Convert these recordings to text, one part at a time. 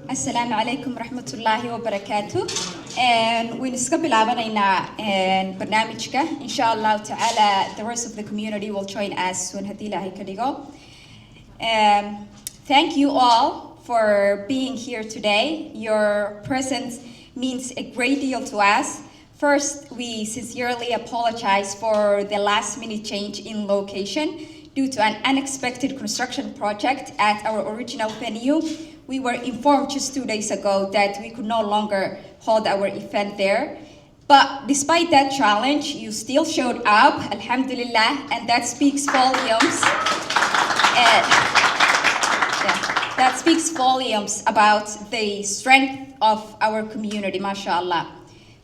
Assalamu alaikum rahmatullahi wa barakatuh. And we نسقبل عبنا إن برنامجك إن شاء الله تعالى the rest of the community will join us soon هدي الله كديجو. Thank you all for being here today. Your presence means a great deal to us. First, we sincerely apologize for the last minute change in location due to an unexpected construction project at our original venue. We were informed just 2 days ago that we could no longer hold our event there. But despite that challenge, you still showed up, alhamdulillah, and that speaks volumes. That speaks volumes about the strength of our community, mashallah.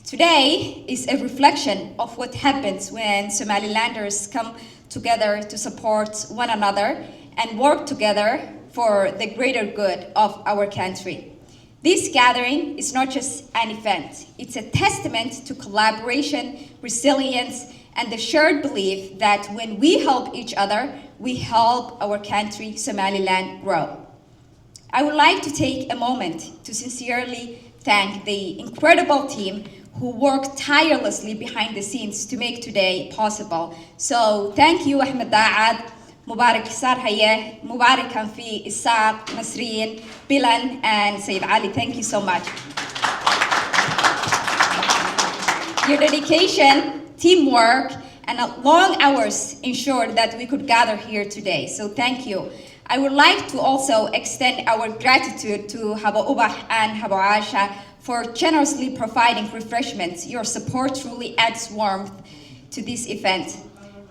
Today is a reflection of what happens when Somalilanders come together to support one another and work together for the greater good of our country. This gathering is not just an event, it's a testament to collaboration, resilience, and the shared belief that when we help each other, we help our country, Somaliland, grow. I would like to take a moment to sincerely thank the incredible team who worked tirelessly behind the scenes to make today possible. So thank you, Ahmed Daad, Mubarak Sarhaye, Mubarak Kanfi, Isaac, Nasreen, Bilan, and Sayyid Ali. Thank you so much. Your dedication, teamwork, and long hours ensured that we could gather here today. So thank you. I would like to also extend our gratitude to Haba Ubah and Haba Asha for generously providing refreshments. Your support truly adds warmth to this event.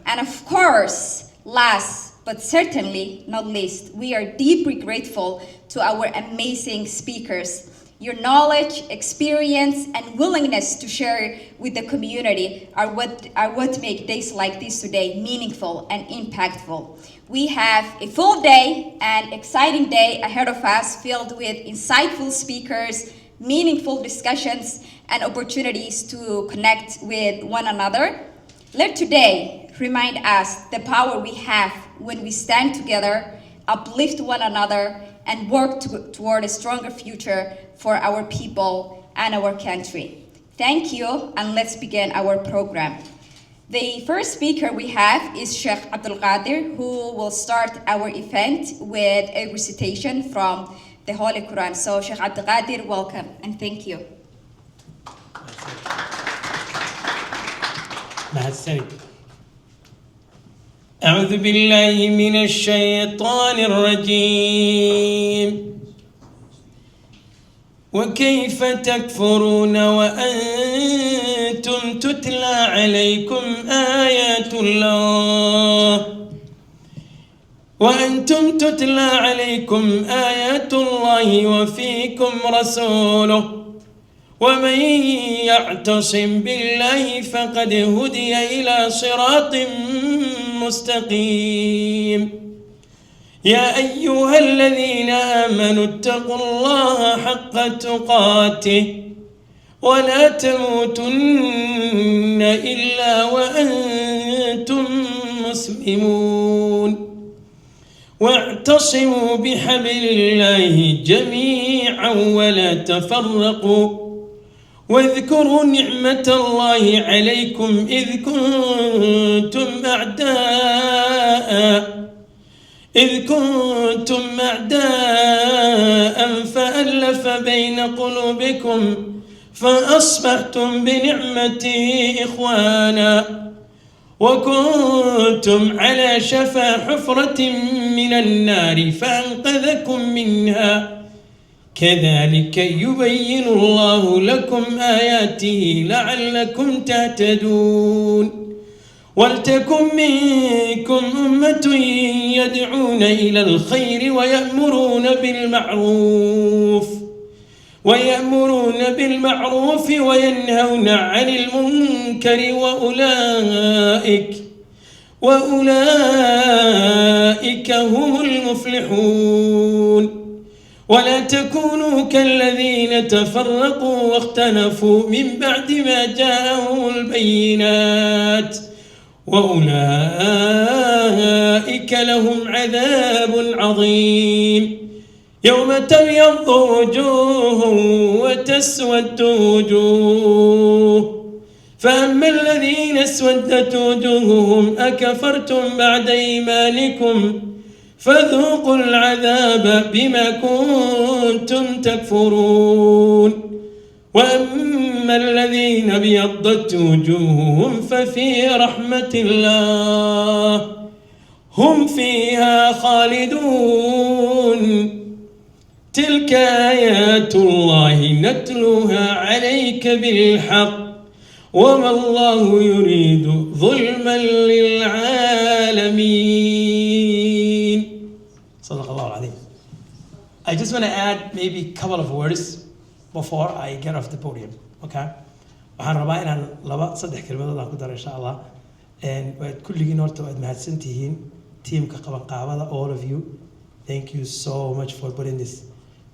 And of course, last but certainly not least, we are deeply grateful to our amazing speakers. Your knowledge, experience, and willingness to share with the community are what make days like this today meaningful and impactful. We have a full day and exciting day ahead of us filled with insightful speakers, meaningful discussions, and opportunities to connect with one another. Let today remind us the power we have when we stand together, uplift one another, and work toward a stronger future for our people and our country. Thank you, and let's begin our program. The first speaker we have is Sheikh Abdul Qadir, who will start our event with a recitation from the Holy Quran. So Sheikh Abdul Qadir, welcome, and thank you. أعوذ بالله من الشيطان الرجيم وكيف تكفرون وأنتم تتلى عليكم آيات الله وفيكم رسوله ومن يعتصم بالله فقد هدي إلى صراط مستقيم يا أيها الذين آمنوا اتقوا الله حق تقاته ولا تموتن إلا وأنتم مسلمون واعتصموا بحبل الله جميعا ولا تفرقوا واذكروا نعمة الله عليكم إذ كنتم أعداء فألف بين قلوبكم فأصبحتم بنعمته إخوانا وكنتم على شفا حفرة من النار فأنقذكم منها كذلك يبين الله لكم آياته لعلكم تهتدون ولتكن منكم أمة يدعون إلى الخير ويأمرون بالمعروف وينهون عن المنكر وأولئك هم المفلحون ولا تكونوا كالذين تفرقوا واختلفوا من بعد ما جاءهم البينات وأولئك لهم عذاب عظيم يوم تبيض وجوه وتسود وجوه فأما الذين اسودت وجوههم أكفرتم بعد إيمانكم فذوقوا العذاب بما كنتم تكفرون وأما الذين ابيضت وجوههم ففي رحمة الله هم فيها خالدون تلك آيات الله نتلوها عليك بالحق وما الله يريد ظلما للعالمين. صدق الله العظيم. I just want to add maybe a couple of words before I get off the podium. Okay? waxaan rabaa inaan saddex kelmadood aan ku daro insha Allah. waad kulligiin horta waad mahadsan tihiin teamka qabanqaabada, all of you. Thank you so much for putting this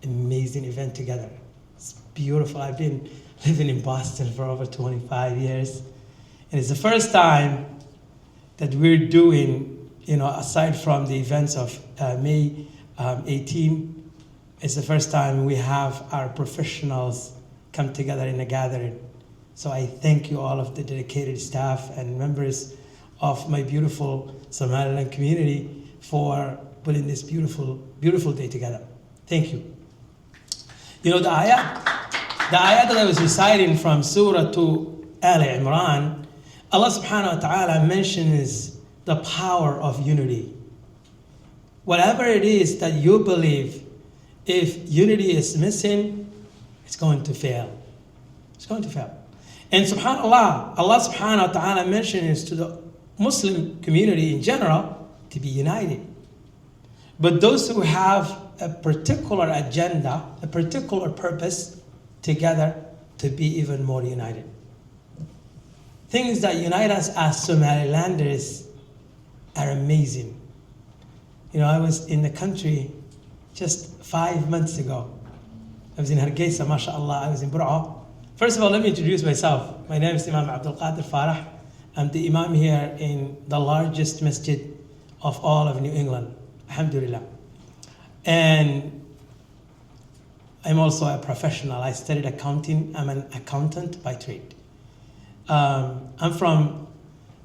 amazing event together. It's beautiful. I've been living in Boston for over 25 years. And it's the first time that we're doing, aside from the events of May 18, it's the first time we have our professionals come together in a gathering. So I thank you, all of the dedicated staff and members of my beautiful Somaliland community, for putting this beautiful, beautiful day together. Thank you. The ayat that I was reciting from Surah to Al Imran, Allah subhanahu wa ta'ala mentions the power of unity. Whatever it is that you believe, if unity is missing, it's going to fail. It's going to fail. And subhanAllah, Allah subhanahu wa ta'ala mentions to the Muslim community in general to be united. But those who have a particular agenda, a particular purpose, together to be even more united. Things that unite us as Somalilanders are amazing. I was in the country just 5 months ago. I was in Hargeisa, mashallah. I was in Bur'a. First of all, let me introduce myself. My name is Imam Abdul Qadir Farah. I'm the Imam here in the largest masjid of all of New England. Alhamdulillah. And I'm also a professional. I studied accounting. I'm an accountant by trade. I'm from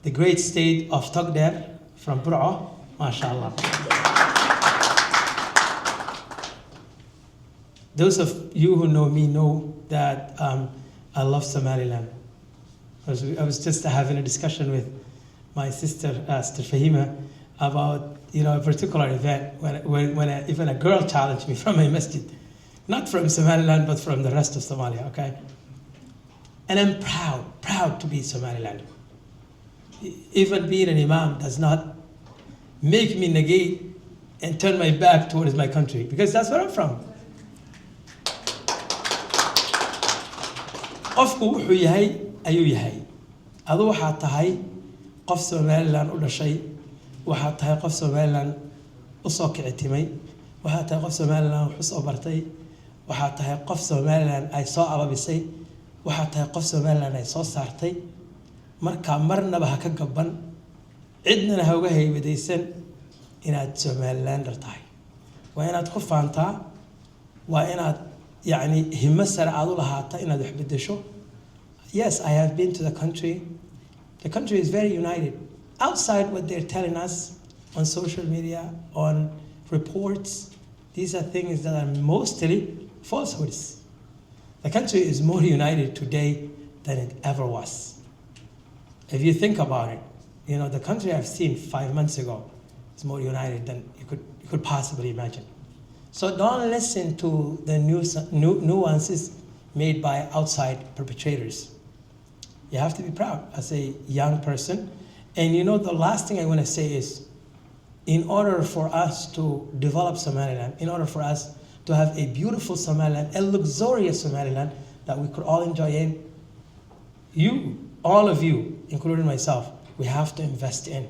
the great state of Togder, from Bur'a, mashallah. Those of you who know me know that I love Somaliland. I was just having a discussion with my sister, Sister Fahima, about a particular event when even a girl challenged me from my masjid, not from Somaliland but from the rest of Somalia. Okay, and I'm proud to be Somaliland. Even being an imam does not make me negate and turn my back towards my country, because that's where I'm from. qofku wuxuu yahay ayuu yahay. Adu waxaad tahay qof Somaliland u dhashay, waxaad tahay qof Somaliland u soo kicitimay, waxaad tahay qof Somaliland wax u soo bartay, waxaad tahay qof Somaliland ay soo ababisay, waxaad tahay qof Somaliland ay soo saartay. Marka marnaba ha ka gaban, cidnana ha uga haybadaysan inaad Somalilander tahay. Waa inaad ku faantaa, waa inaad himma sare aad u lahaata inaad wax bedesho. Yes, I have been to the country. The country is very united. Outside what they're telling us on social media, on reports, these are things that are mostly falsehoods. The country is more united today than it ever was. If you think about it, the country I've seen 5 months ago is more united than you could possibly imagine. So don't listen to the nuances made by outside perpetrators. You have to be proud as a young person. And the last thing I want to say is, in order for us to develop Somaliland, in order for us to have a beautiful Somaliland, a luxurious Somaliland that we could all enjoy in, all of you, including myself, we have to invest in.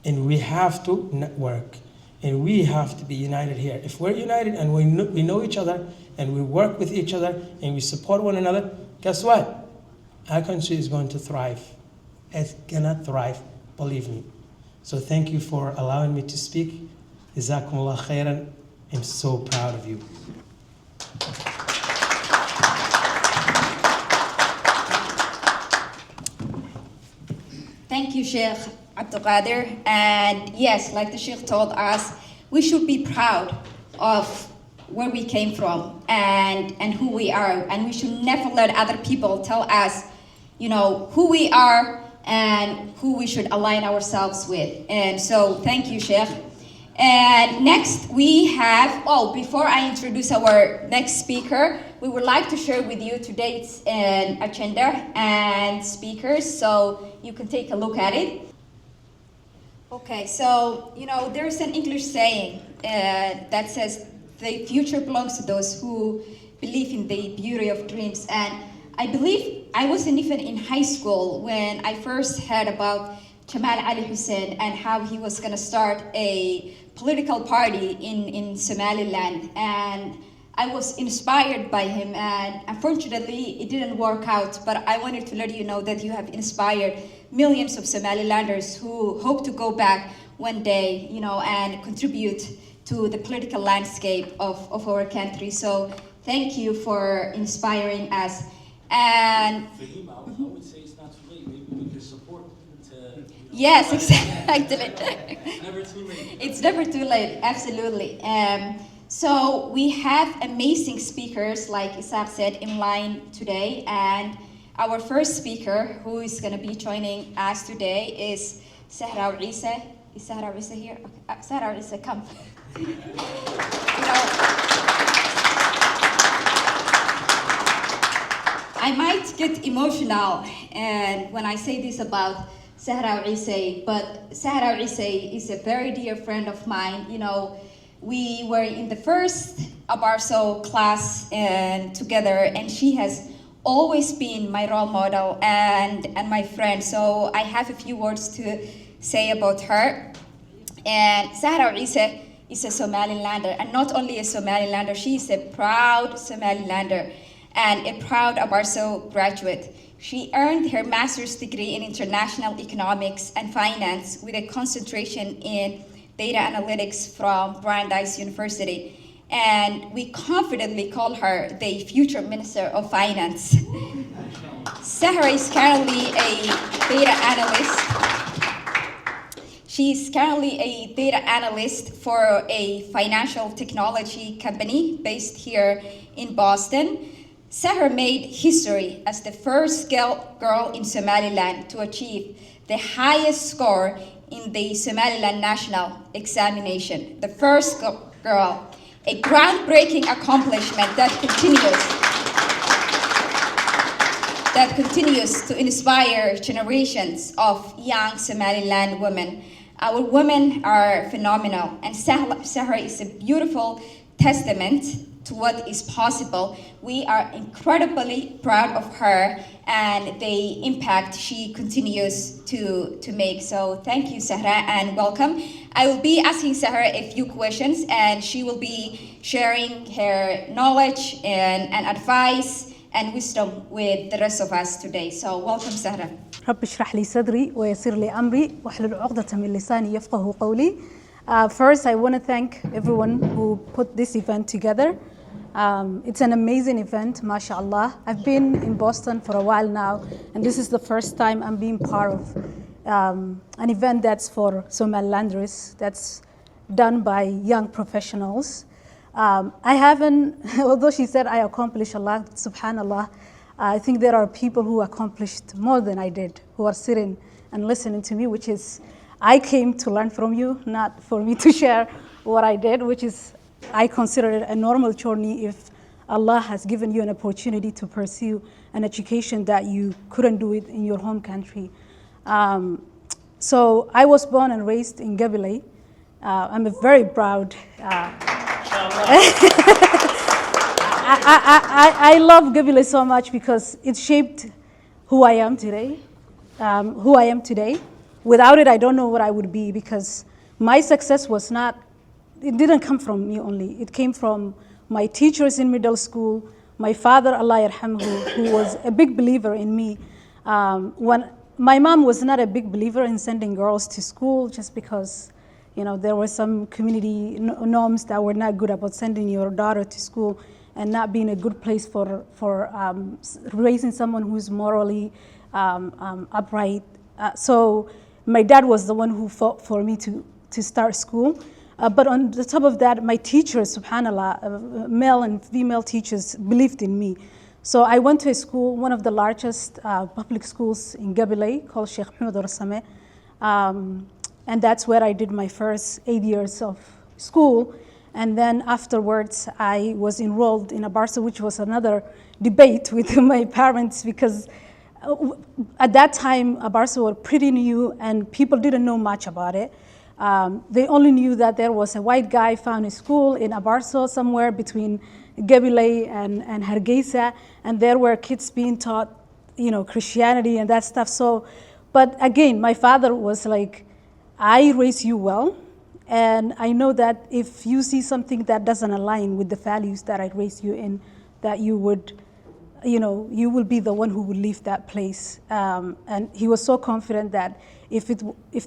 And we have to network. And we have to be united here. If we're united and we know each other and we work with each other and we support one another, guess what? Our country is going to thrive. It's gonna thrive, believe me. So thank you for allowing me to speak. Jazakumullah khairan. I'm so proud of you. Thank you, Sheikh Abdul Qadir. And yes, like the Sheikh told us, we should be proud of where we came from and who we are. And we should never let other people tell us, you know, who we are and who we should align ourselves with. And so thank you, Sheikh. And next we have, before I introduce our next speaker, we would like to share with you today's agenda and speakers so you can take a look at it. Okay, so, you know, there's an English saying that says, the future belongs to those who believe in the beauty of dreams. And I believe I wasn't even in high school when I first heard about Jamal Ali Hussein and how he was going to start a political party in Somaliland. And I was inspired by him, and unfortunately it didn't work out, but I wanted to let you know that you have inspired millions of Somalilanders who hope to go back one day, you know, and contribute to the political landscape of our country. So thank you for inspiring us. And Fahim, I would say it's not too late. Maybe we could support to. Yes, exactly. Never too late. It's never too late, absolutely. So we have amazing speakers, like Isaac said, in line today. And our first speaker, who is going to be joining us today, is Sahra Isa. Is Sahra Isa here? Okay. Sahra Isa, come. You know, I might get emotional and when I say this about Sahra Isa, but Sahra Isa is a very dear friend of mine. You know, we were in the first Abarso class and together, and she has always been my role model and my friend. So I have a few words to say about her. And Sahra Isa is a Somalilander, and not only a Somalilander, she is a proud Somalilander and a proud Abarso graduate. She earned her master's degree in international economics and finance with a concentration in data analytics from Brandeis University. And we confidently call her the future Minister of Finance. Sahra is currently a data analyst. She is currently a data analyst for a financial technology company based here in Boston. Sahra made history as the first girl in Somaliland to achieve the highest score in the Somaliland national examination. The first girl, a groundbreaking accomplishment that continues to inspire generations of young Somaliland women. Our women are phenomenal, and Sahra is a beautiful testament to what is possible. We are incredibly proud of her and the impact she continues to make. So thank you, Sahra, and welcome. I will be asking Sahra a few questions, and she will be sharing her knowledge and advice and wisdom with the rest of us today. So welcome, Sahra. رب اشرح لي صدري ويسر لي أمري واحلل عقدة من لساني يفقه قولي. First, I want to thank everyone who put this event together. It's an amazing event, mashallah. I've been in Boston for a while now, and this is the first time I'm being part of an event that's for Somalilanders, that's done by young professionals. I haven't, although she said I accomplished a lot, subhanallah, I think there are people who accomplished more than I did, who are sitting and listening to me, which is, I came to learn from you, not for me to share what I did, which is, I consider it a normal journey if Allah has given you an opportunity to pursue an education that you couldn't do it in your home country. So I was born and raised in Gabile. I'm a very proud. I love Gabile so much because it shaped who I am today. Without it, I don't know what I would be, because my success was not, it didn't come from me only. It came from my teachers in middle school, my father, Allah yarhamhu, who was a big believer in me. When my mom was not a big believer in sending girls to school just because You know, there were some community norms that were not good about sending your daughter to school and not being a good place for raising someone who's morally upright. So my dad was the one who fought for me to start school. But on the top of that, my teachers, subhanAllah, male and female teachers, believed in me. So I went to a school, one of the largest public schools in Gabilay, called Sheikh Mohammed Rasame. And that's where I did my first 8 years of school. And then afterwards, I was enrolled in Abarso, which was another debate with my parents, because at that time, Abarso was pretty new and people didn't know much about it. They only knew that there was a white guy found a school in Abarso, somewhere between Gabilay and Hargeisa, and there were kids being taught, you know, Christianity and that stuff. So, but again, my father was like, I raise you well, and I know that if you see something that doesn't align with the values that I raised you in, that you would, you know, you will be the one who will leave that place. And he was so confident that if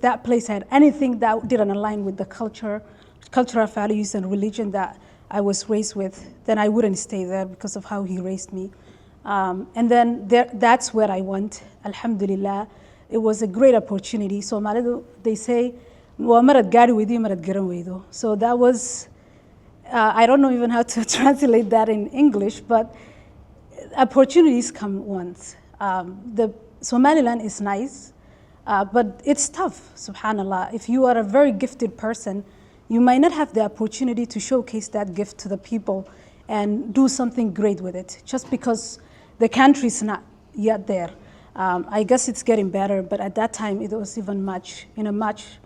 that place had anything that didn't align with the cultural values and religion that I was raised with, then I wouldn't stay there because of how he raised me. And then that's where I went, alhamdulillah. It was a great opportunity. So they say, so that was, I don't know even how to translate that in English, but opportunities come once. The Somaliland is nice, but it's tough, subhanAllah. If you are a very gifted person, you might not have the opportunity to showcase that gift to the people and do something great with it, just because the country is not yet there. I guess it's getting better, but at that time it was even in a much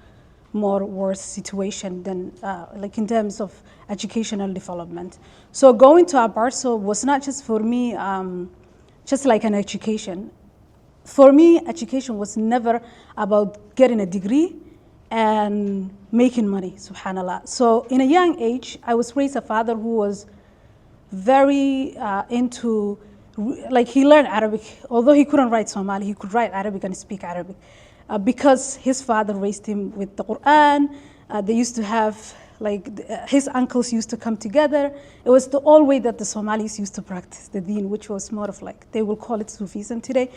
more worse situation than like in terms of educational development. So going to Abarso was not just for me, just like an education. For me, education was never about getting a degree and making money, subhanAllah. So in a young age, I was raised a father who was very into, like he learned Arabic, although he couldn't write Somali, he could write Arabic and speak Arabic. Because his father raised him with the Quran, they used to have, like his uncles used to come together. It was the old way that the Somalis used to practice the deen, which was more of like, they will call it Sufism today,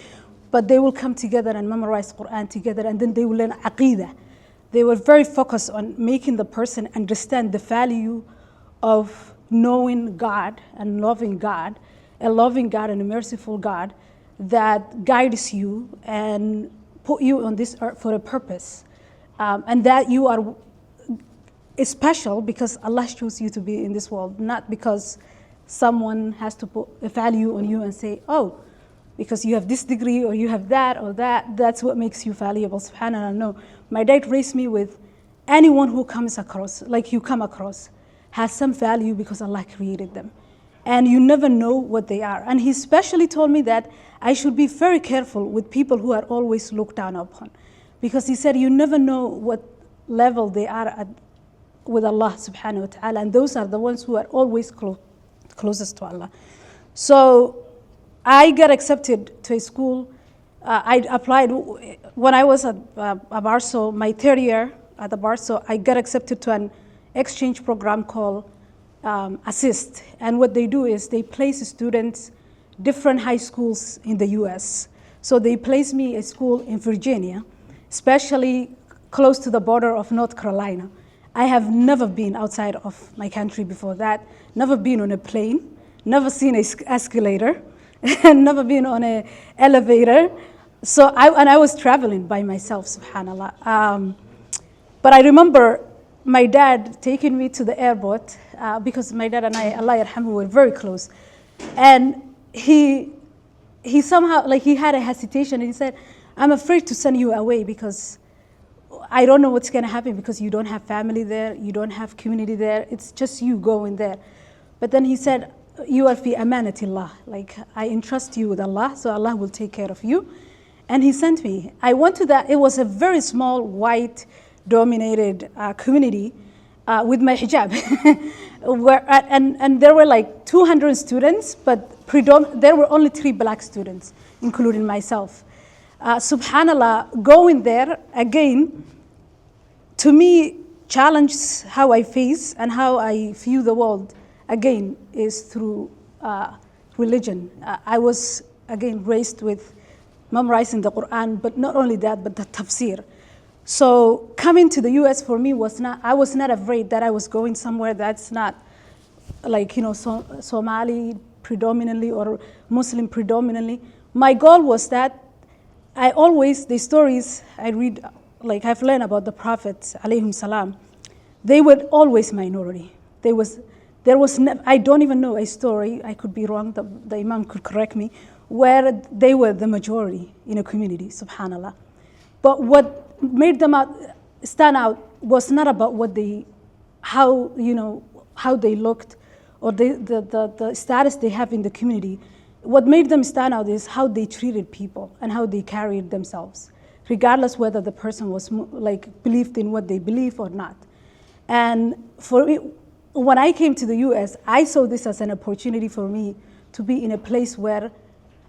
but they will come together and memorize Quran together, and then they will learn Aqidah. They were very focused on making the person understand the value of knowing God and loving God, a loving God and a merciful God that guides you and put you on this earth for a purpose. And that you are special because Allah chose you to be in this world, not because someone has to put a value on you and say, oh, because you have this degree or you have that or that, that's what makes you valuable. SubhanAllah, no. My dad raised me with anyone who comes across, like you come across, has some value because Allah created them. And you never know what they are. And he especially told me that I should be very careful with people who are always looked down upon. Because he said, you never know what level they are at with Allah subhanahu wa ta'ala. And those are the ones who are always closest to Allah. So I got accepted to a school. I applied when I was at Abarso, my third year at Abarso, I got accepted to an exchange program called Assist. And what they do is they place students different high schools in the US. So they placed me a school in Virginia, especially close to the border of North Carolina. I have never been outside of my country before that, never been on a plane, never seen an escalator, and never been on an elevator. So I was traveling by myself, subhanAllah. But I remember my dad taking me to the airport because my dad and I, Allah yarhamhu, were very close. And he somehow, like he had a hesitation and he said, I'm afraid to send you away because I don't know what's gonna happen because you don't have family there, you don't have community there, it's just you going there. But then he said, you are fi amanatillah, like I entrust you with Allah, so Allah will take care of you. And he sent me. I went to that, it was a very small white dominated community with my hijab. and there were like 200 students, but there were only 3 black students, including myself. SubhanAllah, going there, again, to me, challenges how I face and how I view the world, again, is through religion. I was, again, raised with memorizing the Quran, but not only that, but the tafsir. So coming to the US for me I was not afraid that I was going somewhere that's not like, Somali predominantly or Muslim predominantly. My goal was that the stories I read, like I've learned about the prophets, alayhim salam, they were always minority. There was I don't even know a story, I could be wrong, the Imam could correct me, where they were the majority in a community, subhanAllah. But what made them stand out was not about how they looked or the status they have in the community. What made them stand out is how they treated people and how they carried themselves, regardless whether the person was believed in what they believe or not. And for me, when I came to the US, I saw this as an opportunity for me to be in a place where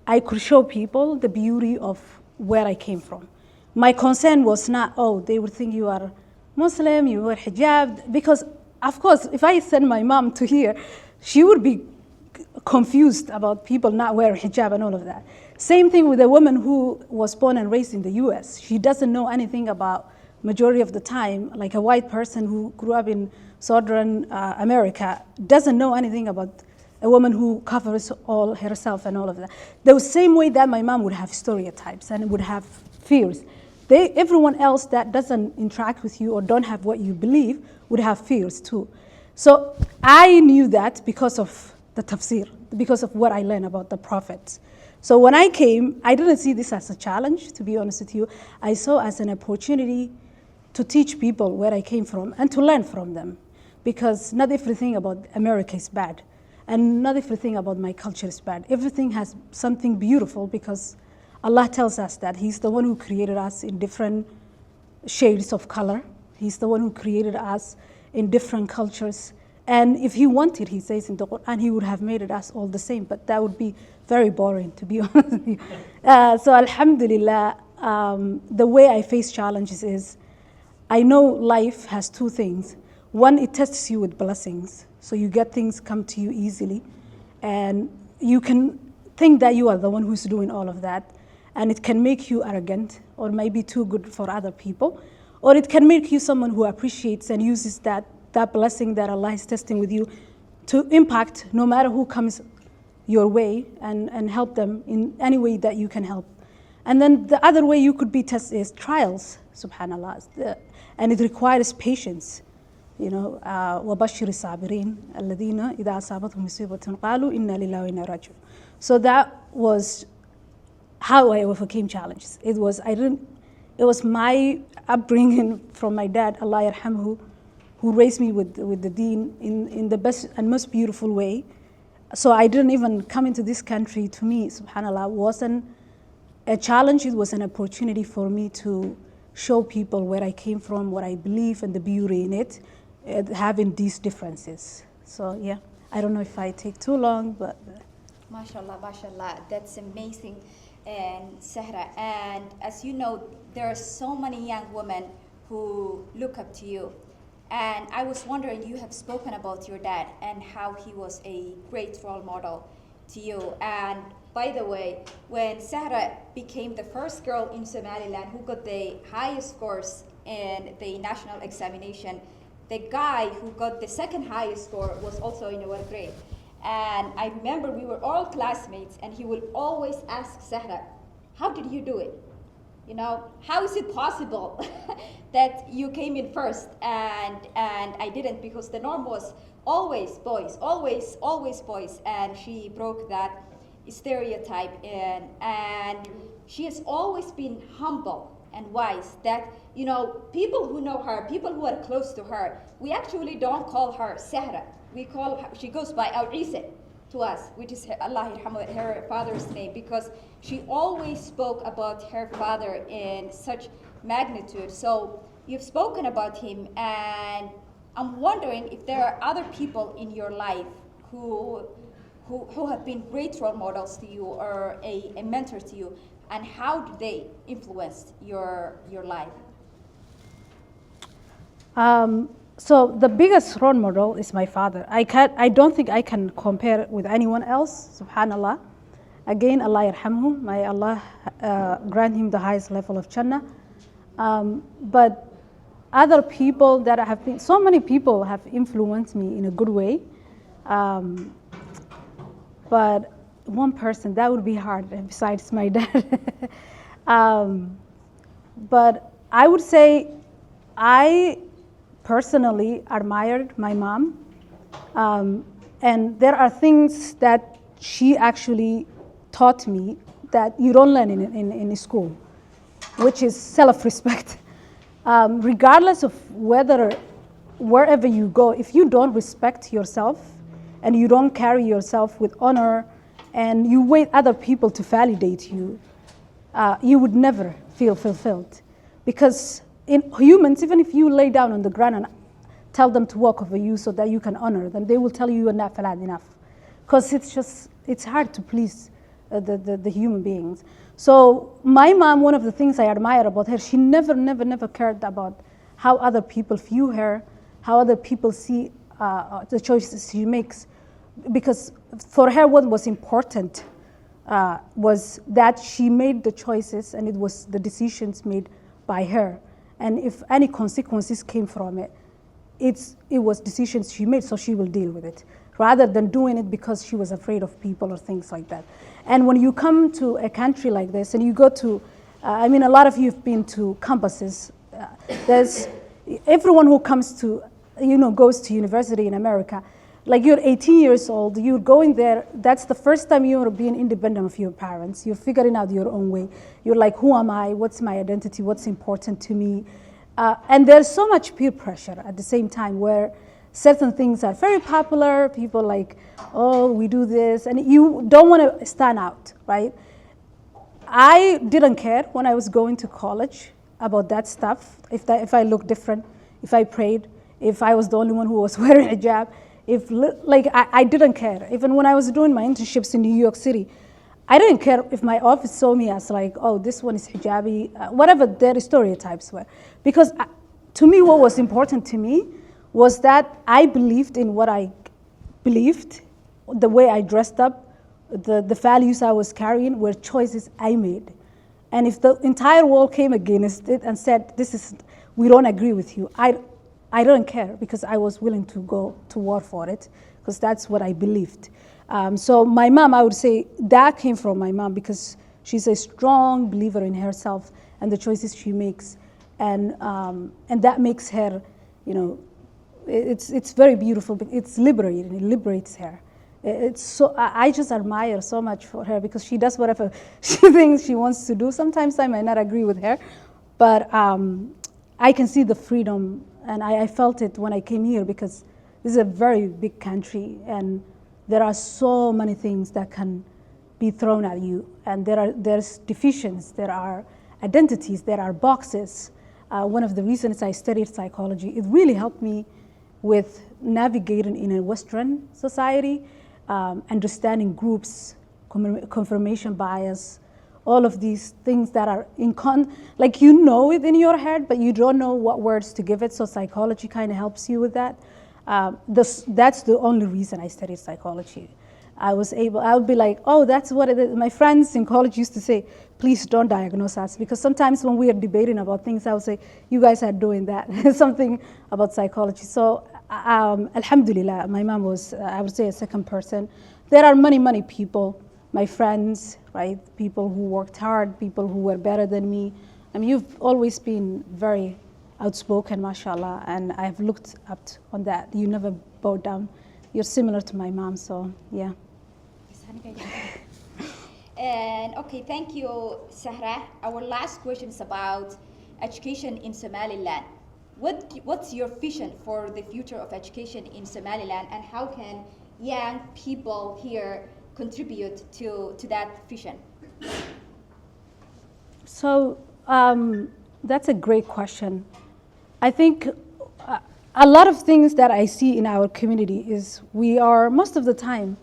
I could show people the beauty of where I came from. My concern was not, they would think you are Muslim, you wear hijab, because of course, if I send my mom to here, she would be confused about people not wearing hijab and all of that. Same thing with a woman who was born and raised in the US. She doesn't know anything about, majority of the time, like a white person who grew up in Southern America, doesn't know anything about a woman who covers all herself and all of that. The same way that my mom would have stereotypes and would have fears. Everyone else that doesn't interact with you or don't have what you believe would have fears too. So I knew that because of the tafsir, because of what I learned about the prophets. So when I came, I didn't see this as a challenge, to be honest with you. I saw as an opportunity to teach people where I came from and to learn from them. Because not everything about America is bad. And not everything about my culture is bad. Everything has something beautiful because Allah tells us that He's the one who created us in different shades of color. He's the one who created us in different cultures. And if He wanted, He says in the Quran, He would have made us all the same, but that would be very boring, to be honest with you. So alhamdulillah, the way I face challenges is, I know life has two things. One, it tests you with blessings. So you get things come to you easily. And you can think that you are the one who's doing all of that. And it can make you arrogant or maybe too good for other people. Or it can make you someone who appreciates and uses that blessing that Allah is testing with you to impact no matter who comes your way and help them in any way that you can help. And then the other way you could be tested is trials, subhanAllah. And it requires patience. وَبَشِّرِ الصَّابِرِينَ الَّذِينَ إِذَا أَصَابَتْهُمْ مُصِيبَةٌ قَالُوا إِنَّا لِلَّهِ وَإِنَّا إِلَيْهِ رَاجِعُونَ. So that was how I overcame challenges. It was my upbringing from my dad, Allah yarhamhu, who raised me with the deen in the best and most beautiful way. So I didn't even come into this country, to me, subhanAllah, wasn't a challenge, it was an opportunity for me to show people where I came from, what I believe, and the beauty in it, having these differences. So yeah, I don't know if I take too long, but... MashaAllah, MashaAllah, that's amazing. And Sahra, and as you know, there are so many young women who look up to you. And I was wondering, you have spoken about your dad and how he was a great role model to you. And by the way, when Sahra became the first girl in Somaliland who got the highest scores in the national examination, the guy who got the second highest score was also in our grade. And I remember we were all classmates, and he would always ask Sahra, how did you do it? How is it possible that you came in first and I didn't? Because the norm was always boys, always boys. And she broke that stereotype and she has always been humble and wise. That, people who know her, people who are close to her, we actually don't call her Sahra. We call her, she goes by Isa to us, which is her father's name, because she always spoke about her father in such magnitude. So you've spoken about him, and I'm wondering if there are other people in your life who have been great role models to you or a mentor to you, and how do they influence your life? So the biggest role model is my father. I don't think I can compare it with anyone else, subhanallah. Again, Allah yarhamhu, may Allah grant him the highest level of Jannah. But other people that have been, so many people have influenced me in a good way. But one person, that would be hard besides my dad. But I would say I personally admired my mom. And there are things that she actually taught me that you don't learn in school, which is self-respect. Regardless of wherever you go, if you don't respect yourself and you don't carry yourself with honor and you wait other people to validate you, you would never feel fulfilled. Because in humans, even if you lay down on the ground and tell them to walk over you so that you can honor them, they will tell you you're not falad enough. Because it's hard to please the human beings. So my mom, one of the things I admire about her, she never cared about how other people view her, how other people see the choices she makes. Because for her, what was important was that she made the choices and it was the decisions made by her. And if any consequences came from it, it was decisions she made, so she will deal with it, rather than doing it because she was afraid of people or things like that. And when you come to a country like this and you go to, a lot of you have been to campuses. There's everyone who comes to, goes to university in America, like you're 18 years old, you're going there, that's the first time you're being independent of your parents. You're figuring out your own way. You're like, who am I? What's my identity? What's important to me? And there's so much peer pressure at the same time where certain things are very popular. People like, oh, we do this, and you don't want to stand out, right? I didn't care when I was going to college about that stuff. If I looked different, if I prayed, if I was the only one who was wearing a hijab, I didn't care. Even when I was doing my internships in New York City, I didn't care if my office saw me as like, oh, this one is hijabi, whatever their stereotypes were. Because to me, what was important to me was that I believed in what I believed, the way I dressed up, the values I was carrying were choices I made. And if the entire world came against it and said, we don't agree with you, I don't care, because I was willing to go to war for it, because that's what I believed. So my mom, I would say that came from my mom, because she's a strong believer in herself and the choices she makes. And that makes her, it's very beautiful. It's liberating. It liberates her. I just admire so much for her, because she does whatever she thinks she wants to do. Sometimes I might not agree with her, but I can see the freedom, and I felt it when I came here, because this is a very big country, and there are so many things that can be thrown at you, and there's divisions, there are identities, there are boxes. One of the reasons I studied psychology, it really helped me with navigating in a Western society, understanding groups, confirmation bias, all of these things that are like it in your head, but you don't know what words to give it, so psychology kind of helps you with that. That's the only reason I studied psychology. I would be like, oh, that's what it is. My friends in college used to say, please don't diagnose us, because sometimes when we are debating about things, I would say, you guys are doing that, something about psychology. So alhamdulillah, my mom was, I would say, a second person. There are many people, my friends, right? People who worked hard, people who were better than me. You've always been very outspoken, mashallah, and I've looked up on that. You never bow down. You're similar to my mom, so yeah. And okay, thank you, Sahra. Our last question is about education in Somaliland. What's your vision for the future of education in Somaliland, and how can young people here contribute to that vision? So that's a great question. I think a lot of things that I see in our community is we are most of the time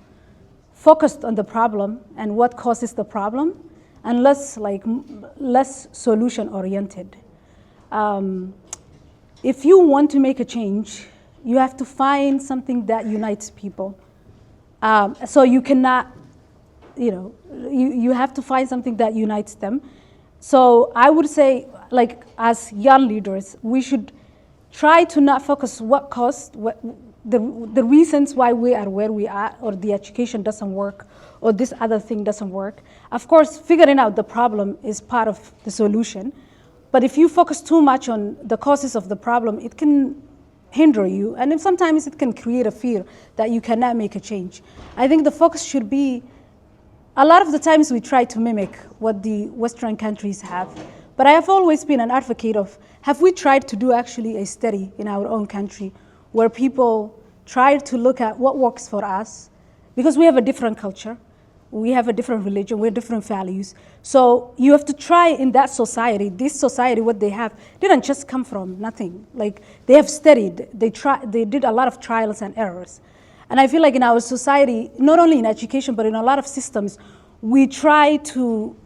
focused on the problem and what causes the problem, and less solution oriented. if you want to make a change, you have to find something that unites people. So you cannot, you have to find something that unites them. So I would say, like, as young leaders, we should try to not focus what caused, the reasons why we are where we are, or the education doesn't work, or this other thing doesn't work. Of course, figuring out the problem is part of the solution. But if you focus too much on the causes of the problem, it can hinder you. And if sometimes it can create a fear that you cannot make a change. I think the focus should be, a lot of the times we try to mimic what the Western countries have. But I have always been an advocate of, have we tried to do actually a study in our own country where people try to look at what works for us? Because we have a different culture, we have a different religion, we have different values. So you have to try in that society, this society, what they have didn't just come from nothing. Like, they have studied, they did a lot of trials and errors. And I feel like in our society, not only in education, but in a lot of systems, we try to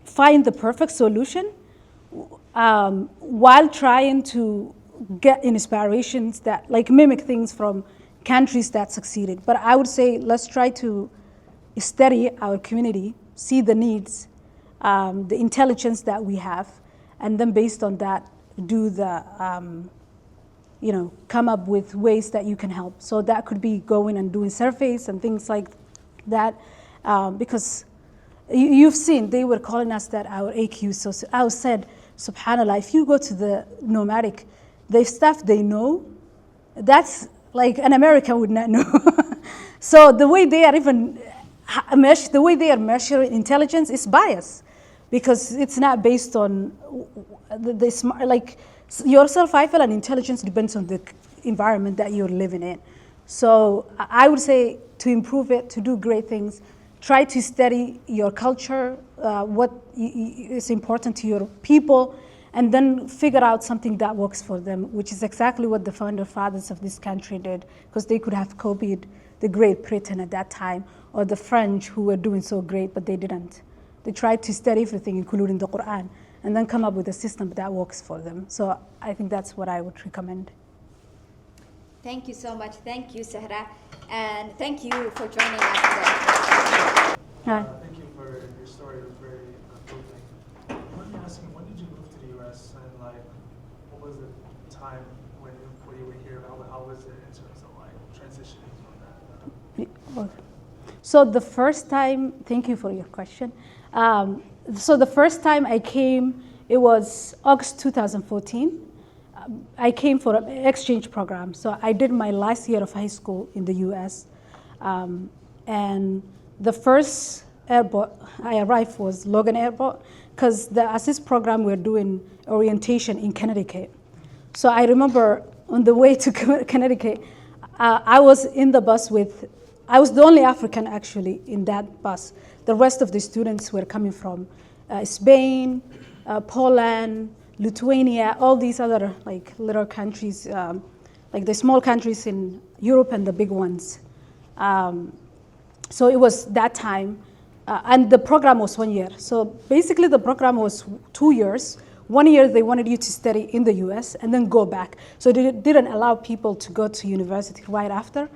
find the perfect solution while trying to get inspirations that, like, mimic things from countries that succeeded. But I would say, let's try to study our community, see the needs, the intelligence that we have, and then based on that, do the, come up with ways that you can help. So that could be going and doing surveys and things like that, because you've seen, they were calling us that our AQ. So I said, subhanAllah, if you go to the nomadic, the stuff they know, that's like an American would not know. So the way they are measuring intelligence is biased, because it's not based on the smart, like your survival and intelligence depends on the environment that you're living in. So I would say, to improve it, to do great things, try to study your culture, what is important to your people, and then figure out something that works for them, which is exactly what the founder fathers of this country did, because they could have copied the Great Britain at that time, or the French, who were doing so great, but they didn't. They tried to study everything, including the Quran, and then come up with a system that works for them. So I think that's what I would recommend. Thank you so much. Thank you, Sahra. And thank you for joining us today. Hi. Thank you for your story. It was very moving. Let me ask you, when did you move to the U.S. and what was the time when you were here? How was it in terms of transitioning from that? So the first time, thank you for your question. So the first time I came, it was August 2014. I came for an exchange program. So I did my last year of high school in the US. And the first airport I arrived was Logan Airport, because the ASSIST program, we're doing orientation in Connecticut. So I remember on the way to Connecticut, I was in the bus I was the only African actually in that bus. The rest of the students were coming from Spain, Poland, Lithuania, all these other little countries, like the small countries in Europe and the big ones. So it was that time, and the program was 1 year. So basically the program was 2 years. 1 year they wanted you to study in the US and then go back. So they didn't allow people to go to university right after,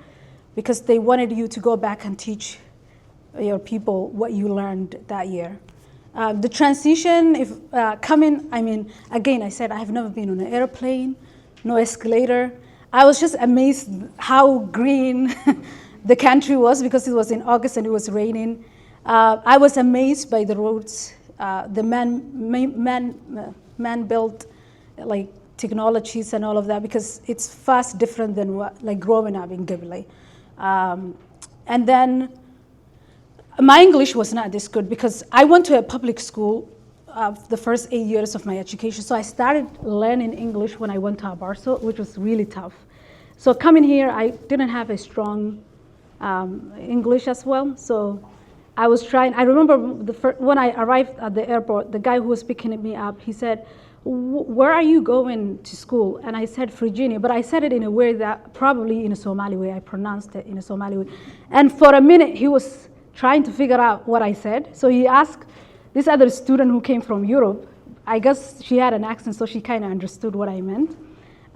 because they wanted you to go back and teach your people what you learned that year. The transition, again, I said I have never been on an airplane, no escalator. I was just amazed how green the country was, because it was in August and it was raining. I was amazed by the roads, the man-built technologies and all of that, because it's fast different than growing up in Gibli. And then my English was not this good, because I went to a public school the first 8 years of my education. So I started learning English when I went to Abarso, which was really tough. So coming here, I didn't have a strong English as well. So I was trying. I remember when I arrived at the airport, the guy who was picking me up, he said, "Where are you going to school?" And I said, "Virginia," but I said it in a way that probably in a Somali way. I pronounced it in a Somali way. And for a minute, he was trying to figure out what I said. So he asked this other student who came from Europe. I guess she had an accent, so she kind of understood what I meant.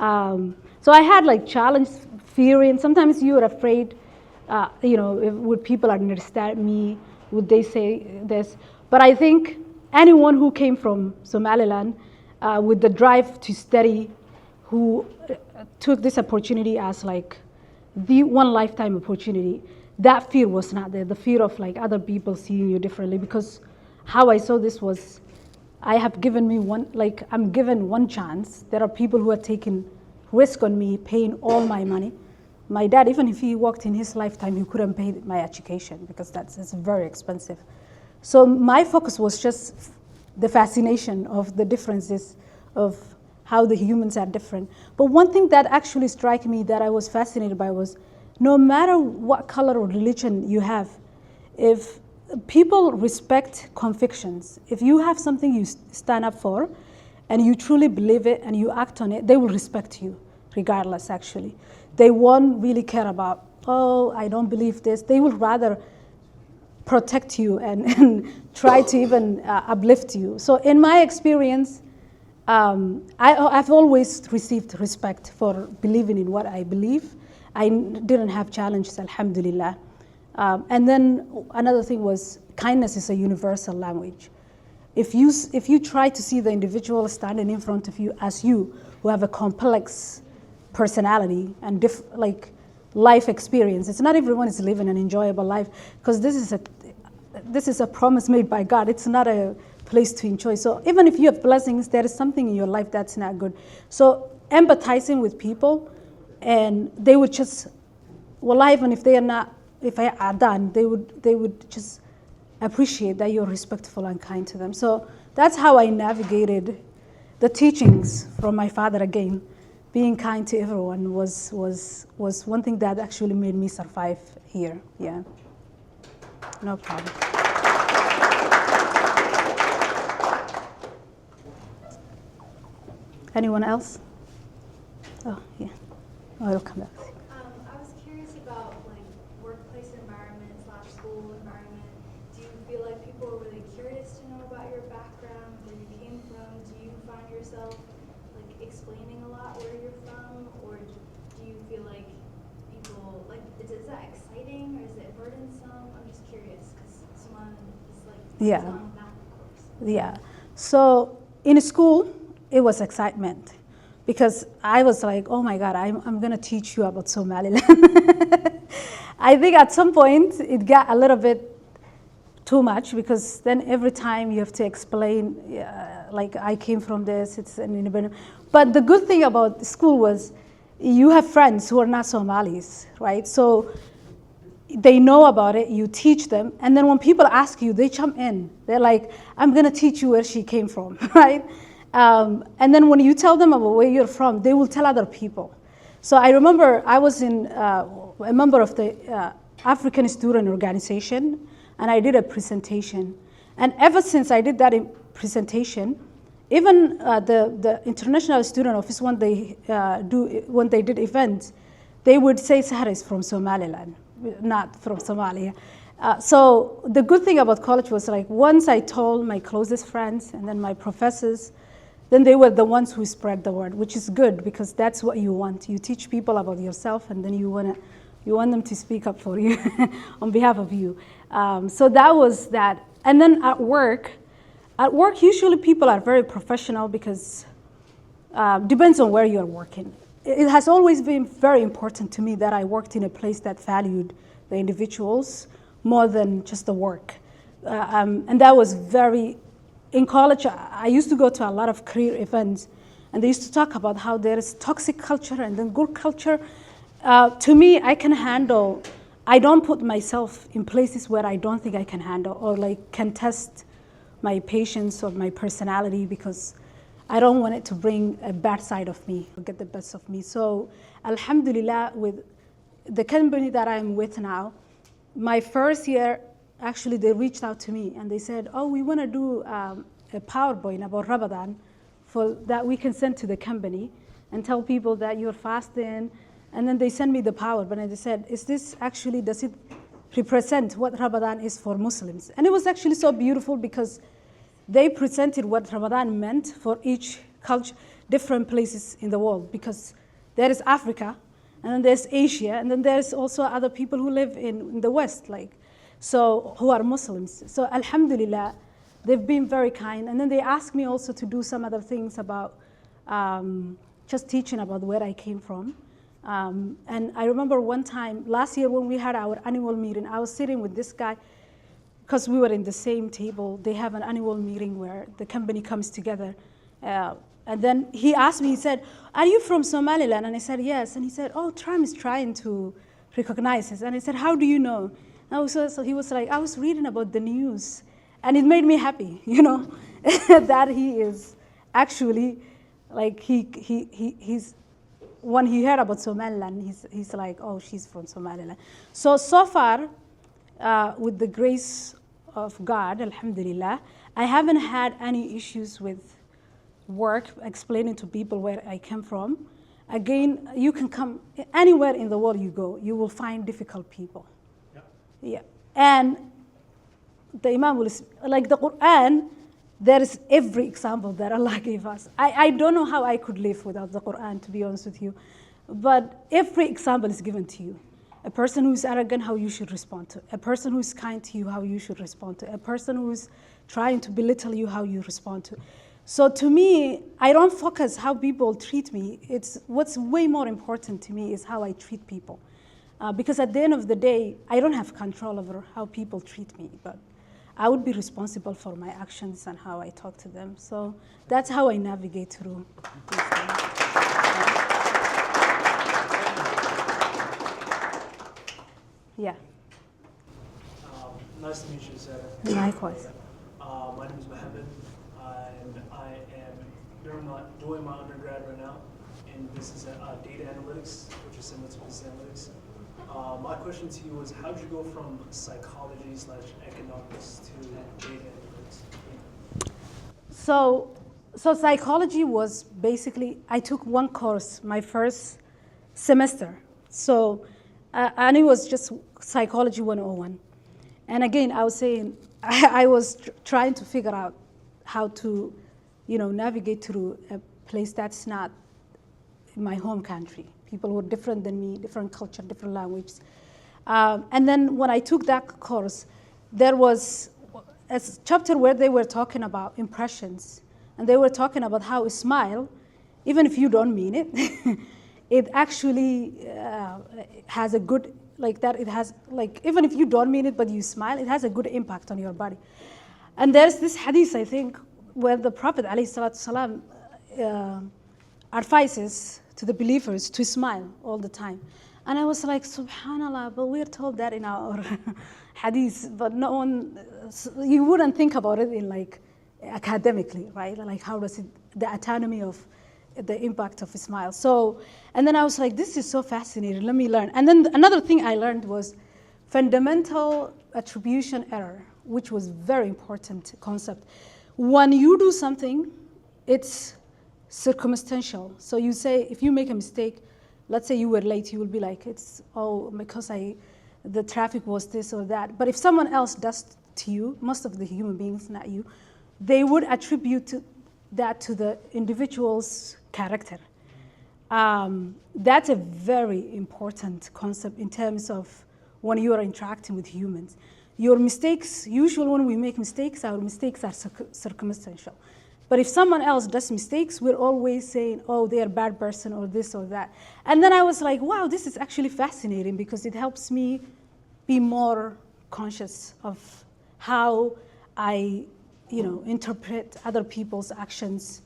So I had like challenge, fear, and sometimes you are afraid, would people understand me? Would they say this? But I think anyone who came from Somaliland with the drive to study, who took this opportunity as like the one lifetime opportunity, that fear was not there. The fear of like other people seeing you differently, because how I saw this was, I'm given one chance. There are people who are taking risk on me, paying all my money. My dad, even if he worked in his lifetime, he couldn't pay my education because it's very expensive. So my focus was just the fascination of the differences of how the humans are different. But one thing that actually struck me that I was fascinated by was, no matter what color or religion you have, if people respect convictions, if you have something you stand up for and you truly believe it and you act on it, they will respect you regardless, actually. They won't really care about, oh, I don't believe this. They will rather protect you and try to even uplift you. So in my experience, I've always received respect for believing in what I believe. I didn't have challenges, alhamdulillah. And then another thing was, kindness is a universal language. If you try to see the individual standing in front of you as you, who have a complex personality and life experience, it's not everyone is living an enjoyable life, because this is a promise made by God. It's not a place to enjoy. So even if you have blessings, there is something in your life that's not good. So empathizing with people, and they would just, well, even if I are done, they would just appreciate that you're respectful and kind to them. So that's how I navigated the teachings from my father again. Being kind to everyone was one thing that actually made me survive here. Yeah, no problem. Anyone else? Oh, yeah. Oh, I'll come back. I was curious about like workplace environment / school environment. Do you feel like people are really curious to know about your background, where you came from? Do you find yourself like explaining a lot where you're from, or do you feel like people like, is that exciting or is it burdensome? I'm just curious because someone is like on that course. Yeah. So in school, it was excitement, because I was like, oh my God, I'm going to teach you about Somaliland. I think at some point it got a little bit too much, because then every time you have to explain, like I came from this, it's an independent. But the good thing about school was you have friends who are not Somalis, right? So they know about it, you teach them, and then when people ask you, they jump in. They're like, I'm going to teach you where she came from, right? And then when you tell them about where you're from, they will tell other people. So I remember I was a member of the African Student Organization, and I did a presentation. And ever since I did that presentation, even the International Student Office, when they did events, they would say Sahara is from Somaliland, not from Somalia. So the good thing about college was, like, once I told my closest friends and then my professors, then they were the ones who spread the word, which is good, because that's what you want. You teach people about yourself, and then you want them to speak up for you on behalf of you. So that was that. And then at work usually people are very professional, because depends on where you're working. It has always been very important to me that I worked in a place that valued the individuals more than just the work. And that was very, in college, I used to go to a lot of career events, and they used to talk about how there is toxic culture and then good culture. To me, I don't put myself in places where I don't think I can handle, or like can test my patience or my personality, because I don't want it to bring a bad side of me, or get the best of me. So alhamdulillah, with the company that I'm with now, my first year, actually they reached out to me and they said, oh, we want to do a PowerPoint about Ramadan for that we can send to the company and tell people that you're fasting. And then they sent me the PowerPoint, and they said, does it represent what Ramadan is for Muslims? And it was actually so beautiful, because they presented what Ramadan meant for each different places in the world, because there is Africa, and then there's Asia, and then there's also other people who live in the West, like, so who are Muslims. So alhamdulillah, they've been very kind. And then they asked me also to do some other things about just teaching about where I came from. And I remember one time, last year when we had our annual meeting, I was sitting with this guy, because we were in the same table. They have an annual meeting where the company comes together. And then he asked me, he said, "Are you from Somaliland?" And I said, "Yes." And he said, "Oh, Trump is trying to recognize us." And I said, "How do you know?" So he was like, "I was reading about the news." And it made me happy, you know, that he is actually, like, he's, when he heard about Somaliland, he's like, "Oh, she's from Somaliland." So far, with the grace of God, alhamdulillah, I haven't had any issues with work, explaining to people where I came from. Again, you can come anywhere in the world you go, you will find difficult people. Yeah. And the Imam will, like the Quran, there is every example that Allah gave us. I don't know how I could live without the Quran, to be honest with you. But every example is given to you. A person who's arrogant, how you should respond to. A person who's kind to you, how you should respond to. A person who's trying to belittle you, how you respond to. So to me, I don't focus how people treat me. It's what's way more important to me is how I treat people. Because at the end of the day, I don't have control over how people treat me, but I would be responsible for my actions and how I talk to them. So that's how I navigate through these things. Yeah. Nice to meet you, Sarah. Likewise. My name is Mohammed, and I am doing my undergrad right now in business data analytics, which is similar to business analytics. My question to you is, how did you go from psychology/economics to data analytics? So psychology was basically, I took one course my first semester. So, and it was just psychology 101. And again, I was saying, I was trying to figure out how to, navigate through a place that's not my home country. People were different than me, different culture, different languages. And then when I took that course, there was a chapter where they were talking about impressions. And they were talking about how a smile, even if you don't mean it, it actually has a good, it has, even if you don't mean it, but you smile, it has a good impact on your body. And there's this hadith, I think, where the Prophet ﷺ advises to the believers to smile all the time. And I was like, subhanallah, but we're told that in our hadith, but no one, you wouldn't think about it in academically, right? Like how does it, the autonomy of the impact of a smile. So, and then I was like, this is so fascinating, let me learn. And then another thing I learned was fundamental attribution error, which was very important concept. When you do something, it's circumstantial. So you say, if you make a mistake, let's say you were late, you will be like, it's, oh, because the traffic was this or that. But if someone else does to you, most of the human beings, not you, they would attribute that to the individual's character. That's a very important concept in terms of when you are interacting with humans. Your mistakes, usually when we make mistakes, our mistakes are circumstantial. But if someone else does mistakes, we're always saying, oh, they're a bad person or this or that. And then I was like, wow, this is actually fascinating because it helps me be more conscious of how I interpret other people's actions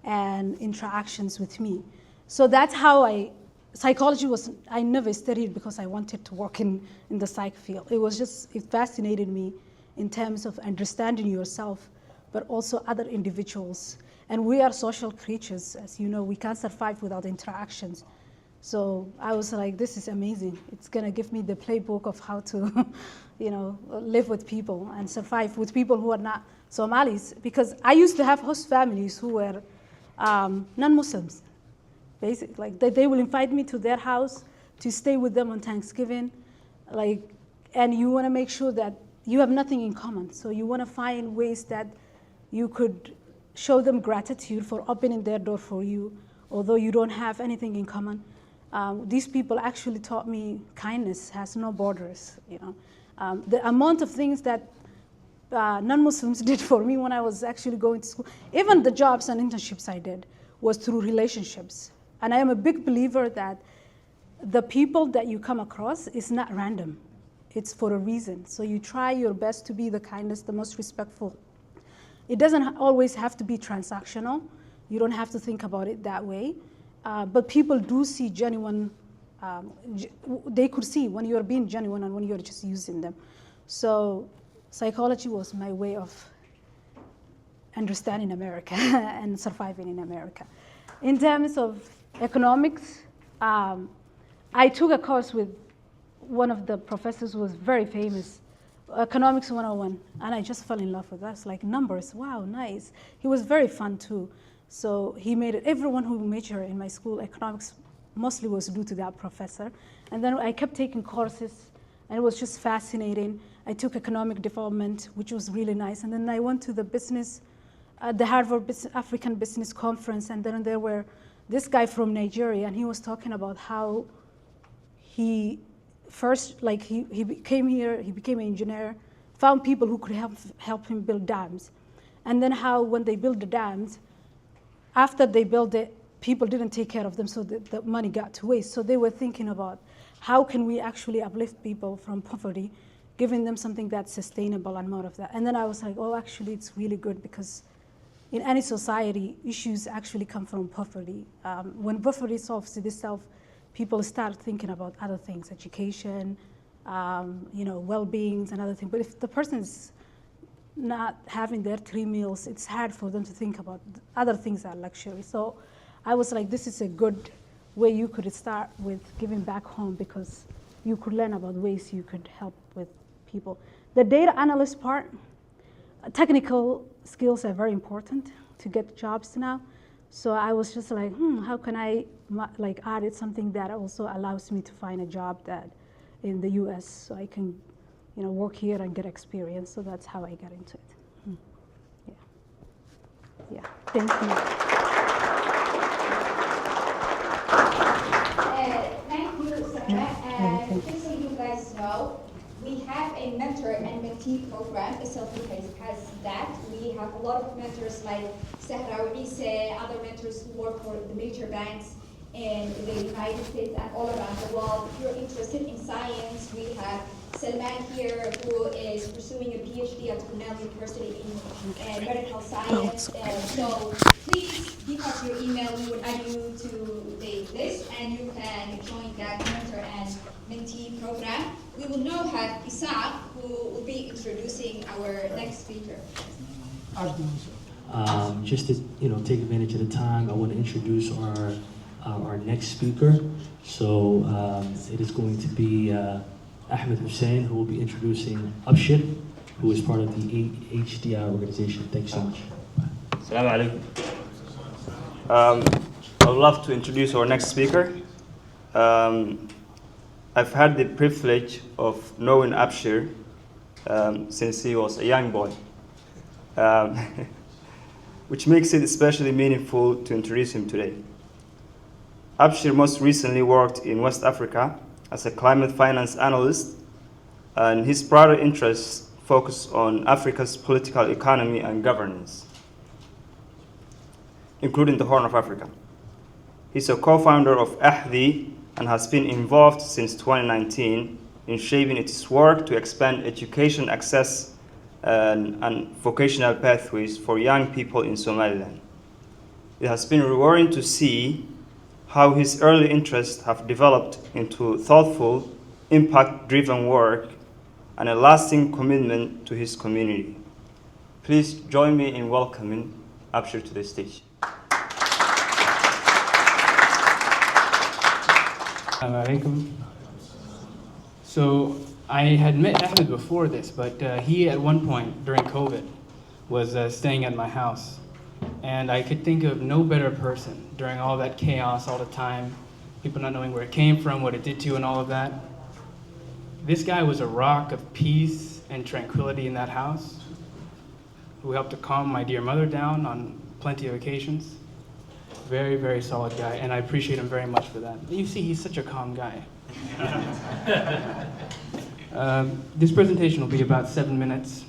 and interactions with me. So that's how psychology was, I never studied because I wanted to work in the psych field. It was just, it fascinated me in terms of understanding yourself, but also other individuals. And we are social creatures, as you know, we can't survive without interactions. So I was like, this is amazing. It's gonna give me the playbook of how to, live with people and survive with people who are not Somalis. Because I used to have host families who were non-Muslims. Basically, they will invite me to their house to stay with them on Thanksgiving. And you wanna make sure that you have nothing in common. So you wanna find ways that you could show them gratitude for opening their door for you, although you don't have anything in common. These people actually taught me kindness has no borders. You know, the amount of things that non-Muslims did for me when I was actually going to school, even the jobs and internships I did, was through relationships. And I am a big believer that the people that you come across is not random. It's for a reason. So you try your best to be the kindest, the most respectful. It doesn't always have to be transactional. You don't have to think about it that way. But people do see genuine, they could see when you're being genuine and when you're just using them. So psychology was my way of understanding America and surviving in America. In terms of economics, I took a course with one of the professors who was very famous, Economics 101, and I just fell in love with that. It's like numbers, wow, nice. He was very fun too. So he made it, everyone who majored in my school, economics mostly was due to that professor. And then I kept taking courses, and it was just fascinating. I took economic development, which was really nice. And then I went to the the Harvard African Business Conference, and then there were this guy from Nigeria, and he was talking about how he first, like he came here, he became an engineer, found people who could help him build dams. And then how when they built the dams, after they built it, people didn't take care of them, so the money got to waste. So they were thinking about how can we actually uplift people from poverty, giving them something that's sustainable and more of that. And then I was like, oh, actually it's really good because in any society, issues actually come from poverty. When poverty solves itself, people start thinking about other things, education, well-being and other things. But if the person is not having their 3 meals, it's hard for them to think about other things that are luxury. So I was like, this is a good way you could start with giving back home because you could learn about ways you could help with people. The data analyst part, technical skills are very important to get jobs now. So I was just like, how can I add something that also allows me to find a job that in the US so I can work here and get experience. So that's how I got into it. Yeah, thank you. Thank you, Sarah. And just so you guys know, we have a mentor and mentee program. SLPA has that. We have a lot of mentors like Sahra or Ise, other mentors who work for the major banks in the United States and all around the world. If you're interested in science, we have Salman here, who is pursuing a PhD at Cornell University in medical science. So please give us your email. We will add you to the list, and you can join that mentor and mentee program. We will now have Isaac, who will be introducing our next speaker. Just to take advantage of the time, I want to introduce our next speaker. So it is going to be Ahmed Hussein, who will be introducing Abshir, who is part of the HDI organization. Thanks so much. Assalamu alaikum. I would love to introduce our next speaker. I've had the privilege of knowing Abshir since he was a young boy, which makes it especially meaningful to introduce him today. Abshir most recently worked in West Africa as a climate finance analyst, and his broader interests focus on Africa's political economy and governance, including the Horn of Africa. He's a co-founder of AHDI and has been involved since 2019 in shaping its work to expand education access and vocational pathways for young people in Somaliland. It has been rewarding to see how his early interests have developed into thoughtful, impact-driven work and a lasting commitment to his community. Please join me in welcoming Abshir to the stage. Assalamu alaikum. So I had met Ahmed before this, but he at one point during COVID was staying at my house. And I could think of no better person during all that chaos all the time, people not knowing where it came from, what it did to you and all of that. This guy was a rock of peace and tranquility in that house. who helped to calm my dear mother down on plenty of occasions. Very, very solid guy, and I appreciate him very much for that. You see, he's such a calm guy. This presentation will be about 7 minutes.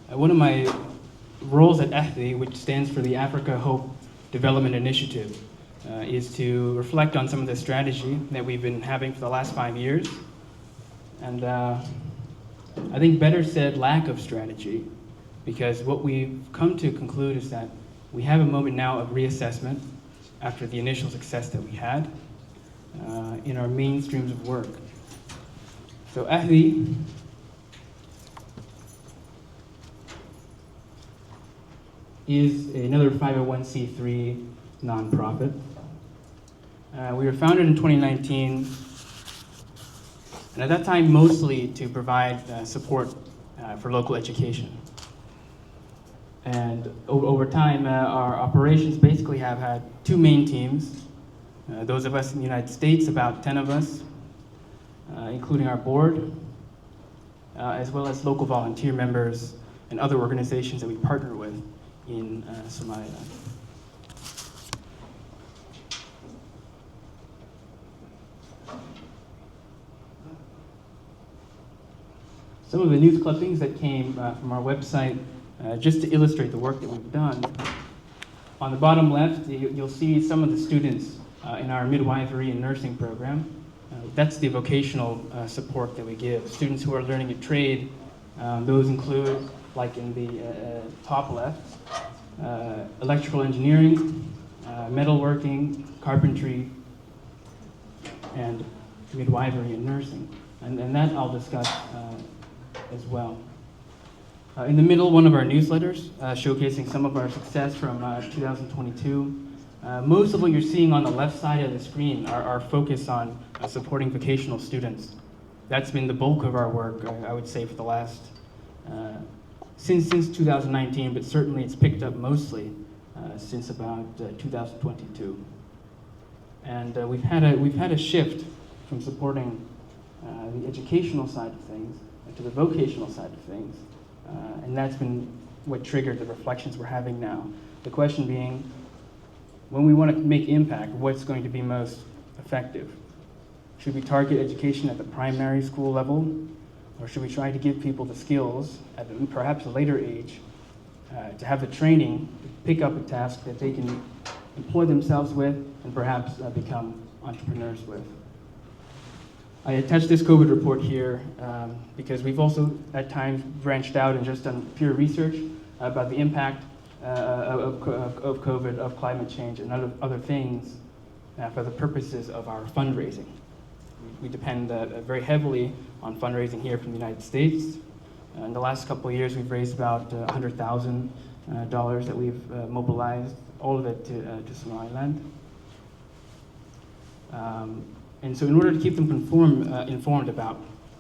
One of my roles at AHDI, which stands for the Africa Hope Development Initiative, is to reflect on some of the strategy that we've been having for the last 5 years. And I think better said, lack of strategy, because what we've come to conclude is that we have a moment now of reassessment after the initial success that we had in our main streams of work. So AHDI is another 501c3 nonprofit. We were founded in 2019, and at that time mostly to provide support for local education. And over time, our operations basically have had two main teams. Those of us in the United States, about 10 of us, including our board, as well as local volunteer members and other organizations that we partner with in Somaliland. Some of the news clippings that came from our website, just to illustrate the work that we've done. On the bottom left, you'll see some of the students in our midwifery and nursing program. That's the vocational support that we give. Students who are learning a trade, those include, like in the top left, electrical engineering, metalworking, carpentry, and midwifery and nursing. And that I'll discuss as well. In the middle, one of our newsletters showcasing some of our success from 2022. Most of what you're seeing on the left side of the screen are focused on supporting vocational students. That's been the bulk of our work, I would say, for the last, since 2019, but certainly it's picked up mostly since about 2022. And we've had a shift from supporting the educational side of things to the vocational side of things. And that's been what triggered the reflections we're having now. The question being, when we want to make impact, what's going to be most effective? Should we target education at the primary school level? Or should we try to give people the skills at perhaps a later age to have the training to pick up a task that they can employ themselves with and perhaps become entrepreneurs with? I attached this COVID report here because we've also at times branched out and just done pure research about the impact of COVID, of climate change, and other things for the purposes of our fundraising. We depend very heavily on fundraising here from the United States. In the last couple of years, we've raised about $100,000 that we've mobilized, all of it to Somaliland. And so in order to keep them informed about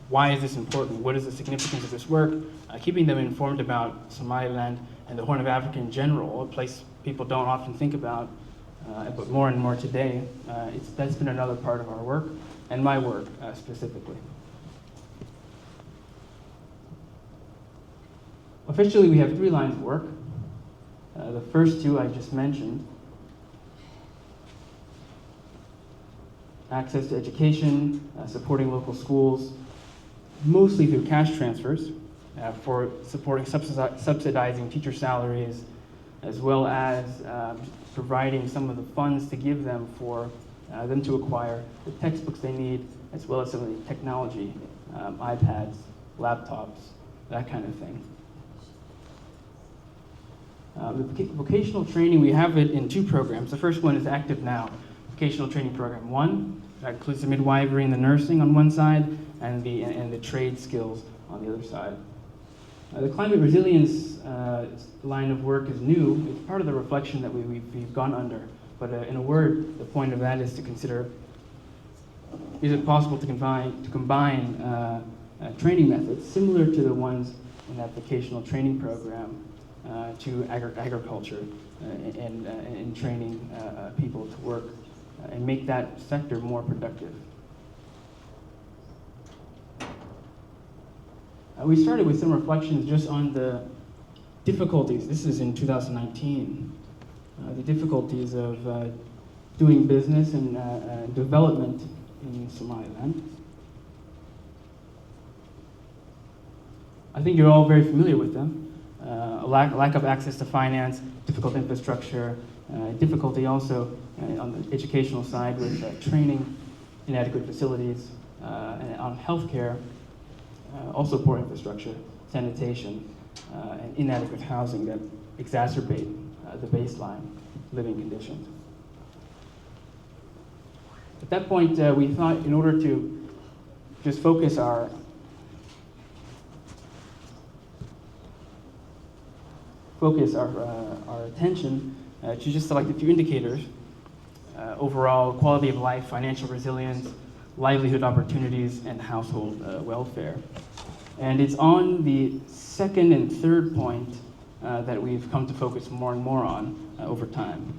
why is this important, what is the significance of this work, keeping them informed about Somaliland and the Horn of Africa in general, a place people don't often think about, but more and more today, that's been another part of our work, and my work specifically. Officially, we have 3 lines of work. The first 2 I just mentioned. Access to education, supporting local schools, mostly through cash transfers for supporting subsidizing teacher salaries, as well as providing some of the funds to give them for them to acquire the textbooks they need, as well as some of the technology, iPads, laptops, that kind of thing. The vocational training, we have it in 2 programs. The first one is Active Now, Vocational Training Program 1. That includes the midwifery and the nursing on one side, and the trade skills on the other side. The climate resilience line of work is new. It's part of the reflection that we've gone under. But in a word, the point of that is to consider, is it possible to combine training methods similar to the ones in that vocational training program to agriculture and training people to work and make that sector more productive. We started with some reflections just on the difficulties. This is in 2019. The difficulties of doing business and development in Somaliland. I think you're all very familiar with them. Lack of access to finance, difficult infrastructure, difficulty also on the educational side with training, inadequate facilities, and on healthcare, also poor infrastructure, sanitation, and inadequate housing that exacerbate the baseline living conditions. At that point, we thought in order to just focus our attention to just select a few indicators: overall quality of life, financial resilience, livelihood opportunities, and household welfare. And it's on the second and third point that we've come to focus more and more on over time.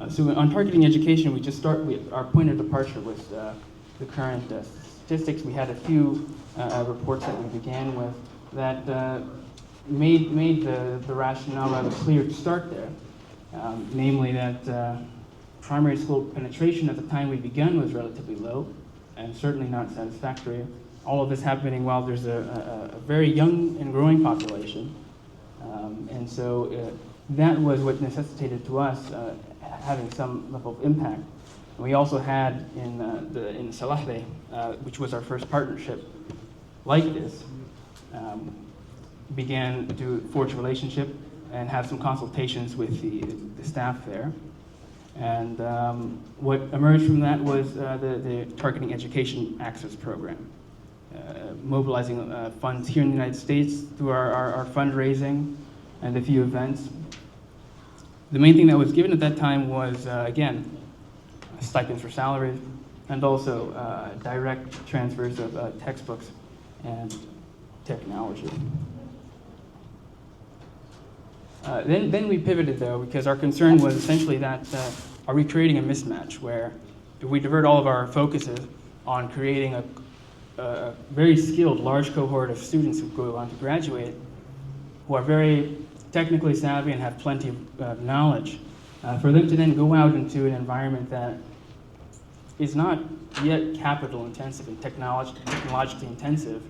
So on targeting education, we just start with our point of departure with the current statistics. We had a few reports that we began with that made the rationale rather clear to start there. Namely that primary school penetration at the time we began was relatively low and certainly not satisfactory. All of this happening while there's a very young and growing population. And so that was what necessitated to us having some level of impact. And we also had in SLPA, which was our first partnership like this, began to forge a relationship and have some consultations with the staff there. And what emerged from that was the Targeting Education Access Program, mobilizing funds here in the United States through our fundraising and a few events. The main thing that was given at that time was, again, stipends for salaries, and also direct transfers of textbooks and technology. Then we pivoted, though, because our concern was essentially that are we creating a mismatch where if we divert all of our focuses on creating a very skilled large cohort of students who go on to graduate, who are very technically savvy and have plenty of knowledge, for them to then go out into an environment that is not yet capital intensive and technologically intensive,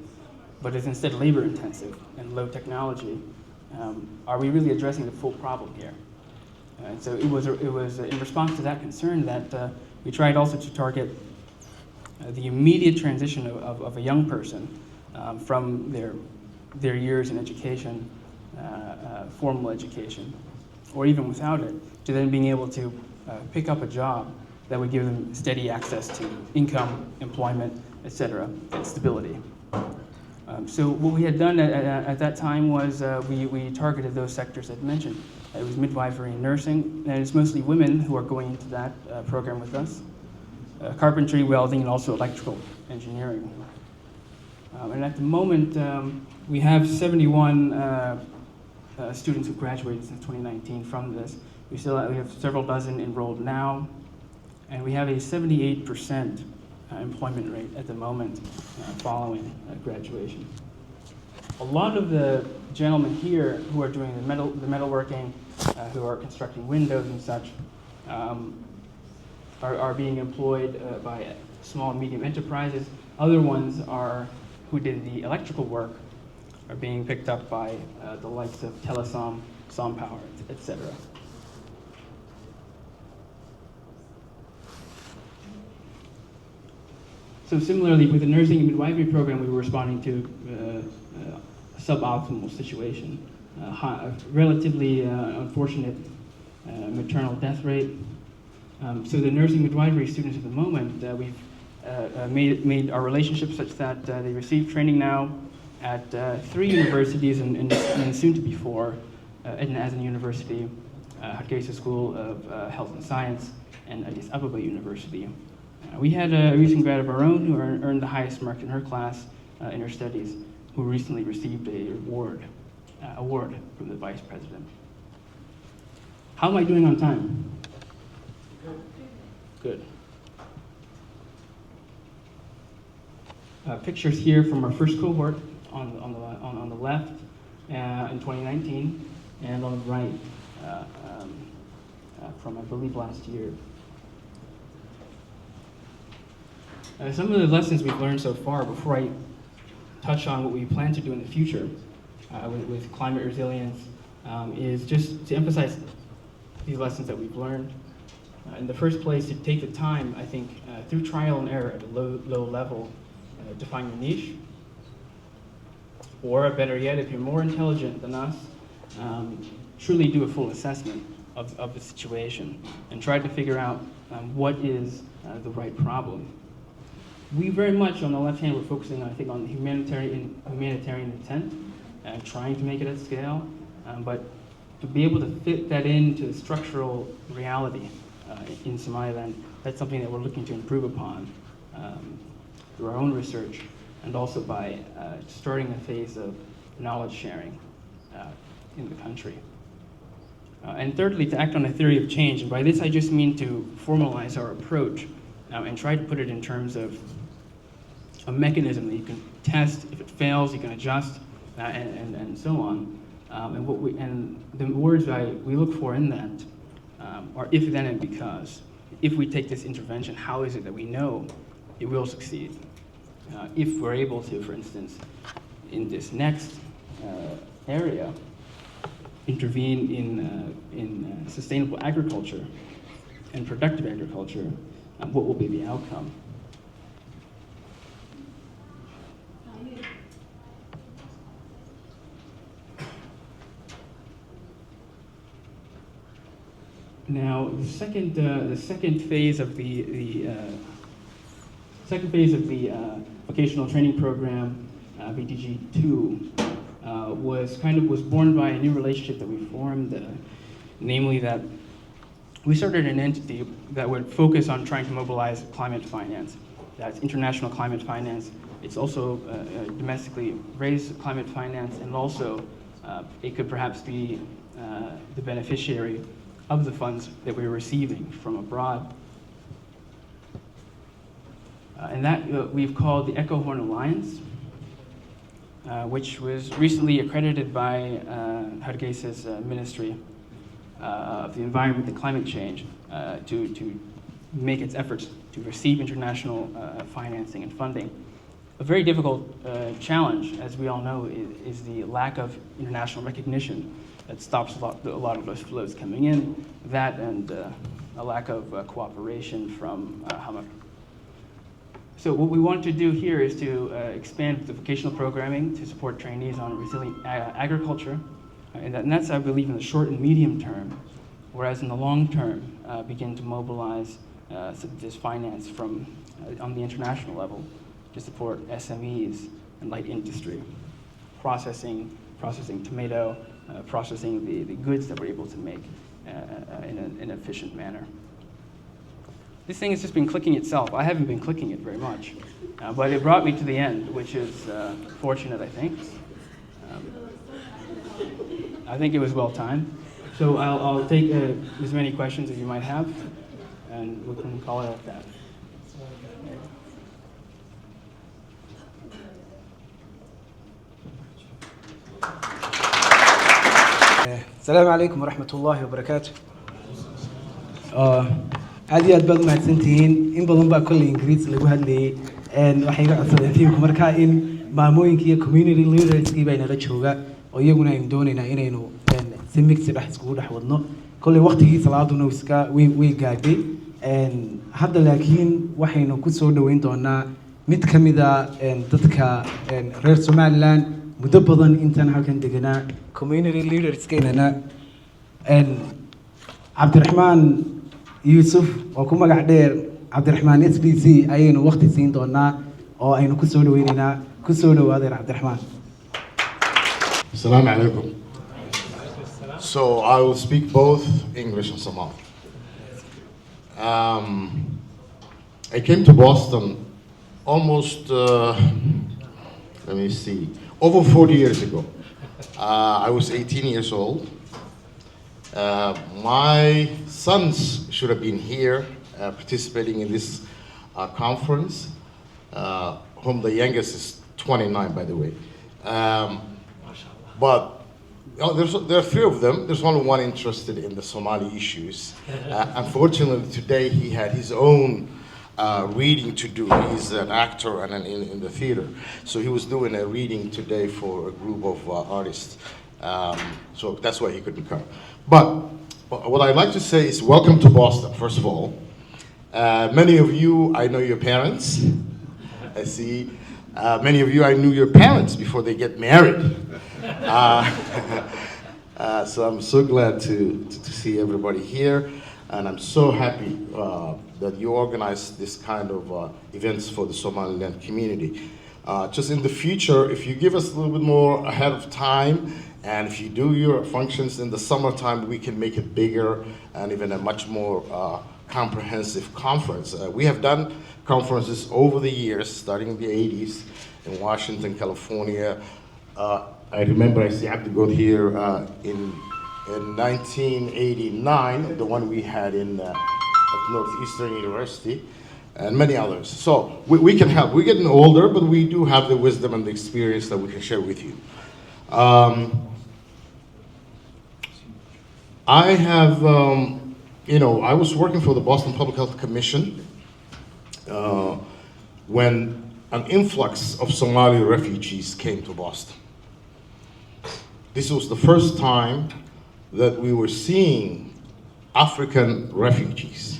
but is instead labor intensive and low technology. Are we really addressing the full problem here? And so it was in response to that concern that we tried also to target the immediate transition of a young person from their years in education, formal education, or even without it, to then being able to pick up a job that would give them steady access to income, employment, etc., and stability. So what we had done at that time was we targeted those sectors I'd mentioned. It was midwifery and nursing, and it's mostly women who are going into that program with us. Carpentry, welding, and also electrical engineering. And at the moment, we have 71 students who graduated since 2019 from this. We have several dozen enrolled now, and we have a 78% employment rate at the moment following graduation. A lot of the gentlemen here who are doing the metalworking, who are constructing windows and such, are being employed by small and medium enterprises. Other ones who did the electrical work are being picked up by the likes of Telesom, SomPower, etc. So similarly, with the nursing and midwifery program, we were responding to a suboptimal situation, a relatively unfortunate maternal death rate. So the nursing midwifery students at the moment, we've made our relationship such that they receive training now at 3 universities and soon to be 4, Edna Azan University, Hargeisa School of Health and Science, and Addis Ababa University. We had a recent grad of our own who earned the highest marks in her class in her studies, who recently received a award from the Vice President. How am I doing on time? Good. pictures here from our first cohort on the left in 2019, and on the right from, I believe, last year. Some of the lessons we've learned so far, before I touch on what we plan to do in the future with climate resilience, is just to emphasize these lessons that we've learned. In the first place, to take the time, I think, through trial and error at a low level, to find your niche. Or better yet, if you're more intelligent than us, truly do a full assessment of the situation and try to figure out what is the right problem. We very much, on the left hand, we're focusing, I think, on the humanitarian intent and trying to make it at scale, but to be able to fit that into the structural reality in Somaliland, that's something that we're looking to improve upon through our own research, and also by starting a phase of knowledge sharing in the country. And thirdly, to act on a theory of change, and by this I just mean to formalize our approach and try to put it in terms of a mechanism that you can test. If it fails, you can adjust, and so on. And the words we look for in that are if, then, and because. If we take this intervention, how is it that we know it will succeed? If we're able to, for instance, in this next area, intervene in sustainable agriculture and productive agriculture, what will be the outcome? Now, the second phase of the vocational training program, VTG2, was born by a new relationship that we formed, namely that we started an entity that would focus on trying to mobilize climate finance. That's international climate finance. It's also domestically raised climate finance, and also it could perhaps be the beneficiary of the funds that we're receiving from abroad. And that we've called the Echo Horn Alliance, which was recently accredited by Hargeysa's Ministry of the Environment and Climate Change to make its efforts to receive international financing and funding. A very difficult challenge, as we all know, is the lack of international recognition that stops a lot of those flows coming in, that and a lack of cooperation from Hamad. So what we want to do here is to expand the vocational programming to support trainees on resilient agriculture, and that's, I believe, in the short and medium term, whereas in the long term, begin to mobilize this finance from on the international level to support SMEs and light industry, processing tomato, processing the goods that we're able to make in an efficient manner. This thing has just been clicking itself. I haven't been clicking it very much, but it brought me to the end, which is fortunate, I think. I think it was well timed. So I'll take as many questions as you might have, and we can call it at that. السلام عليكم ورحمة الله وبركاته. عادي أتبادل مع سنتين إن بدون بقى كل إنجليز اللي جوه اللي وحيد عصر تيم كمركا إن معموين كي community leaders كي بين الرجوجا ويجونا يمدوننا إنه سميك سلاح سكول حوضنا كل وقت هي صلاة ونوسكا ويجادي هذا لكن وحين كسر دوين تونا متكمدة تذكر غير Somaliland مدبضاً إنتان هالكن دقنا community leaders كيننا عبد الرحمن يوسف وكما قاعدير عبد الرحمن SBC أين وقت سين دونا أو أين كسولو ويننا كسولو هذا عبد الرحمن. السلام عليكم. So I will speak both English and Somali. I came to Boston almost, let me see, over 40 years ago. I was 18 years old. My sons should have been here participating in this conference, whom the youngest is 29, by the way. But there are three of them. There's only one interested in the Somali issues. Unfortunately, today he had his own reading to do. He's an actor and in the theater. So he was doing a reading today for a group of artists. So that's why he couldn't come. But what I'd like to say is welcome to Boston, first of all. Many of you, I know your parents. I see. Many of you, I knew your parents before they get married. So I'm so glad to see everybody here, and I'm so happy that you organize this kind of events for the Somaliland community. Just in the future, if you give us a little bit more ahead of time, and if you do your functions in the summertime, we can make it bigger and even a much more comprehensive conference. We have done conferences over the years, starting in the 80s in Washington, California. I remember I see Abdi got here in 1989, the one we had at Northeastern University, and many others. So we can help. We're getting older, but we do have the wisdom and the experience that we can share with you. I have, I was working for the Boston Public Health Commission when an influx of Somali refugees came to Boston. This was the first time that we were seeing African refugees.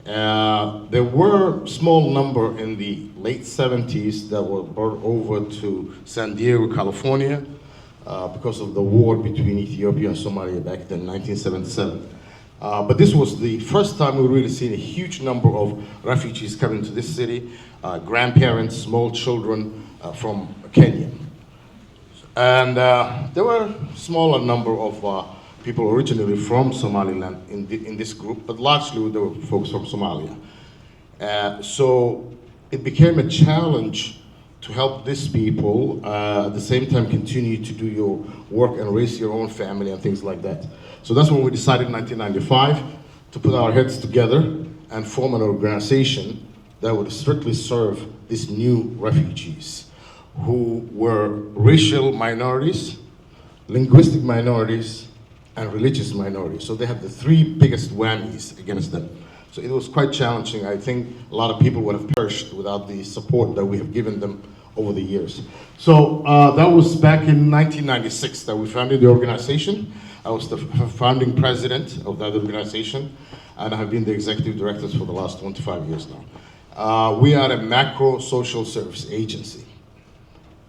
There were a small number in the late 70s that were brought over to San Diego, California, because of the war between Ethiopia and Somalia back then, 1977. But this was the first time we really seen a huge number of refugees coming to this city, grandparents, small children from Kenya. And there were a smaller number of people originally from Somaliland in this group, but largely there were folks from Somalia. So it became a challenge to help these people, at the same time continue to do your work and raise your own family and things like that. So that's when we decided in 1995 to put our heads together and form an organization that would strictly serve these new refugees who were racial minorities, linguistic minorities, and religious minorities. So they have the three biggest whammies against them. So it was quite challenging. I think a lot of people would have perished without the support that we have given them over the years. So that was back in 1996 that we founded the organization. I was the founding president of that organization, and I have been the executive director for the last 25 years now. We are a macro social service agency.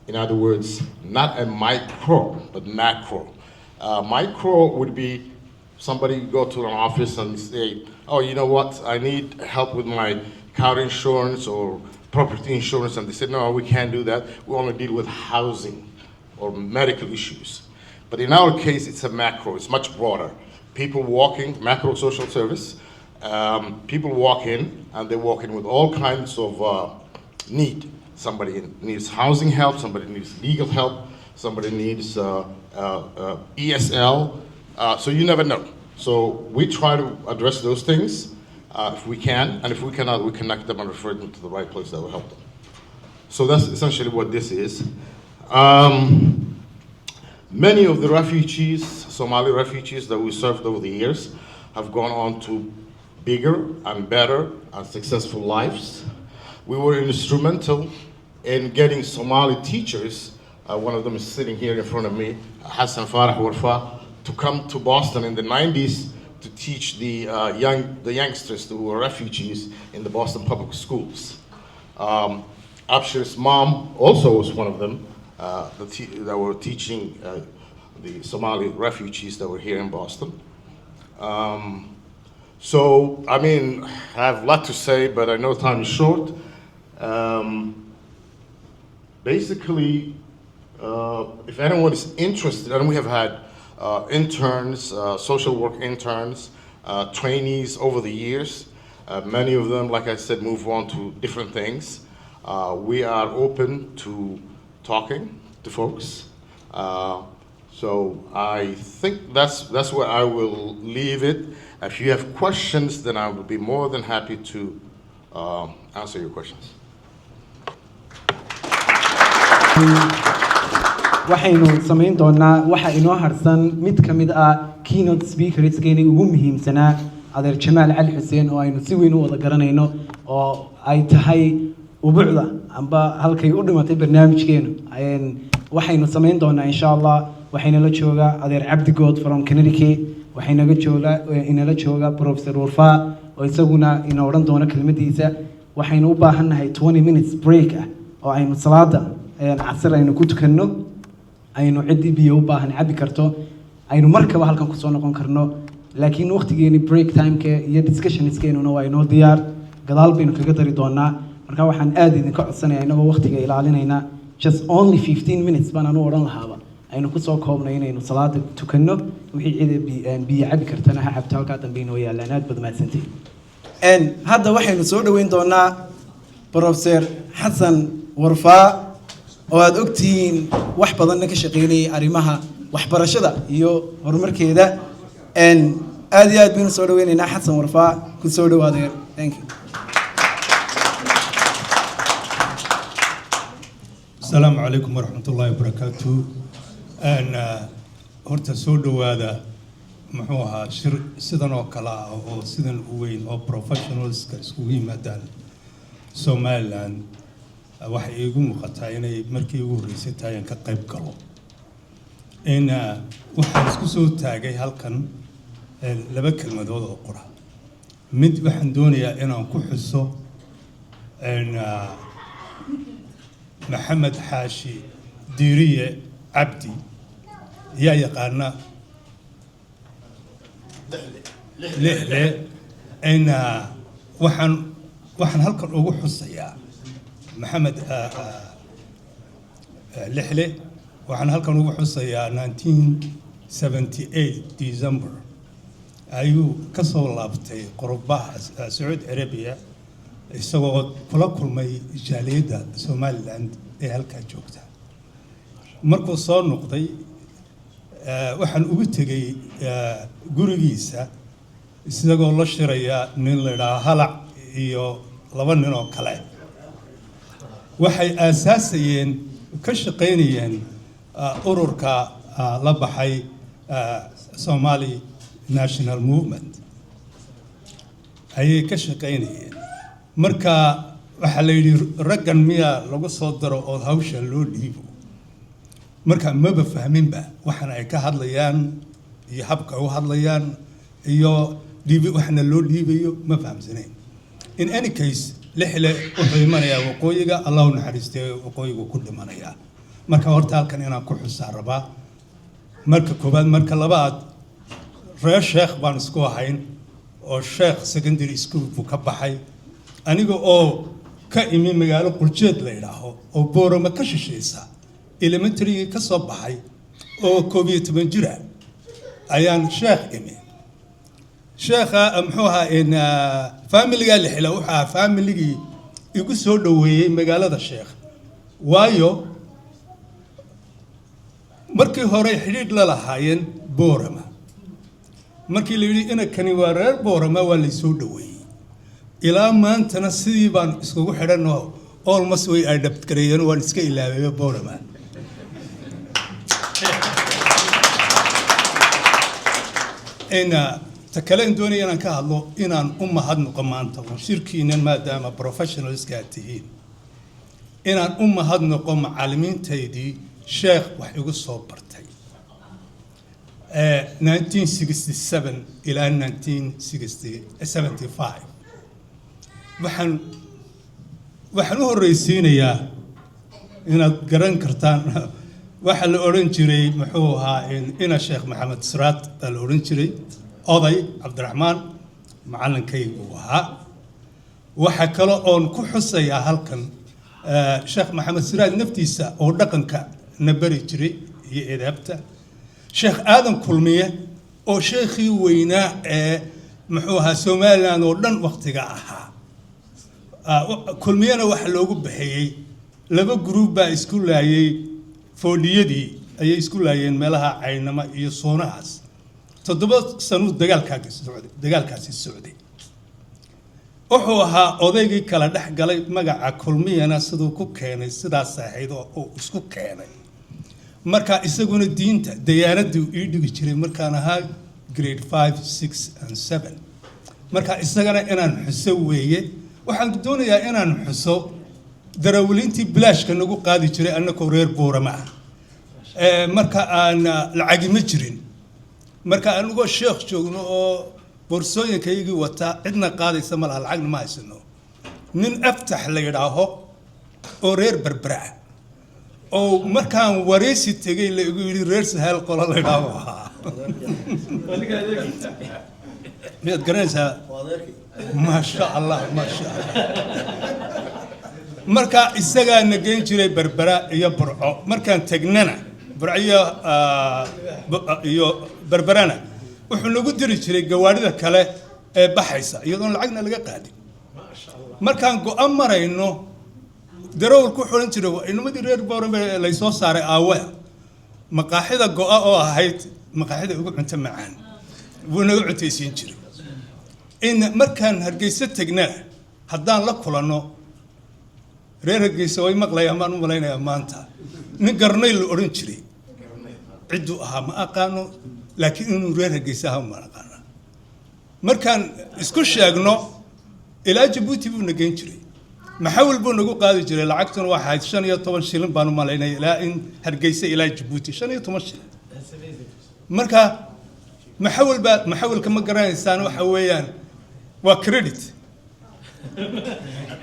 In other words, not a micro, but macro. Micro would be somebody go to an office and say, oh, you know what, I need help with my car insurance or property insurance, and they said, no, we can't do that. We only deal with housing or medical issues. But in our case, it's a macro, it's much broader. People walking, macro social service, people walk in, and they walk in with all kinds of need. Somebody needs housing help, somebody needs legal help, somebody needs ESL, so you never know. So we try to address those things if we can, and if we cannot, we connect them and refer them to the right place that will help them. So that's essentially what this is. Many of the refugees, Somali refugees that we served over the years have gone on to bigger and better and successful lives. We were instrumental in getting Somali teachers, one of them is sitting here in front of me, Hassan Farah Warfa, to come to Boston in the 90s to teach the youngsters who were refugees in the Boston public schools. Abshir's mom also was one of them that were teaching the Somali refugees that were here in Boston. So, I mean, I have a lot to say, but I know time is short. Basically, if anyone is interested, and we have had interns, social work interns, trainees over the years. Many of them, like I said, move on to different things. We are open to talking to folks. So I think that's where I will leave it. If you have questions, then I will be more than happy to answer your questions. waxaynu samayn doonaa waxa inoo harsan mid ka mid ah keynote speakerskeeni ugu muhiimsanaa adeer Jamaal Cali Xuseen oo aynu si weyn u wada garanayno oo ay tahay ubuucda amba halkay u dhimatay barnaamijkeenu waxaynu samayn doonaa insha Allah waxayna la joogaa adeer Cabdi Good from Connecticut waxayna inala joogaa Professor Warfa oo isaguna ina oran doona kelmadiisa waxaynu u baahannahay 20 minutes break ah oo aynu salaada casr aynu ku tukanno aynu cidii biyo u baahan cabi karto aynu markaba halkan ku soo noqon karno laakiin waqtigeeni break time-ka iyo discussions-keenuna waa inoo diyaar gadaal baynu kaga dari doonaa marka waxaan aad idinka codsanayaa inagoo waqtiga ilaalinayna just only 15 minutes baan anu oran lahaaba aynu ku soo koobnay inaynu salaada tukanno wixii cid biyo cabi kartana ha cabto halka dambe inoo yaalaan aad baad mahadsantihiin hadda waxaynu soo dhaweyn doonaa Professor Xasan Warfa oo aad ogtihiin wax badan ka shaqeynay arimaha waxbarashada iyo horumarkeeda aad iyo aad baynu soo dhaweynaynaa Xasan Warfa ku soo dhawaadeen thank you السلام عليكم ورحمة الله وبركاته أنا horta soo dhawaada muxuu ahaa shir sidan oo kale ah oo sidan u weyn oo professionalska iskugu yimaadaan Somaliland waxay igu muuqataa inay markii ugu horeysay tahay ka qayb galo waxaan isku soo taagay halkan laba kelmadood oo qura mid waxaan doonayaa inaan ku xuso محمد حاشي ديرية عبدي يا يقانا لحلة إن وحن هلكن أوجو حصيا محمد لحلة وحن هلكن أوجو حصيا 1978 ديسمبر أيو كسر لابتي قربها سعود عربية isagoo kula kulmay jaaliyada Somaliland ee halka joogta markuu soo noqday waxaan ugu tagay gurigiisa isagoo la shiraya nin la yiraahdo Halac iyo laba nin oo kale waxay aasaasayeen ka shaqeynayeen ururka la baxay Somali National Movement ayay ka shaqeynayeen marka waxa la yiri raggan miya lagu soo daro oo hawsha loo dhiibo marka ma fahminba waxana ay ka hadlayaan iyo habka u hadlayaan iyo dhiibi waxna loo dhiibayo ma fahamsanayn in any case lixle wuxuu imanayaa waqooyiga Allah u naxariistay waqooyigu ku dhimanaya marka horta halkan inaan ku xusaa rabaa marka koobaad marka labaad reer sheekh baan isku ahayn oo sheekh secondary school buu ka baxay aniga oo ka imi magaalo quljeed la yiraahdo oo boorama ka shisheeysa elementary ka soo baxay oo 12 jir ayaan sheekh imi sheekha muxuu ahaa in family-ga lixla waxa family-gi igu soo dhaweeyay magaalada sheekh waayo markii hore xiriir la lahaayeen boorama markii la yiri in kani waa reer boorama waa la soo dhaweeyay ilaa maantana sidii baan iskugu xidhanoo almost way adapt gareeyeen waan iska ilaaway boorama تكلم دوني أنا كهذا إن أمهات نقمانته وشركينا ما دام professionals كاتهين إن أمهات نقم عالمين تيدي شيخ وحيقول صوبرتي 1967 إلى 1975 وحنو الرئيسين يا إن قرن كرتان وحل أورنجري محوها إن الشيخ محمد سرات الأورنجري أضي عبد الرحمن معلن كي وها وحكلا أون كحصة يا هالكن شيخ محمد سرات نفتيسا أو دقن كنبري جري يذهبته شيخ آدم كلمية أو شيخي وينا محوها سومالان ودن وقت جاها كلمية أنا وحلوجو بحيي لبا جروب اسكول أي فوديدي أي اسكول أي ملها عينما يصوناس تدبر سنو دجال كاسي السعودي wuxuu ahaa odaygii kala dhex galay magaca kulmiyana siduu ku keenay sidaas ahayd oo isku keenay marka isaguna diinta dayaanadii ii dhigi jiray markaan ahaa grade 5 6 and 7 marka isagana inaan xuso weeye waxaan doonayaa inaan xuso darawliintii bilaashka nagu qaadi jiray annagoo reer Boorama marka aan lacag ma jirin marka anagoo sheekh joogno oo boorsooyinkaygii wata cidna qaadaysa ma laha lacagna ma haysano nin aftax la yidhaaho oo reer Berbera oo markaan wareysi tegay la igu yidhi reer Sahel qola la yidhaaho miyaad garanaysaa maasha allah marka isagaa nageyn jiray Berbera iyo Burco markaan tagnana Burco iyo Berberana wuxuu nagu diri jiray gawaarida kale ee baxaysa iyadoo lacagna laga qaadin markaan go'aan marayno darawalku xulan jiray inamadii reer Boorame la soo saaray aawaya maqaaxida go'a oo ahayd maqaaxida ugu cunto macaan wuu naga cuntaysiin jiray in markaan Hargeysa tagnaa haddaan la kulano reer Hargeysa way maqlayaan maan u malaynayaa maanta nin garnay la oran jiray ciddu ahaa ma aqaano laakiin inuu reer Hargeysa ahaa ma aqaana markaan isku sheegno ilaa Djibouti buu nageyn jiray maxawil buu nagu qaadi jiray lacagtuna waxa ahayd 15 shilin baan u malaynaya ilaa in Hargeysa ilaa Djibouti 15 shilin marka maxawilka ma garanaysaan waxa weeyaan waa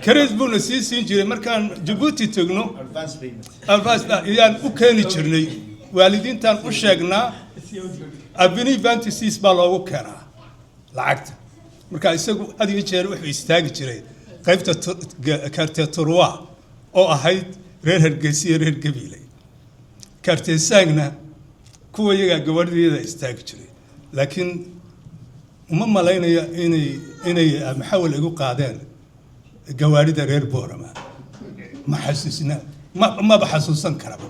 credit buu na siin jiray markaan Djibouti tagno advance yaan u keeni jirnay waalidiintan u sheegnaa abini fantasies baa loogu keenaa lacagta marka isagu adiga jeer wuxuu istaagi jiray qaybta karteeturwa oo ahayd reer Hargeysa iyo reer Gabiley karteesaagna kuwa iyaga gawaadhida istaagi jiray laakiin uma malaynaya inay maxawil igu qaadeen gawaadhida reer Boorama ma xasuusna ma baxasuusan karaba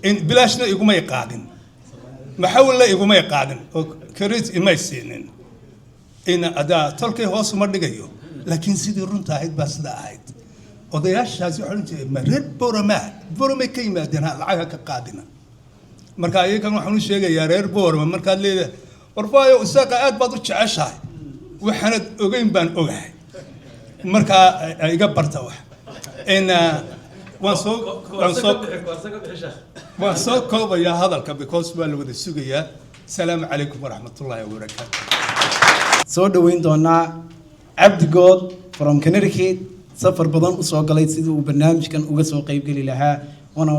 in bilaashna iguma qaadin maxawilna iguma qaadin oo credit imay siinin in adaa tolkay hoos uma dhigayo laakiin sidii runta ahayd baa sida ahayd odayaashaasi waxaan jeeday ma reer Boorama ka yimaadeen lacag ka qaadina marka ayagan waxaan u sheegayaa reer Boorama markaad leedahay warfaayo isaga aad baad u jeceshahay waxaan ogeyn baan ogahay marka iga barta wax in waan soo koobayaa hadalka because waa la wada sugayaa salaamu calaykum waraxmatullaahi wabarakaatu soo dhaweyn doonaa Cabdi Good from Connecticut safar badan u soo galay sidii uu barnaamijkan uga soo qayb gali lahaa one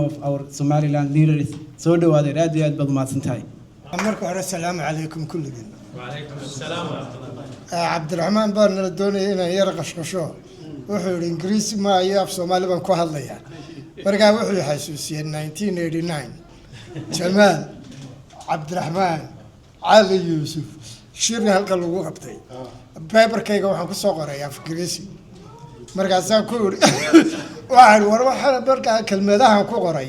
of our Somaliland leaders soo dhawaada aad iyo aad baad mahadsantahay marka hore salaamu calaykum kulligiin وعليكم السلام ورحمة الله عبد الرحمن بن الدوني إنه يرقش قشوا وحول إنجليز ما يعرف سومالي بن كوه الله يعني برجع وحول حسوسية 1989 جمال عبد الرحمن علي يوسف شيرنا هالقلوب وقبتي بيبر كيجا وحنا كسوقرة يا في إنجليزي مرجع ساكور واحد وروح برجع كلمة ده كوقرة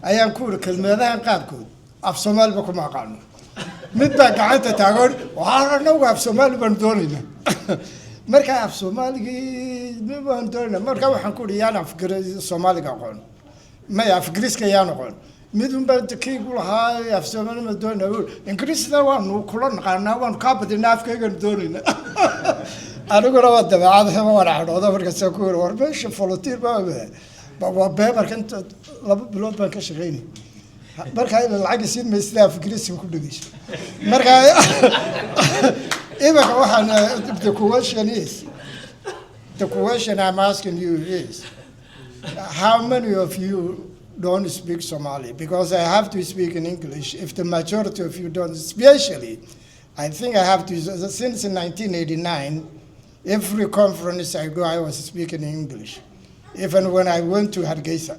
أيام كور كلمة ده قابكود أف سومال بكم عقلنا متى قعدت تقول وعارف نوقف في سومالي بندورنا مركا في سومالي بندورنا مركا وحنقول يانا في سومالي قاقون ما يا في جريس كيانا قون مدن بعد كي يقول هاي في سومالي بندورنا يقول إن جريس ده وان وكلنا قارنا وان كابد الناف كي بندورنا أنا أقول هذا بعد هم ورا هذا مركا سكور وربش فلوتير بابا بابا كنت لابد بلود بنكش غيني marka lacag siin ma islaaf Greece ku dhageysho marka iba waxaan the question I'm asking you is how many of you don't speak Somali because I have to speak in English if the majority of you don't especially I think I have to since 1989 every conference I go I was speaking in English even when I went to Hargeisa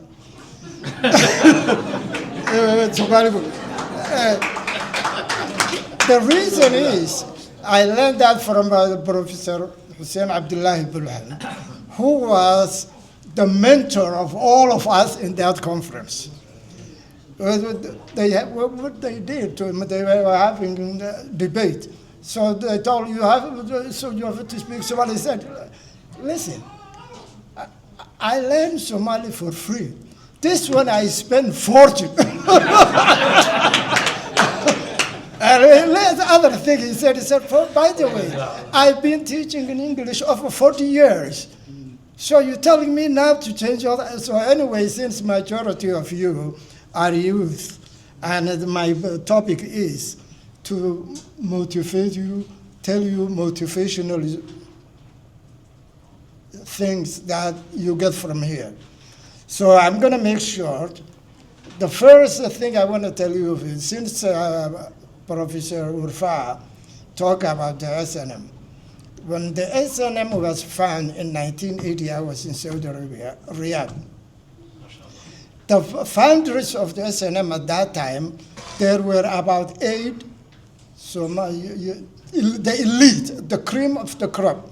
the reason is I learned that from Professor Hussein Abdullahi Bulhan, who was the mentor of all of us in that conference. What they did, they were having a debate. So they told you have to speak Somali. He said, listen, I learned Somali for free. This one I spent fortune. And the other thing he said, by the way, I've been teaching in English over 40 years. So you're telling me now to change all that? So anyway, since majority of you are youth, and my topic is to motivate you, tell you motivational things that you get from here. So I'm going to make short. The first thing I want to tell you is, since Professor Urfa talked about the SNM, when the SNM was found in 1980, I was in Saudi Arabia, Riyadh. The founders of the SNM at that time, there were about 8, the elite, the cream of the crop,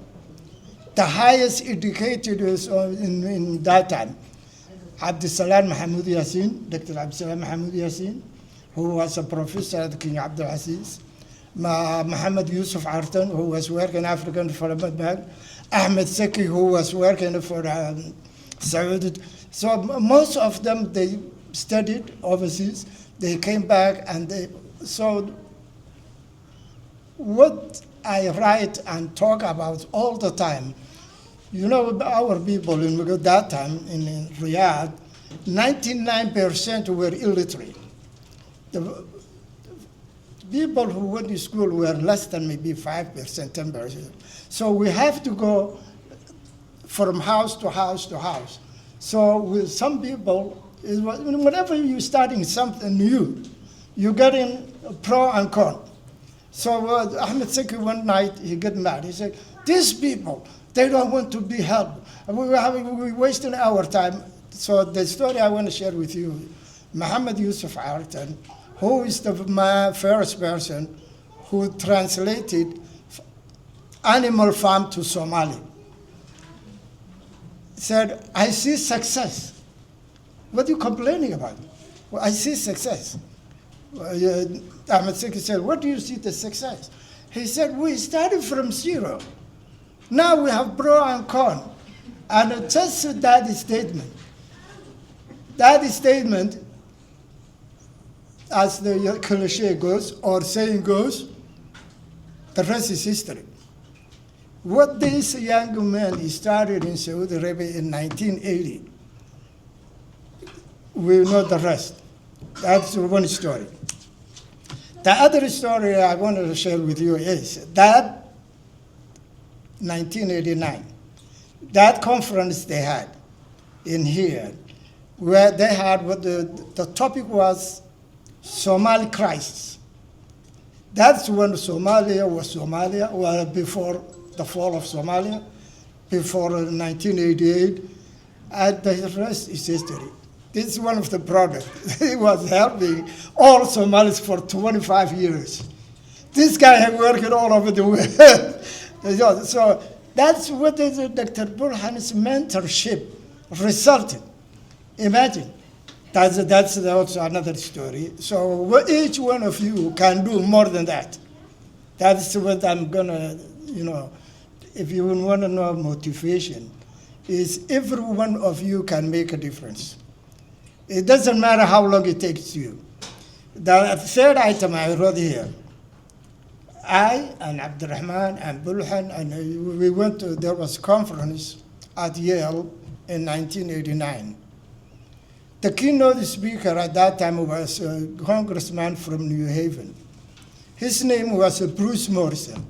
the highest educated in that time. Abdulsalam Mahmoud Yassin, Dr. Abdulsalam Mahmoud Yassin, who was a professor at King Abdul Aziz. Muhammad Yusuf Artan, who was working African Development Bank. Ahmed Seki, who was working for Saudi. So most of them, they studied overseas. They came back and so what I write and talk about all the time, you know, our people in that time in Riyadh, 99% were illiterate. The people who went to school were less than maybe 5%, 10%. So we have to go from house to house to house. So with some people, whenever you're starting something new, you're getting pro and con. So Ahmed Seki one night, he got mad. He said, these people, they don't want to be helped. We're wasting our time. So the story I want to share with you, Muhammad Yusuf Artan, who is my first person who translated Animal Farm to Somali, said, I see success. What are you complaining about? Well, I see success. Ahmed Seki said, what do you see the success? He said, we started from zero. Now we have pro and con. And just that statement. That statement, as the cliche goes, or saying goes, the rest is history. What this young man started in Saudi Arabia in 1980, we know the rest. That's one story. The other story I wanted to share with you is that 1989, that conference they had in here, where they had what the topic was Somali crisis. That's when Somalia was Somalia, well, before the fall of Somalia, before 1988, and the rest is history. This is one of the products. He was helping all Somalis for 25 years. This guy had worked all over the world. So that's what Dr. Burhan's mentorship resulted. Imagine. That's also another story. So each one of you can do more than that. That's what I'm gonna, if you want to know motivation, is every one of you can make a difference. It doesn't matter how long it takes you. The third item I wrote here, I and Abdurrahman and Bulhan, and we went to, there was a conference at Yale in 1989. The keynote speaker at that time was a congressman from New Haven. His name was Bruce Morrison.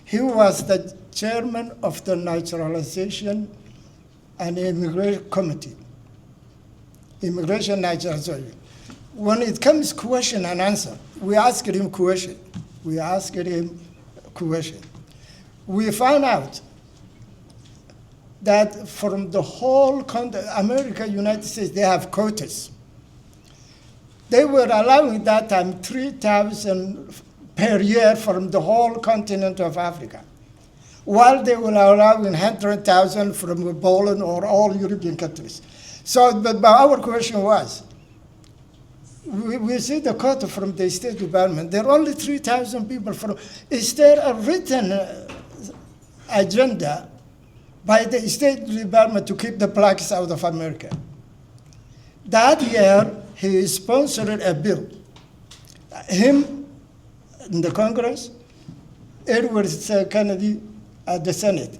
He was the chairman of the Naturalization and Immigration Committee. Immigration Naturalization. When it comes question and answer, we asked him question. We found out that from the whole country, America, United States, they have quotas. They were allowing that time 3,000 per year from the whole continent of Africa, while they were allowing 100,000 from Poland or all European countries. So, but our question was, we see the quota from the State Department. There are only 3,000 people from. Is there a written agenda by the State Department to keep the blacks out of America? That year, he sponsored a bill. Him in the Congress, Edward Kennedy at the Senate.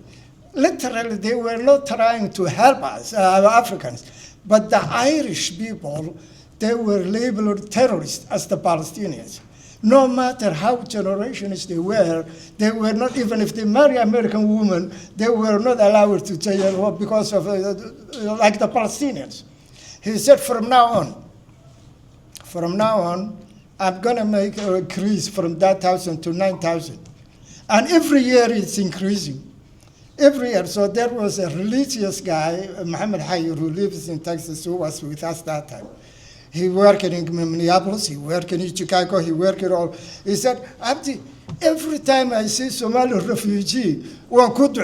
Literally, they were not trying to help us, Africans, but the Irish people, they were labeled terrorists as the Palestinians. No matter how generations they were not, even if they marry American women, they were not allowed to jail because of, like the Palestinians. He said, from now on, I'm gonna make a increase from that 1,000 to 9,000. And every year it's increasing. Every year. So there was a religious guy, Muhammad Hayir, who lives in Texas, who was with us that time. He worked in Minneapolis, he worked in Chicago, he worked in all. He said, Abdi, every time I see Somali refugee, one could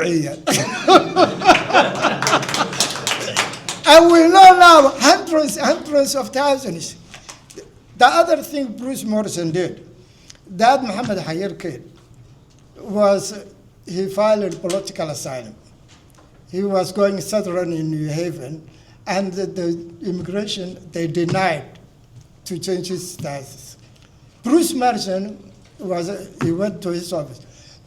and we know now hundreds of thousands. The other thing Bruce Morrison did, that Muhammad Hayir kid, was he filed political asylum. He was going southern in New Haven, and the immigration, they denied to change his status. Bruce Morrison he went to his office.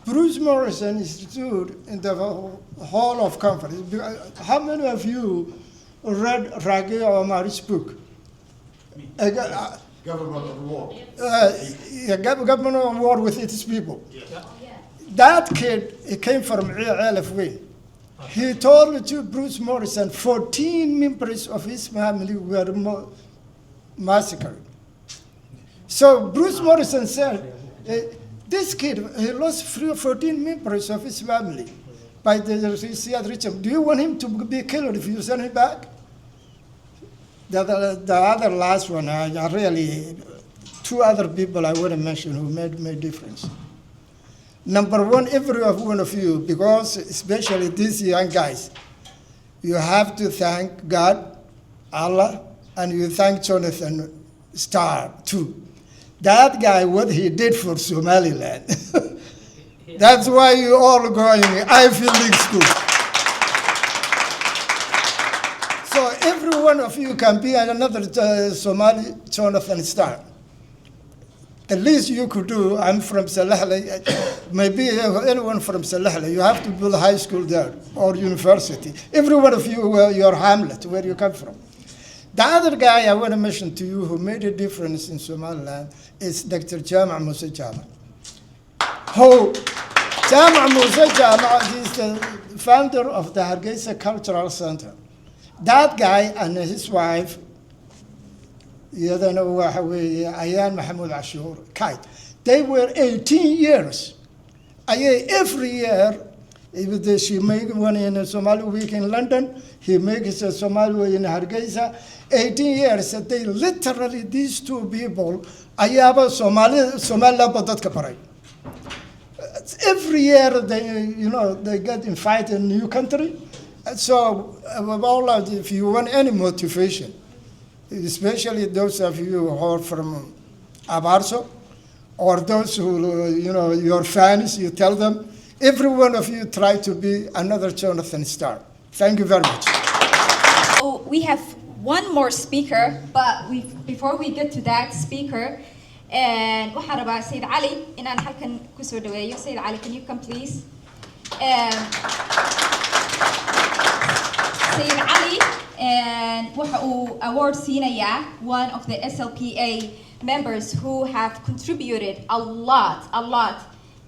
Bruce Morrison stood in the Hall of Conference. How many of you read Raghi Omar's book? Government of War. Government of War with its people. Yeah. That kid, he came from Alef. He told to Bruce Morrison 14 members of his family were massacred. So Bruce Morrison said, this kid, he lost 14 members of his family by the Syrian regime. Do you want him to be killed if you send him back? The other last one, I really, two other people I want to mention who made difference. Number one, every one of you, because especially these young guys, you have to thank God, Allah, and you thank Jonathan Starr too. That guy, what he did for Somaliland. That's why you all going Ivy League school. So every one of you can be another Somali Jonathan Starr. The least you could do, I'm from Salahle, maybe anyone from Salahle, you have to build a high school there or university. Every one of you, your hamlet, where you come from. The other guy I want to mention to you who made a difference in Somaliland is Dr. Jama Musa Jama. Jama Musa Jama is the founder of the Hargeisa Cultural Center. That guy and his wife, Ayan Mahmoud Ashur, they were 18 years. Every year, she makes one in a Somali week in London, he makes a Somali week in Hargeisa. 18 years, they literally, these two people, Somaliland dadka baray. Every year, they get invited in a new country. So, if you want any motivation, especially those of you who are from Abarso, or those who, your fans, you tell them, every one of you try to be another Jonathan Starr. Thank you very much. Oh, we have one more speaker, but before we get to that speaker, and waxaan rabaa Sayid Ali inaan halkan ku soo dhaweeyo. Sayid Ali, can you come please? Sayid Ali waxa uu award siinayaa one of the SLPA members who have contributed a lot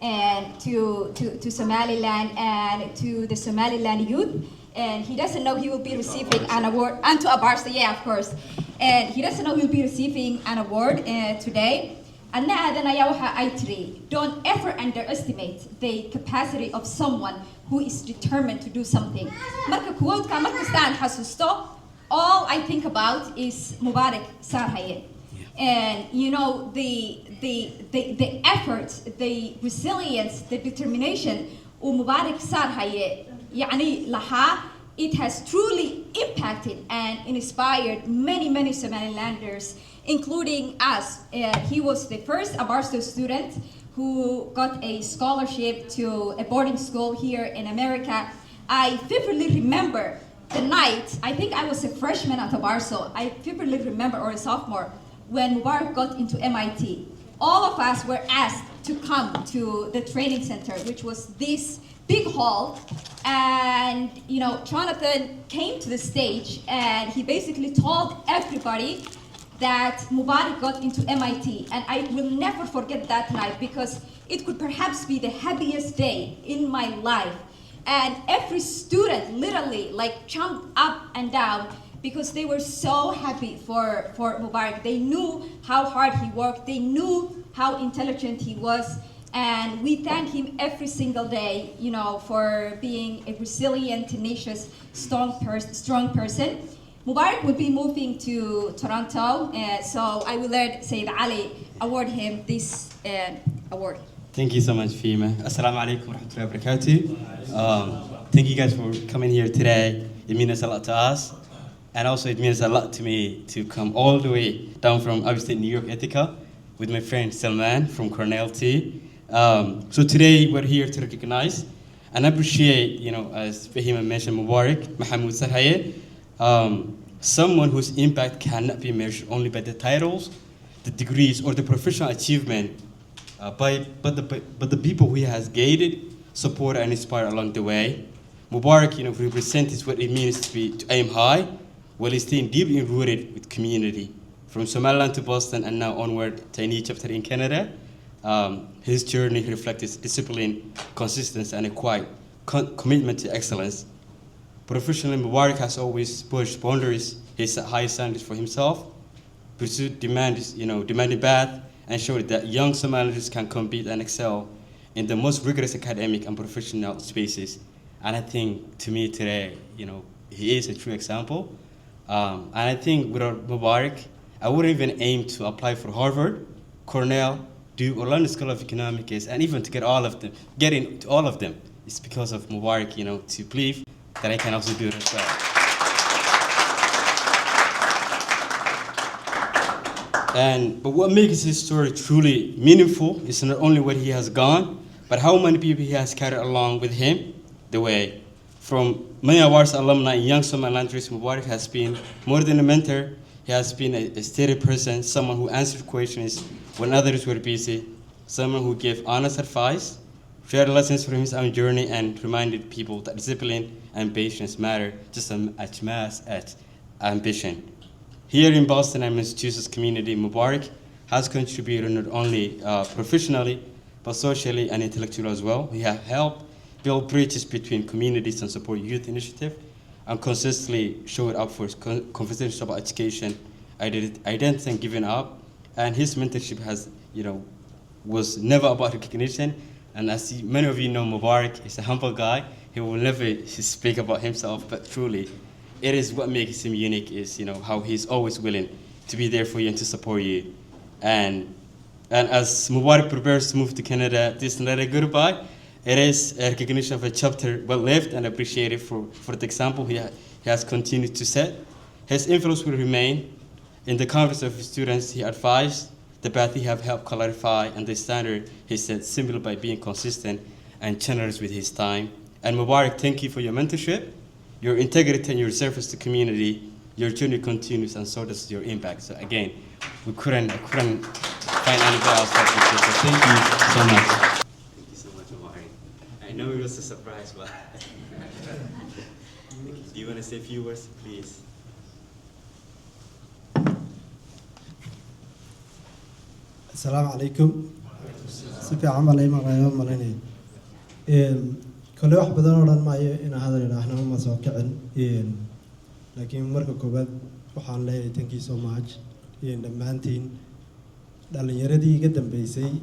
and to Somaliland and to the Somaliland youth. And he doesn't know he will be receiving an award, and to Abarsa, yeah, of course. And he doesn't know he'll be receiving an award today. And don't ever underestimate the capacity of someone who is determined to do something. All I think about is Mubarak Sarhaye. And the effort, the resilience, the determination of Mubarak Sarhaye, it has truly impacted and inspired many Somalilanders including us. He was the first Abarso student who got a scholarship to a boarding school here in America. I vividly remember the night, I think I was a freshman at Abarso, I vividly remember, or a sophomore, when Mubarak got into MIT. All of us were asked to come to the training center, which was this big hall, and Jonathan came to the stage and he basically told everybody that Mubarak got into MIT, and I will never forget that night because it could perhaps be the happiest day in my life. And every student literally jumped up and down because they were so happy for Mubarak. They knew how hard he worked, they knew how intelligent he was, and we thank him every single day, for being a resilient, tenacious, strong person. Mubarak will be moving to Toronto, so I will let Sayyid Ali award him this award. Thank you so much, Fima. Assalamu alaikum wa rahmatullahi wa barakatuh. Thank you guys for coming here today. It means a lot to us. And also it means a lot to me to come all the way down from upstate New York, Ithaca, with my friend Salman from Cornell T. So today we're here to recognize and appreciate, as Fahima mentioned, Mubarak Mahmoud Sarhaye, someone whose impact cannot be measured only by the titles, the degrees, or the professional achievement, but the people who he has guided, supported, and inspired along the way. Mubarak, represents what it means to aim high, while staying deeply rooted with community. From Somaliland to Boston and now onward to a new chapter in Canada, his journey reflects discipline, consistency, and a quiet commitment to excellence. Professionally, Mubarak has always pushed boundaries, he set high standards for himself, pursued demanding path, and showed that young Somalilanders can compete and excel in the most rigorous academic and professional spaces. And I think, to me today, he is a true example. And I think without Mubarak, I wouldn't even aim to apply for Harvard, Cornell, Duke, or London School of Economics, and even to get into all of them. It's because of Mubarak, to believe that I can also do it as well. But what makes his story truly meaningful is not only where he has gone, but how many people he has carried along with him the way. From many of our alumni and young Somalilanders, Mubarak has been more than a mentor. He has been a steady person, someone who answered questions when others were busy, someone who gave honest advice, shared lessons from his own journey, and reminded people that discipline and patience matter just as much as ambition. Here in Boston and Massachusetts community, Mubarak has contributed not only professionally, but socially and intellectually as well. He has helped build bridges between communities and support youth initiative, and consistently showed up for conversations about education, identity, and giving up. And his mentorship was never about recognition. And as many of you know, Mubarak is a humble guy. He will never speak about himself, but truly, it is what makes him unique is, how he's always willing to be there for you and to support you. And as Mubarak prepares to move to Canada, this is not a goodbye. It is a recognition of a chapter well lived and appreciated for the example he has continued to set. His influence will remain in the conference of his students. He advised the path he have helped clarify and the standard he set simply by being consistent and generous with his time. And Mubarak, thank you for your mentorship, your integrity, and your service to community. Your journey continues, and so does your impact. So again, I couldn't find anybody else like you. So thank you so much. Thank you so much, Mubarak. I know it was a surprise, but do you want to say a few words, please? السلام عليكم. سفي عمل ما غير ملني. كل واحد بدنا نرى معي إن هذا اللي إحنا هم مساكين. لكن مرة كوباد وحنا له thank you so much. لما أنتين دالين يردي قدام بيسي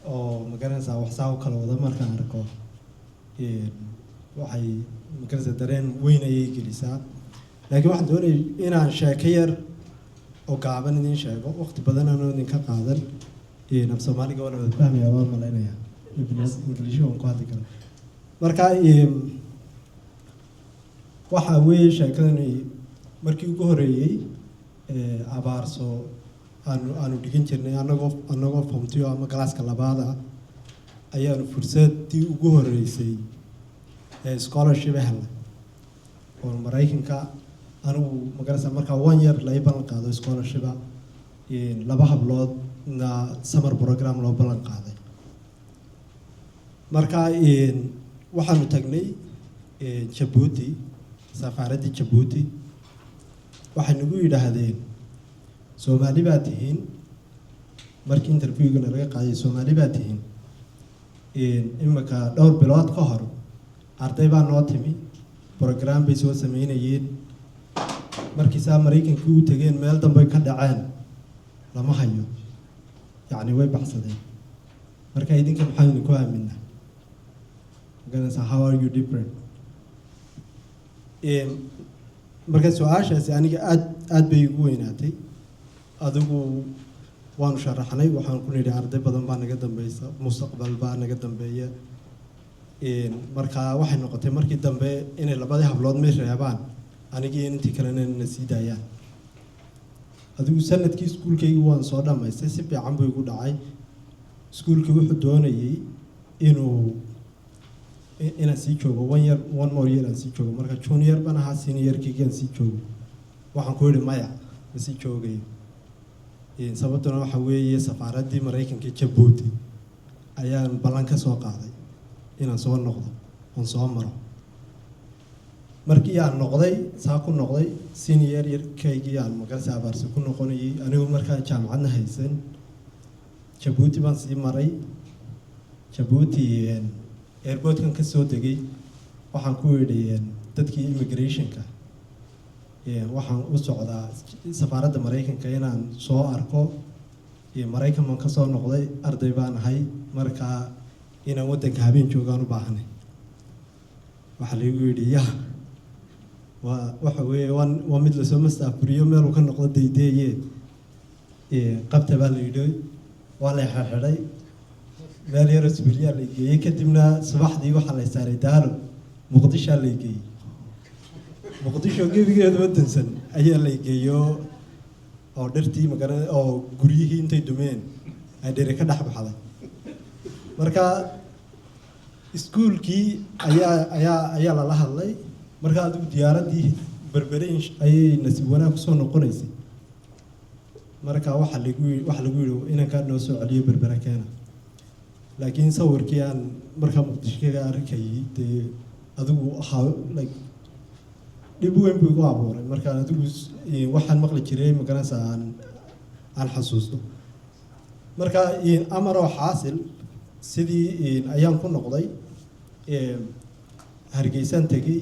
أو مكان ساو كلو ده مرة كان ركوا. وحي مكان سدرين وين يجي لسا. لكن واحد دوري إنا شاكير أو كعبان إني شايفه وقت بدنا نودين كقادر. نفس مالي قوانا بفهم يا بابا ملاينا يا إبليس إنجليزي وانقاذي كلا مركا waxa weeye sheekadani markii ugu horeeyay abaarso aanu dhigan jirnay annagoo form 2 ama galaaska labaad ah ayaanu fursadii ugu horeysay ee scholarship helnay oo Mareykanka anigu magarasa markaa 1 year la ballan qaado scholarship laba hablood na summer program loo ballan qaaday markaa waxaanu tagnay Djibouti safaaradda Djibouti waxay nagu yidhaahdeen Soomaali baa tihiin markii interviewga laga qaaday Soomaali baa tihiin imaka dhowr bilood ka hor arday baa noo timi program bay soo sameynayeen markii saa Mareykanka u tageen meel dambe ka dhaceen lama hayo yani way baxsadeen marka idinka maxaynu ku aaminaa ganasa how are you different marka su'aashaasi aniga aad bay ugu weynaatay adigu waanu sharaxnay waxaan ku nidhi arday badan baa naga dambaysa mustaqbal baa naga dambeeya marka waxay noqotay markii dambe inay labadii hablood meel reebaan anigii intii kalena na sii daayaan adigu sanadkii iskuulkaygu waan soo dhammaystay si fiican buu igu dhacay iskuulkii wuxuu doonayay inaan sii joogo one more year aan sii joogo marka junior baan ahaa seniorkaygaan sii joogo waxaan ku yidhi maya ma sii joogayo sababtuna waxa weeye safaaraddii Mareykanka Djibouti ayaan ballan ka soo qaaday inaan soo noqdo oon soo maro markii aan noqday saa ku noqday senior yarkaygii aan magarasa abaarsi ku noqonayay anigu markaa jaamacadna haysan Djibouti baan sii maray Djibouti airportkan ka soo degay waxaan ku yidhi dadkii immigrationka waxaan u socdaa safaaradda Mareykanka inaan soo arko Mareykan baan ka soo noqday arday baan ahay markaa inaan waddanka habeen joogaan u baahanay waxaa lagu yidhi waxa weeye waa mid lasoo mastaafuriyo meel uu ka noqdo daydeeye qabta baa la yidhi waa la xirxiday meel yar isbuuliyaa la geeyey kadibna subaxdii waxaa la saaray daalo Muqdisho la geeyey Muqdisho gebigeedu wadansan ayaa la geeyo oo dhirtii magaalada oo guryihii intay dumeen ay dheere ka dhex baxday marka iskuulkii ayaa lala hadlay marka adigu diyaaradii berbereyn ayay nasiib wanaag kusoo noqonaysay marka waxa lagu yidhi inankaa noo soo celiyo berbera keena laakiin sawirkii aan markaa Muqdisho kaga arkayay dee adigu like dhib weyn buu igu abuuray markaan adigu waxaan maqli jiray magarasa aan xasuusto marka amaroo xaasil sidii ayaan ku noqday Hargeysan tagay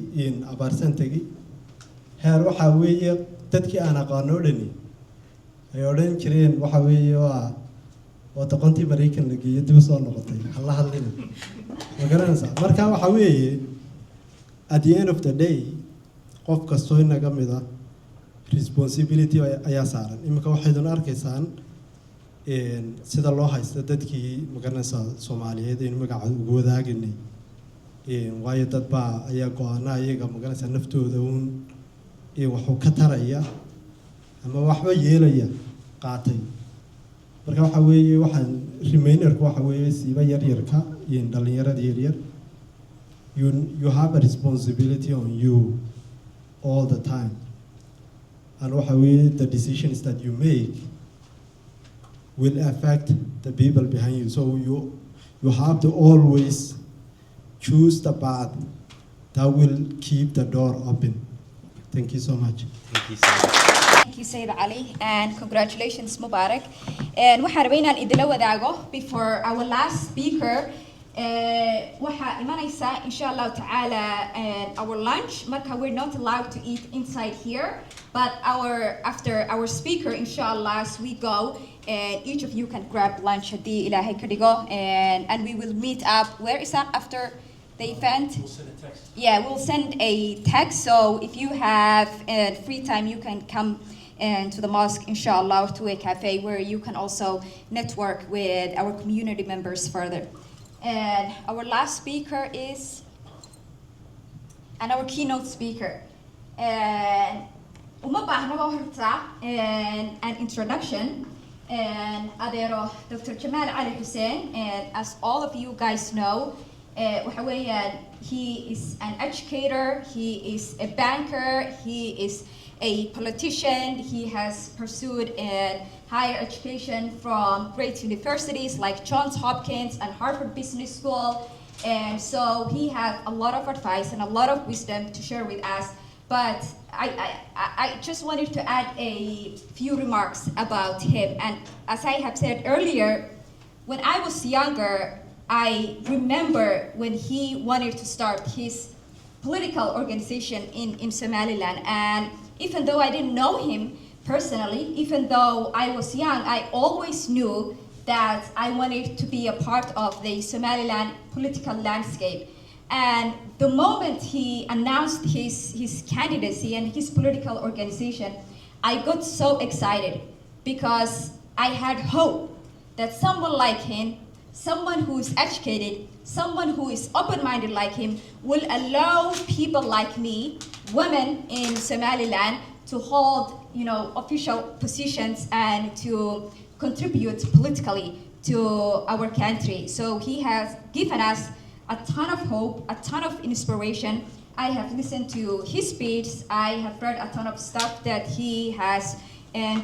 abaarsan tagay heer waxa weeye dadkii aan aqaano dhani ay odhan jireen waxa weeye waa taqoontii Mareykan la geeyay dib soo noqotay alla hadlina magarasa marka waxa weeye at the end of the day qof kastoo inaga mid ah responsibility ayaa saaran imika waxaydun arkaysaan sida loo haysto dadkii maganaysa Soomaaliyeed in magaca ugu wadaagnay waayo dad baa ayaa go'aana iyaga maganaysa naftooda wuxuu ka taraya ama waxba yeelaya qaatay marka waxa weeye waxaan remainerku waxa weeye siiba yaryarka iyo dhalinyarada yaryar you have a responsibility on you all the time and waxa weeye the decisions that you make will affect the people behind you so you have to always choose the path that will keep the door open. Thank you so much. Thank you so much. Thank you, Sayyid Ali, and congratulations, Mubarak. And waxaan rabay inaan idila wadaago before our last speaker. Waxaa imanaysa insha Allah ta'ala our lunch. Marka we're not allowed to eat inside here, but after our speaker, inshallah, as we go, each of you can grab lunch at the Ilahi Kadigo, and we will meet up. Where is that after the event? We'll send a text. Yeah, we'll send a text. So if you have free time, you can come to the mosque, inshallah, to a cafe where you can also network with our community members further. And our last speaker is, and our keynote speaker. Uma baahna waa horta an introduction. and Adero Dr. Jamal Ali Hussein, and as all of you guys know, waxa weeyaan, he is an educator, he is a banker, he is a politician, he has pursued higher education from great universities like Johns Hopkins and Harvard Business School, and so he has a lot of advice and a lot of wisdom to share with us. But I just wanted to add a few remarks about him. And as I have said earlier, when I was younger, I remember when he wanted to start his political organization in Somaliland. And even though I didn't know him personally, even though I was young, I always knew that I wanted to be a part of the Somaliland political landscape. And the moment he announced his candidacy and his political organization, I got so excited because I had hope that someone like him, someone who is educated, someone who is open-minded like him, will allow people like me, women in Somaliland, to hold, official positions and to contribute politically to our country. So he has given us a ton of hope, a ton of inspiration. I have listened to his speech. I have read a ton of stuff that he has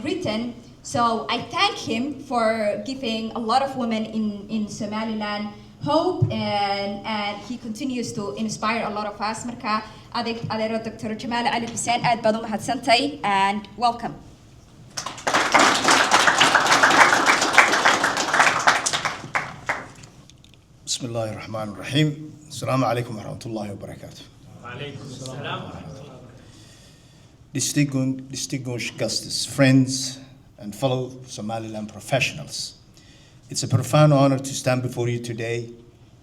written. So I thank him for giving a lot of women in Somaliland hope, and he continues to inspire a lot of us. Marka, adeero Dr. Jamal Ali Hussein, aad baad u mahadsantay, and welcome. بسم الله الرحمن الرحيم السلام عليكم ورحمة الله وبركاته. وعليكم السلام ورحمة الله. Distinguished guests, friends, and fellow Somaliland professionals, it's a profound honor to stand before you today,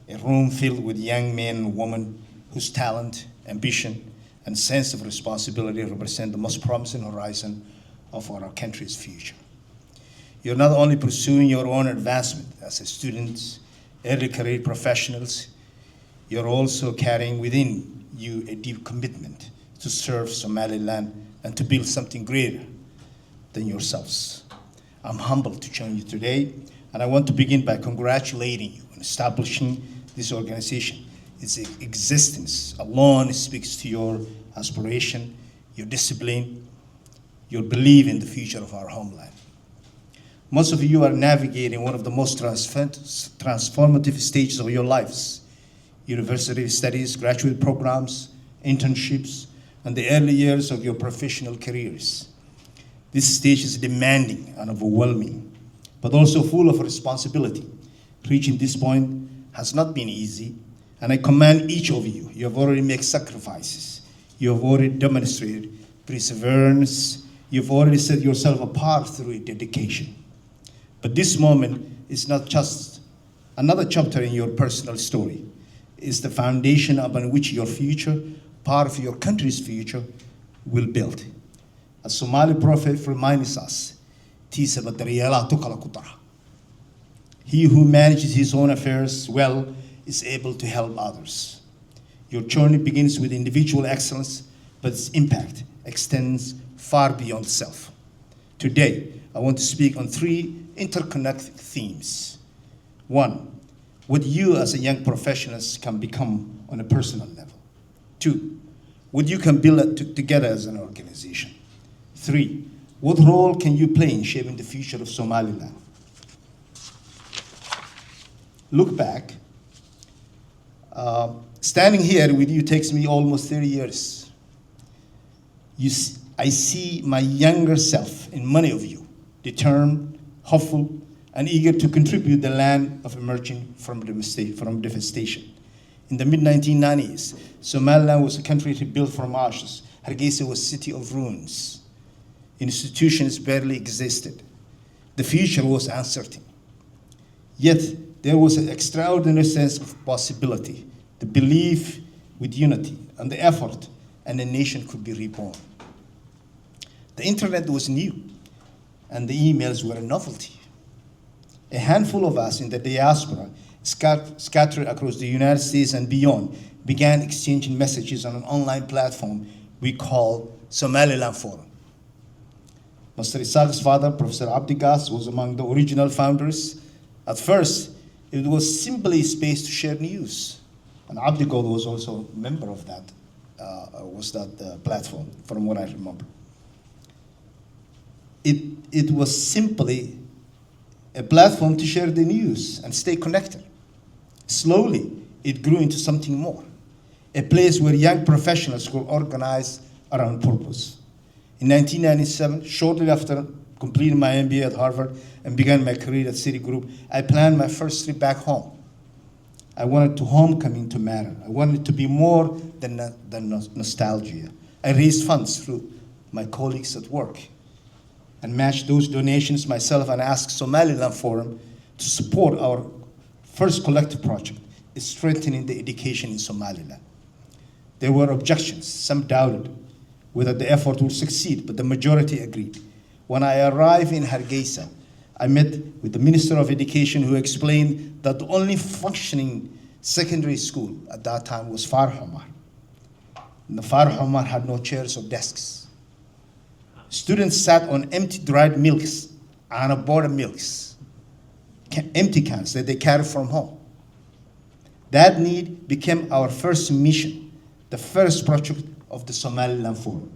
a room filled with young men and women whose talent, ambition, and sense of responsibility represent the most promising horizon of our country's future. You're not only pursuing your own advancement as a student, early career professionals, you're also carrying within you a deep commitment to serve Somaliland and to build something greater than yourselves. I'm humbled to join you today, and I want to begin by congratulating you on establishing this organization. Its existence alone speaks to your aspiration, your discipline, your belief in the future of our homeland. Most of you are navigating one of the most transformative stages of your lives: university studies, graduate programs, internships, and the early years of your professional careers. This stage is demanding and overwhelming, but also full of responsibility. Reaching this point has not been easy, and I commend each of you. You have already made sacrifices. You have already demonstrated perseverance. You've already set yourself apart through dedication. But this moment is not just another chapter in your personal story. It's the foundation upon which your future, part of your country's future, will build. As Somali prophet reminds us, he who manages his own affairs well is able to help others. Your journey begins with individual excellence, but its impact extends far beyond self. Today, I want to speak on three interconnected themes. One, what you as a young professionals can become on a personal level. Two, what you can build together as an organization. Three, what role can you play in shaping the future of Somaliland? Look back. Standing here with you takes me almost 30 years. I see my younger self in many of you, determined, hopeful, and eager to contribute the land of emerging from devastation. In the mid-1990s, Somaliland was a country rebuilt from ashes. Hargeisa was a city of ruins. Institutions barely existed. The future was uncertain. Yet, there was an extraordinary sense of possibility, the belief with unity, and the effort, and the nation could be reborn. The internet was new, and the emails were a novelty. A handful of us in the diaspora, scattered across the United States and beyond, began exchanging messages on an online platform we call Somaliland Forum. Mr. Isaaq's father, Professor Abdigas, was among the original founders. At first, it was simply a space to share news. And Abdigod was also a member of that, platform, from what I remember. It was simply a platform to share the news and stay connected. Slowly, it grew into something more, a place where young professionals could organize around purpose. In 1997, shortly after completing my MBA at Harvard and began my career at Citigroup, I planned my first trip back home. I wanted homecoming to matter. I wanted it to be more than nostalgia. I raised funds through my colleagues at work and matched those donations myself and asked Somaliland Forum to support our first collective project, is strengthening the education in Somaliland. There were objections. Some doubted whether the effort would succeed, but the majority agreed. When I arrived in Hargeisa, I met with the Minister of Education, who explained that the only functioning secondary school at that time was Far Homar. And the Far Homar had no chairs or desks. Students sat on empty dried milks and border milks, empty cans that they carried from home. That need became our first mission, the first project of the Somaliland Forum.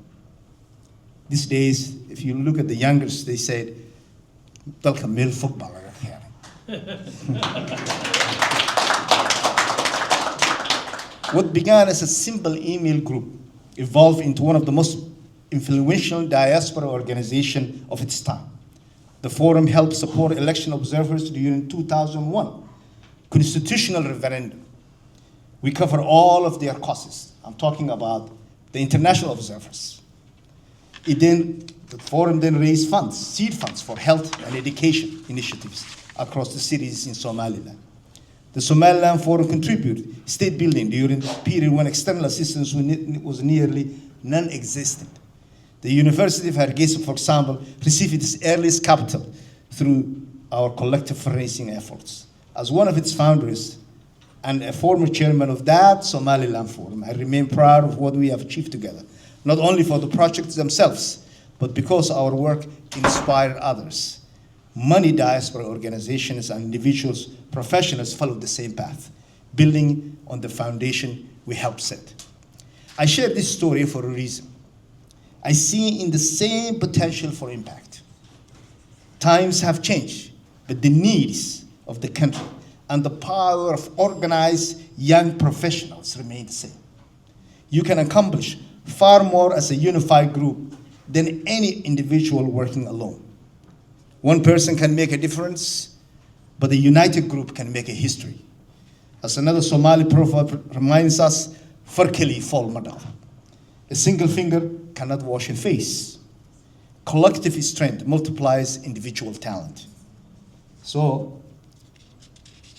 These days, if you look at the youngers, they said, "Dalka meel fog baa laga keenay." What began as a simple email group evolved into one of the most influential diaspora organizations of its time. The forum helped support election observers during 2001 constitutional referendum. We cover all of their causes. I'm talking about the international observers. The forum then raised funds, seed funds for health and education initiatives across the cities in Somaliland. The Somaliland Forum contributed state building during the period when external assistance was nearly non-existent. The University of Hargeisa, for example, received its earliest capital through our collective fundraising efforts. As one of its founders and a former chairman of that Somaliland Forum, I remain proud of what we have achieved together, not only for the projects themselves, but because our work inspired others. Many diaspora organizations and individuals, professionals followed the same path, building on the foundation we helped set. I share this story for a reason. I see in the same potential for impact. Times have changed, but the needs of the country and the power of organized young professionals remain the same. You can accomplish far more as a unified group than any individual working alone. One person can make a difference, but a united group can make a history. As another Somali proverb reminds us, "Farkeli fol madal." A single finger cannot wash a face. Collective strength multiplies individual talent. So,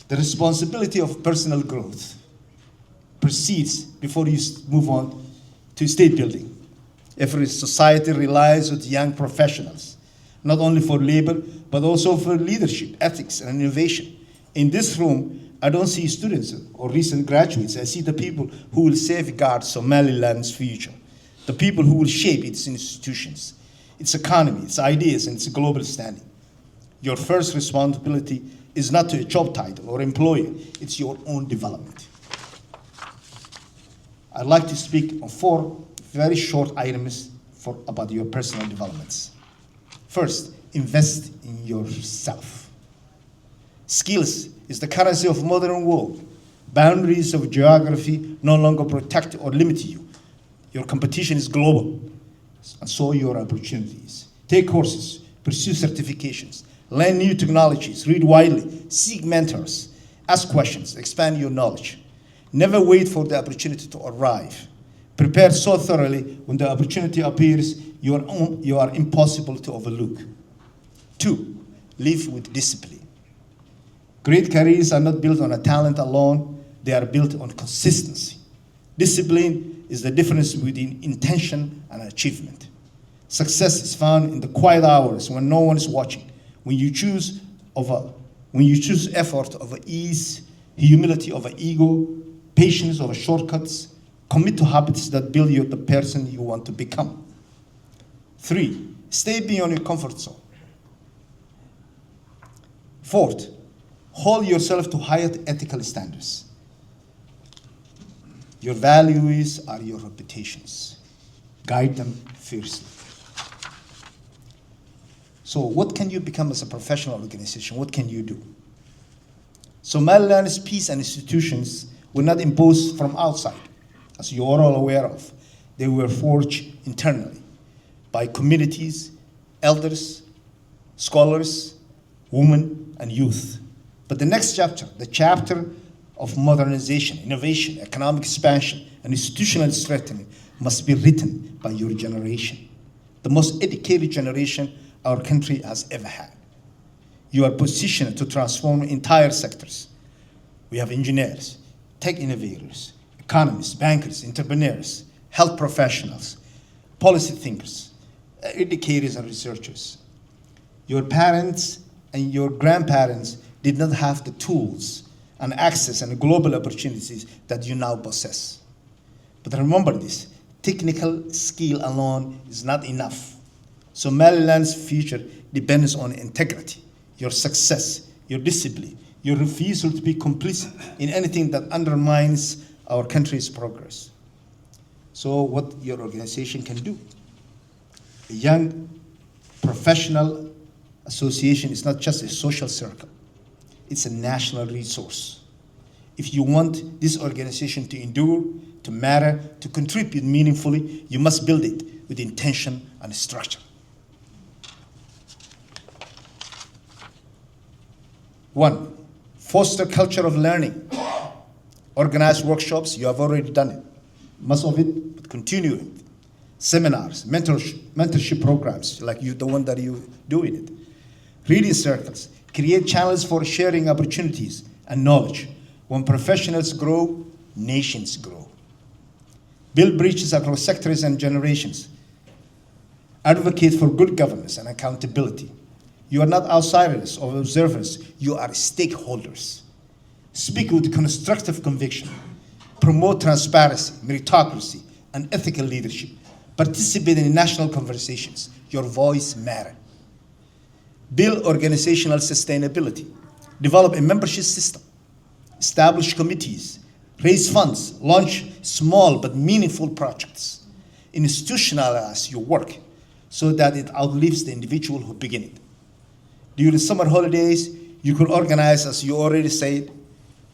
the responsibility of personal growth proceeds before you move on to state building. Every society relies on young professionals, not only for labor, but also for leadership, ethics, and innovation. In this room, I don't see students or recent graduates. I see the people who will safeguard Somaliland's future, the people who will shape its institutions, its economy, its ideas, and its global standing. Your first responsibility is not to a job title or employer, it's your own development. I'd like to speak on 4 very short items about your personal developments. First, invest in yourself. Skills is the currency of modern world. Boundaries of geography no longer protect or limit you. Your competition is global, and so your opportunities. Take courses, pursue certifications, learn new technologies, read widely, seek mentors, ask questions, expand your knowledge. Never wait for the opportunity to arrive. Prepare so thoroughly when the opportunity appears, you are impossible to overlook. 2, live with discipline. Great careers are not built on a talent alone, they are built on consistency. Discipline is the difference between intention and achievement. Success is found in the quiet hours when no one is watching, when you choose effort over ease, humility over ego, patience over shortcuts. Commit to habits that build you the person you want to become. 3, stay beyond your comfort zone. 4th, hold yourself to higher ethical standards. Your values are your reputations. Guide them fiercely. So what can you become as a professional organization? What can you do? Somaliland's peace and institutions were not imposed from outside, as you are all aware of. They were forged internally by communities, elders, scholars, women, and youth. But the next chapter, the chapter of modernization, innovation, economic expansion, and institutional strengthening must be written by your generation, the most educated generation our country has ever had. You are positioned to transform entire sectors. We have engineers, tech innovators, economists, bankers, entrepreneurs, health professionals, policy thinkers, educators and researchers. Your parents and your grandparents did not have the tools and access and global opportunities that you now possess. But remember this, technical skill alone is not enough. Somaliland's future depends on integrity, your success, your discipline, your refusal to be complicit in anything that undermines our country's progress. So what your organization can do. A young professional association is not just a social circle. It's a national resource. If you want this organization to endure, to matter, to contribute meaningfully, you must build it with intention and structure. 1, foster culture of learning. Organize workshops, you have already done it. Most of it, but continue it. Seminars, mentorship programs, like the one that you're doing it. Reading circles, create channels for sharing opportunities and knowledge. When professionals grow, nations grow. Build bridges across sectors and generations. Advocate for good governance and accountability. You are not outsiders or observers, you are stakeholders. Speak with constructive conviction. Promote transparency, meritocracy, and ethical leadership. Participate in national conversations. Your voice matters. Build organizational sustainability. Develop a membership system. Establish committees. Raise funds. Launch small but meaningful projects. Institutionalize your work so that it outlives the individual who began it. During summer holidays, you could organize, as you already said,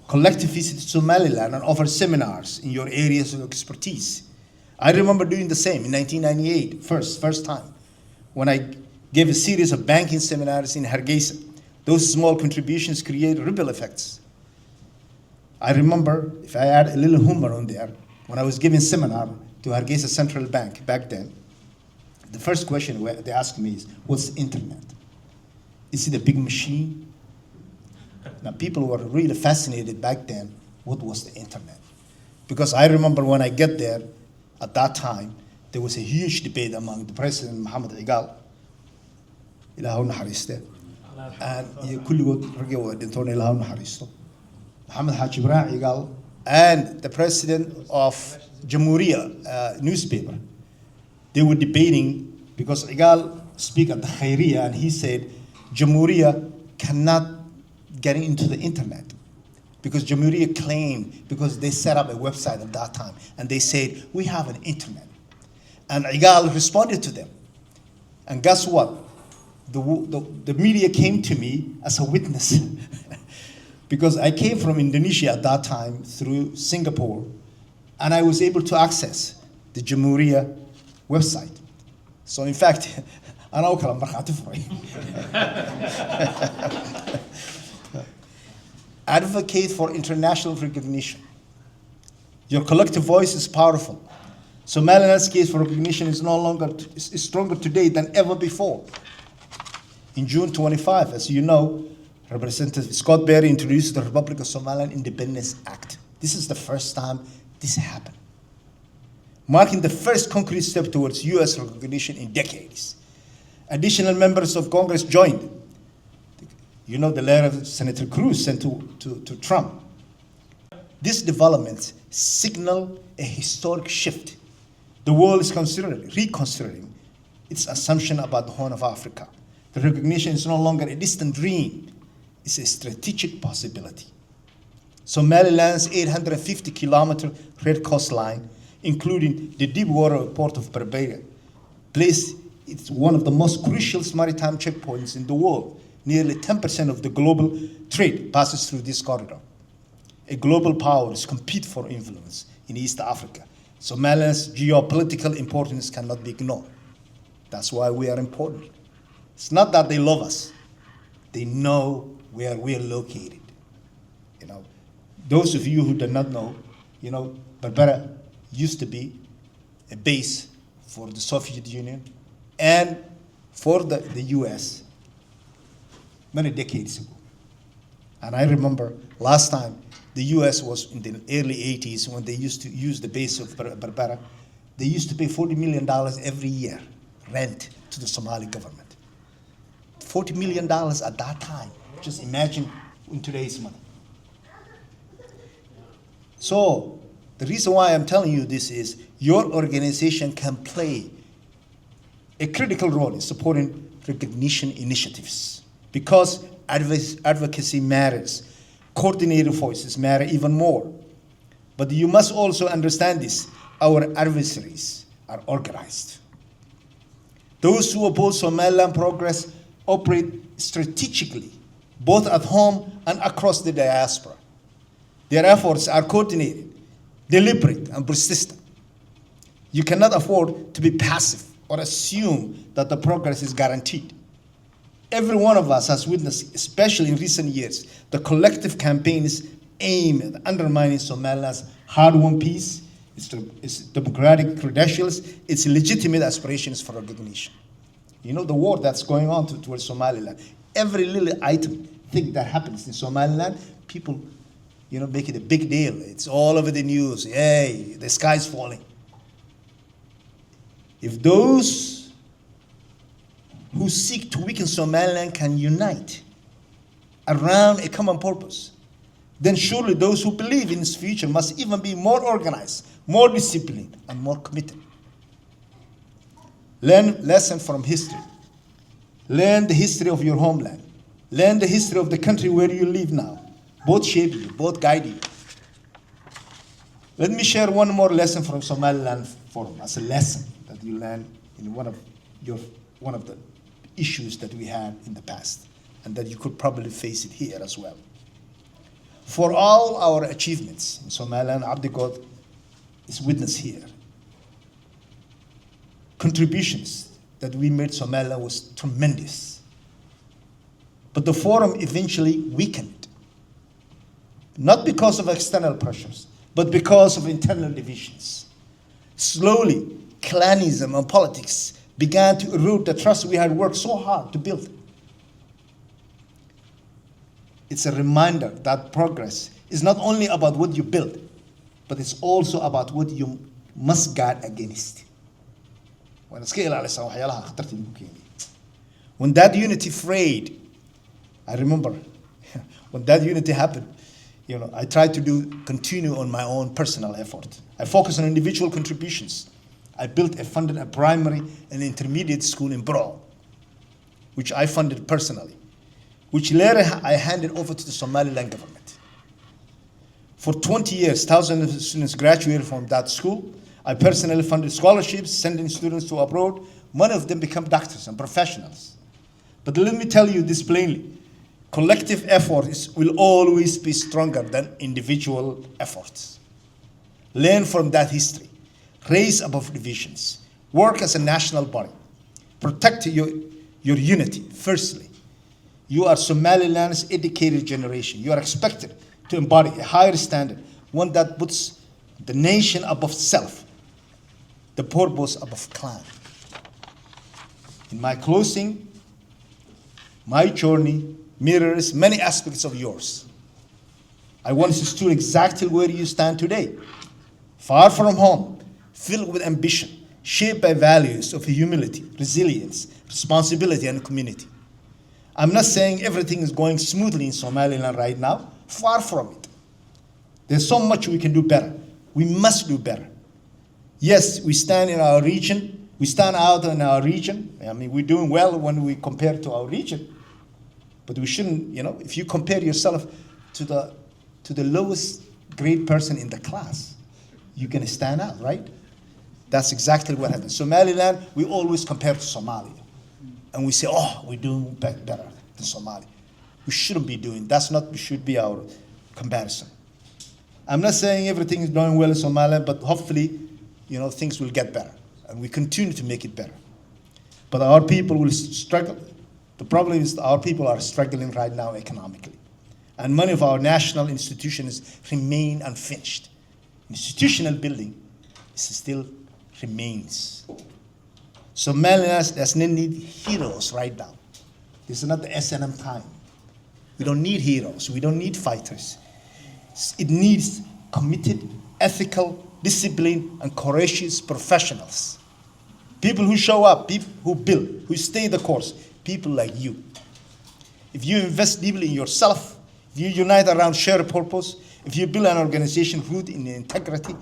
collective visit to Somaliland and offer seminars in your areas of expertise. I remember doing the same in 1998, first time, when I gave a series of banking seminars in Hargeisa. Those small contributions create ripple effects. I remember, if I add a little humor on there, when I was giving seminar to Hargeisa Central Bank back then, the first question they asked me is, what's the internet? Is it a big machine? Now, people were really fascinated back then, what was the internet? Because I remember when I get there, at that time, there was a huge debate among the President Mohammed Igal, Ilaahu naxariiste, and kulligood ragii wada dhintoon Ilaahu naxariisto, Mohammed Haji Ibrahim Igal, and the President of Jamhuriya newspaper. They were debating because Igal speak at the Khairiyya, and he said, Jamhuriya cannot get into the internet because Jamhuriya claimed, because they set up a website at that time, and they said, we have an internet. And Igal responded to them. And guess what? The media came to me as a witness because I came from Indonesia at that time through Singapore, and I was able to access the Jamhuriya website. So in fact, أنا وكلام مرخاتي فري. Advocate for international recognition. Your collective voice is powerful. Somaliland's case for recognition is stronger today than ever before. In June 25, as you know, Representative Scott Berry introduced the Republic of Somaliland Independence Act. This is the first time this happened, marking the first concrete step towards U.S. recognition in decades. Additional members of Congress joined. You know the letter Senator Cruz sent to Trump. These developments signal a historic shift. The world is reconsidering its assumption about the Horn of Africa. The recognition is no longer a distant dream, it's a strategic possibility. Somaliland's 850-kilometer red coastline, including the deep water port of Berbera, places it one of the most crucial maritime checkpoints in the world. Nearly 10% of the global trade passes through this corridor. A global powers compete for influence in East Africa. Somaliland's geopolitical importance cannot be ignored. That's why we are important. It's not that they love us. They know where we are located. You know, those of you who do not know, you know, Berbera used to be a base for the Soviet Union and for the US many decades ago. And I remember last time the US was in the early 80s when they used to use the base of Berbera. They used to pay $40 million every year rent to the Somali government. $40 million at that time. Just imagine in today's money. So the reason why I'm telling you this is your organization can play a critical role in supporting recognition initiatives because advocacy matters. Coordinated voices matter even more. But you must also understand this. Our adversaries are organized. Those who oppose Somaliland progress operate strategically, both at home and across the diaspora. Their efforts are coordinated, deliberate, and persistent. You cannot afford to be passive or assume that the progress is guaranteed. Every one of us has witnessed, especially in recent years, the collective campaigns aimed at undermining Somaliland's hard-won peace, its democratic credentials, its legitimate aspirations for recognition. You know, the war that's going on towards Somaliland, every little thing that happens in Somaliland, people, you know, make it a big deal. It's all over the news. Hey, the sky's falling. If those who seek to weaken Somaliland can unite around a common purpose, then surely those who believe in its future must even be more organized, more disciplined, and more committed. Learn lessons from history. Learn the history of your homeland. Learn the history of the country where you live now. Both shape you, both guide you. Let me share one more lesson from Somaliland Forum as a lesson that you learn in one of the issues that we had in the past, and that you could probably face it here as well. For all our achievements in Somaliland, Abdigod is witness here. Contributions that we made Somaliland was tremendous. But the forum eventually weakened, not because of external pressures, but because of internal divisions. Slowly, clanism and politics began to erode the trust we had worked so hard to build. It's a reminder that progress is not only about what you build, but it's also about what you must guard against. When that unity frayed, I remember when that unity happened, you know, I tried to continue on my own personal effort. I focused on individual contributions. I funded a primary and intermediate school in Bro, which I funded personally, which later I handed over to the Somaliland government. For 20 years, thousands of students graduated from that school. I personally funded scholarships, sending students to abroad. Many of them become doctors and professionals. But let me tell you this plainly. Collective efforts will always be stronger than individual efforts. Learn from that history. Raise above divisions. Work as a national body. Protect your unity, firstly. You are Somaliland's educated generation. You are expected to embody a higher standard, one that puts the nation above self, the purpose above clan. In my closing, my journey mirrors many aspects of yours. I want to stood exactly where you stand today, far from home, filled with ambition, shaped by values of humility, resilience, responsibility, and community. I'm not saying everything is going smoothly in Somaliland right now, far from it. There's so much we can do better. We must do better. Yes, we stand in our region We stand out in our region. I mean, we're doing well when we compare to our region. But we shouldn't, if you compare yourself to the lowest grade person in the class, you're going to stand out, right? That's exactly what happens. Somaliland, we always compare to Somalia. And we say, oh, we're doing better than Somalia. We shouldn't be doing. Should be our comparison. I'm not saying everything is going well in Somaliland, but hopefully, things will get better. And we continue to make it better. But our people will struggle. The problem is our people are struggling right now economically. And many of our national institutions remain unfinished. Institutional building still remains. Somaliland does not need heroes right now. This is not the SNM time. We don't need heroes. We don't need fighters. It needs committed, ethical, disciplined, and courageous professionals. People who show up, people who build, who stay the course, people like you. If you invest deeply in yourself, if you unite around shared purpose, if you build an organization rooted in integrity,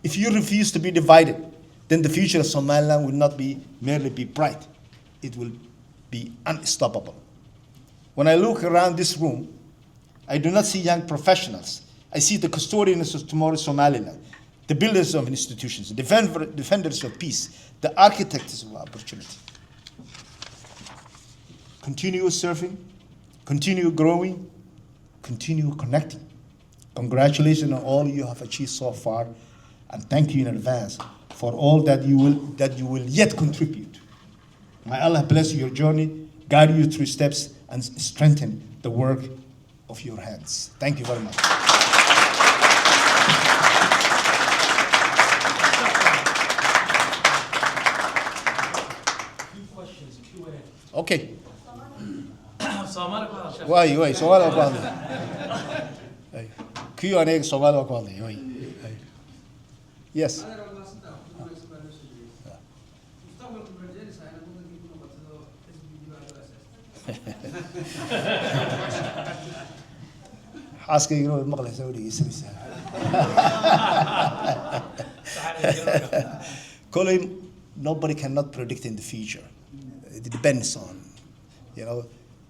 if you refuse to be divided, then the future of Somaliland will not merely be bright. It will be unstoppable. When I look around this room, I do not see young professionals. I see the custodians of tomorrow's Somaliland, the builders of institutions, the defenders of peace, the architects of opportunity. Continue serving, continue growing, continue connecting. Congratulations on all you have achieved so far, and thank you in advance for all that you will yet contribute. May Allah bless your journey, guide you through steps, and strengthen the work of your hands. Thank you very much. Okay. Why, Somali ku hadlay. Q&A Somali ku hadlay. Yes. xaaskayga way maqlaysaa oo dhegeysanaysaa. Colin, nobody cannot predict in the future. It depends on,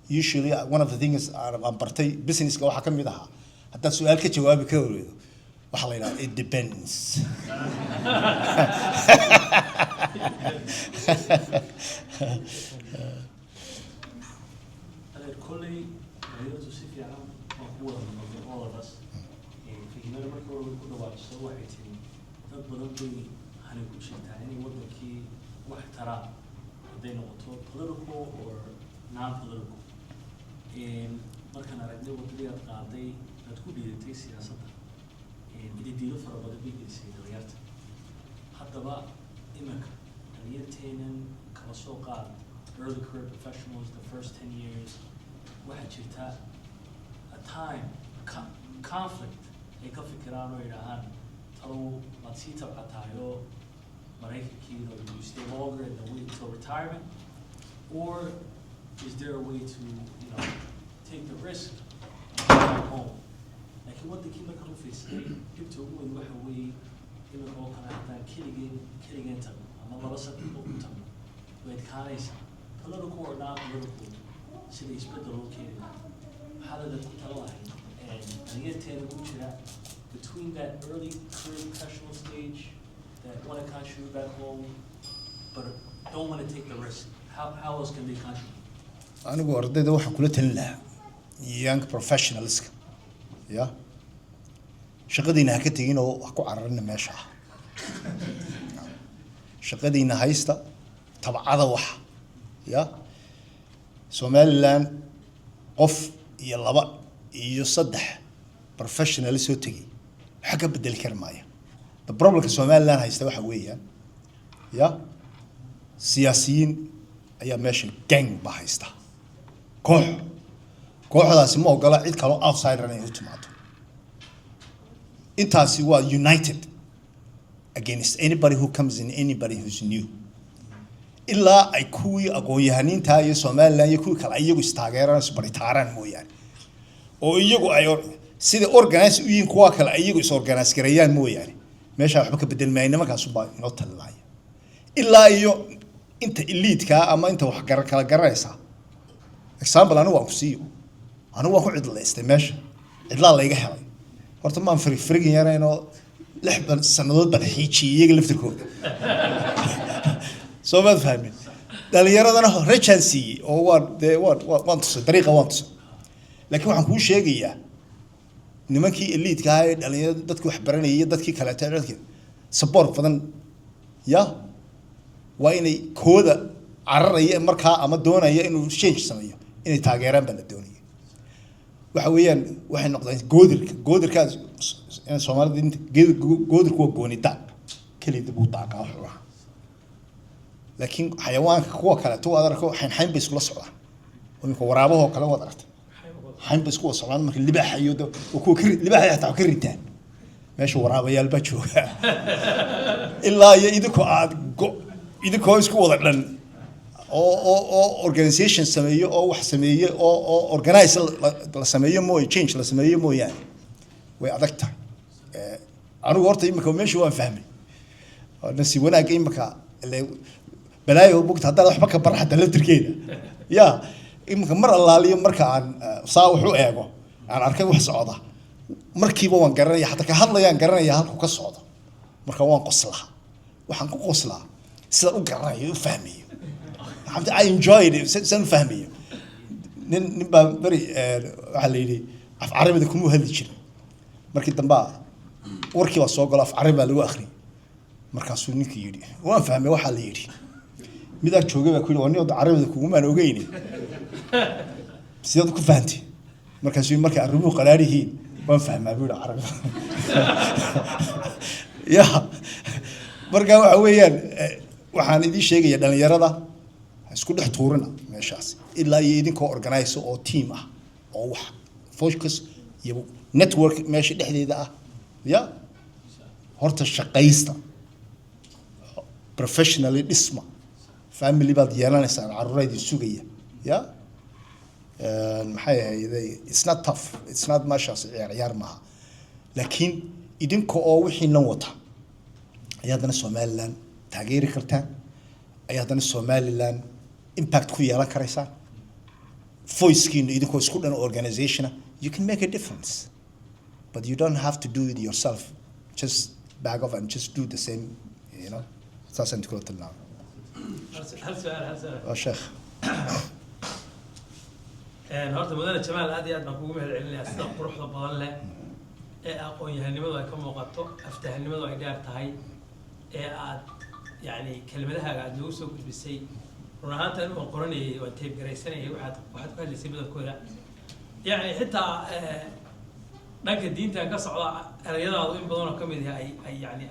usually one of the things aan bartay businesska waxaa ka mid ahaa haddaad su-aal ka jawaabi ka wareedo waxaa la yidhaha it depends. Kolley dhalinyaradu si fiican waa ku wada noqday all of us. Fahimada marka hore ku dhawaaqso waxay tiri dad badan bay hani ku jirtaa inay wadankii wax taraan hadday noqoto political or non-political. Markaan aragnay wadadii aad qaaday aad ku dhiidatay siyaasadda ididiilo fara badan bay gelisay dhalinyarta. Haddaba iminka dhalinyarteenan kala soo qaad early career professionals, the first 10 years, waxaa jirta a time, conflict ay ka fikiraan oo yidhaahaan talow maad sii tabcataayo Maraykankii, you stay longer and then wait until retirement, or is there a way to take the risk and go back home? Laakiin wadankii marka u fiirsaday dhibta ugu weyn waxa weeye iminka oo kale haddaan keligeen tagno ama laba saddex u tagno way adkaanaysaa. Political or non-political, sida isbedel loo keeni lahaa. Maxaa dad ku tala lahayd dhalinyarteena ku jira between that early career professional stage that want to contribute back home but don't want to take the risk? How else can they contribute? Anigu ardayda waxaan kula talin lahaa young professionalska shaqadiina ha ka tegin oo wax ku cararina meesha shaqadiina haysta tabcada waxa Somaliland qof iyo laba iyo saddex professional soo tagay waxa ka bedel karmaya. The problem ka Somaliland haysta waxa weeyaan siyaasiyiin ayaa meesha gang ba haysta. kooxdaasi ma ogola cid kale oo outsider inay u timaado. Intaasi waa united against anybody who comes in, anybody who's new. ilaa ay kuwii aqoon-yahaniinta iyo Somaliland iyo kuwii kale iyagu istaageeraan isbaritaaraan mooyaan oo iyagu ay sida organize u yihiin kuwa kale iyagu is organize gareeyaan mooyaan meesha waxba ka bedelmayna markaas u baa inoo talinaaya ilaa iyo inta eliidkaa ama inta wax kala garanaysaa example anigu waan ku siiyo anigu waan ku cidlaystay meesha cidlaa layga helay horta maan frigin yaraynoo 6 sannadood baan xiijiyey iyaga laftirkooda soo maad fahmin dhalinyaradana rajaan siiyey oo waan tusay dariiqa waan tusay laakiin waxaan kuu sheegayaa nimankii eliidka ahaa ee dhalinyarada dadkii wax baranayay iyo dadkii kaleeto dadkii support badan ya waa inay kooda cararaya markaa ama doonaya inuu change sameeyo inay taageeraan baa la doonaya waxa weeyaan waxay noqdeen goodirkaas in Soomaalida inta goodirku waa goonitaan kaliya buu daaqaa wax laakiin xayawaanka kuwa kale tu aad arko xayn bay isku la socdaan oo waraabahoo kale wada aragtay xayn bay isku wada socdaan marka libaaxa iyo kuwa libaaxa xitaa ka ritaan meesha waraabayaal baa jooga ilaa iyo idinkoo isku wada dhan oo organization sameeyo oo wax sameeyo oo organize la sameeyo mooy change la sameeyo mooyaan way adag tahay anigu horta imika meesha waan fahmay nasi wanaag imika balaayo bugta hadda waxba ka barxada laftirkeeda ya imika mar allaaliyo marka aan saa wax u eego aan arkay wax socda markiiba waan garanaya hatta ka hadlayaan garanaya halku ka socdo marka waan qoslaa waxaan ku qoslaa sida u garanayo u fahmayo I enjoyed it san fahmayo nin baa bari waxa la yiri af Carabida kuma hadli jirin markii dambe warkii waa soo galay af Carabi lagu akhri markaasuu ninkii yiri waan fahmay waxa la yiri midaa joogay baa ku yiri waniyo Carabida kuma aan ogeeyni sidoo ku fahanti markaasuu markii arrimuhu qalaarihiin waan fahmaa buu Carabi ya marka waxa weeyaan waxaan idin sheegaya dhalinyarada isku dhex tuurina meeshaas ilaa iyo idinkoo organize oo team ah oo wax focus iyo network meesha dhexdeeda ah ya horta shaqaysta professionally dhisma family baad yeelanaysaa carruuraydi sugaya ya maxay ahayd it's not tough it's not mashaas ciyaar maaha laakiin idinkoo oo wixii nan wata ayaadana Somaliland taageeri kartaan ayaadana Somaliland impact ku yeelan karaysaa voice-kiina idinkoo isku dhan organization you can make a difference but you don't have to do it yourself just back off and just do the same you know saasan kula talnaa hal su'aal sheekh horta mudane Jamaal aad iyo aad baan kugu mahadcelinayaa sida quruxda badan leh ee aqoon-yahanimadu ay ka muuqato aftahanimadu ay dheer tahay ee aad yani kelmadahaaga aad noogu soo gudbisay run ahaanta inuu qoranayay waan tape garaysanayay waxaad ku hadlaysay badankooda yani xitaa dhanka diintan ka socda erayadaadu in badan oo ka mid yahay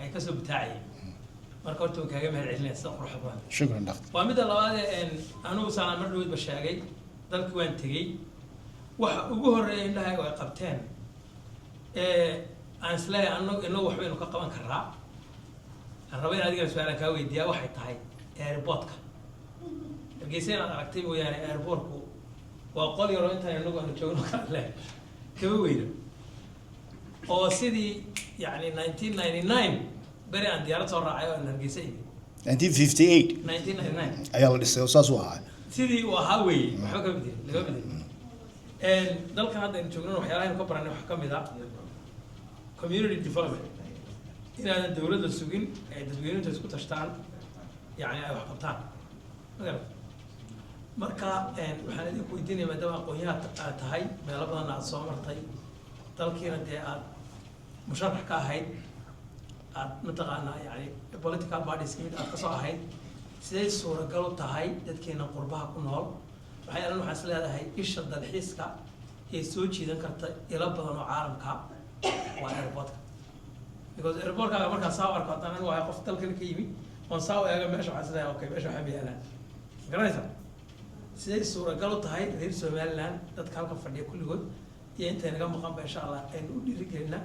ay kasoo bitaacayeen marka horta waan kaaga mahadcelinaya sida quruxda badan shukran dhaq waa midda labaad anugu saan mar dhaweydba sheegay dalkii waan tegey waxa ugu horreeya indhahayga ay qabteen aan isleeyahay inagu waxbaynu ka qaban karaa aan raba in adigana su-aalan kaa weydiiyaa waxay tahay airportka hargeysa inaad aragtay mooyaane airportku waa qol yaroo intaan inagu aanu joogno kale kaba weyna oo sidii yani 1999 beri aan diyaarad soo raacay oo aan hargeysa imi 1958 ayaa la dhisay oo saas u ahaa sidii uu ahaa weeye waxba ka bedel laga bedel dalkan hadda aynu joogno waxyaalaha aynu ka baranay waxaa ka mid ah community development inaadan dawladda sugin ay dadweynuhu isku tashtaan yani ay wax qabtaan magarad marka waxaan idinku weydiinaya maadaama aqoonyaha aad tahay meelo badanna aad soo martay dalkiina dee aad musharax ka ahayd aad mataqaanaa yani political parties kamid aad kasoo ahayd siday suuragal u tahay dadkeena qurbaha ku nool waxay alan waxaan is leedahay isha dalxiiska ee soo jiidan karta ilo badan oo caalamka waa airportka because airportkaaga markaan saa u arko haddaan anigu ahay qof dalkana ka yimi oon saa u eega meesha waxaan is leedahay okay meesha waxaa yaalaan garanaysaa siday suuragal u tahay reer Somaliland dadka halka fadhiya kulligood iyo intay naga maqanba insha allah aynu u dhiirigelinaa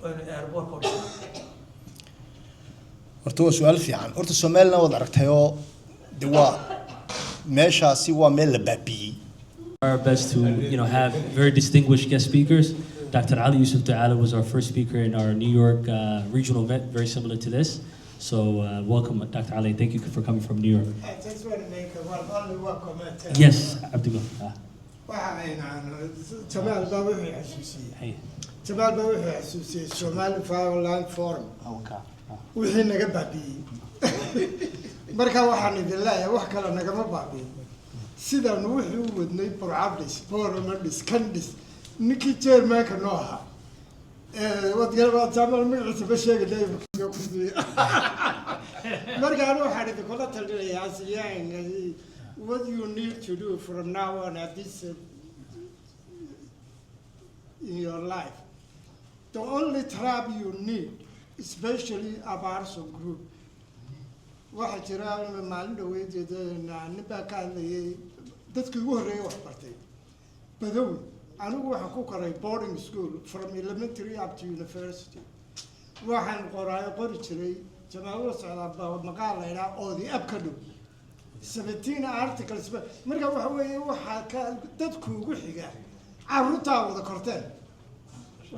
oo aynu airportka u dhisnaa horta waa su-aal fiican horta Somaliland waad aragtayoo de waa meeshaasi waa meel la baabiyey. Our best to have very distinguished guest speakers. Dr. Ali Yusuf Ta'ala was our first speaker in our New York regional event, very similar to this. So welcome, Dr. Ali. Thank you for coming from New York. I just want to make only one comment. Yes, Abdullah. جمال بابا هو حسوسية جمال بابا هو حسوسية Somali Land Forum وحين نجبها بيه مركا واحد ندلاه واحد كلا نجمع بابي سيدا نوحي ودني برعبلس بورمالس كندس نكي تير ما كنوها وتقول تعمل ميعت بشيء ده مركا نوح هذه كلها تلقي عسيان what you need to do from now on at this in your life. The only trap you need, especially a Barso group. واحد جرى مالين دويت نبى كان dadkii ugu horreeyay wax bartay badow anigu waxaan ku koray boarding school from elementary up to university waxaan qori jiray jamaaco socda maqaal la yiraahdo oo di ab ka dhow 17 articles marka waxa weeye waxa ka dadku ugu xiga caruurta wada korteen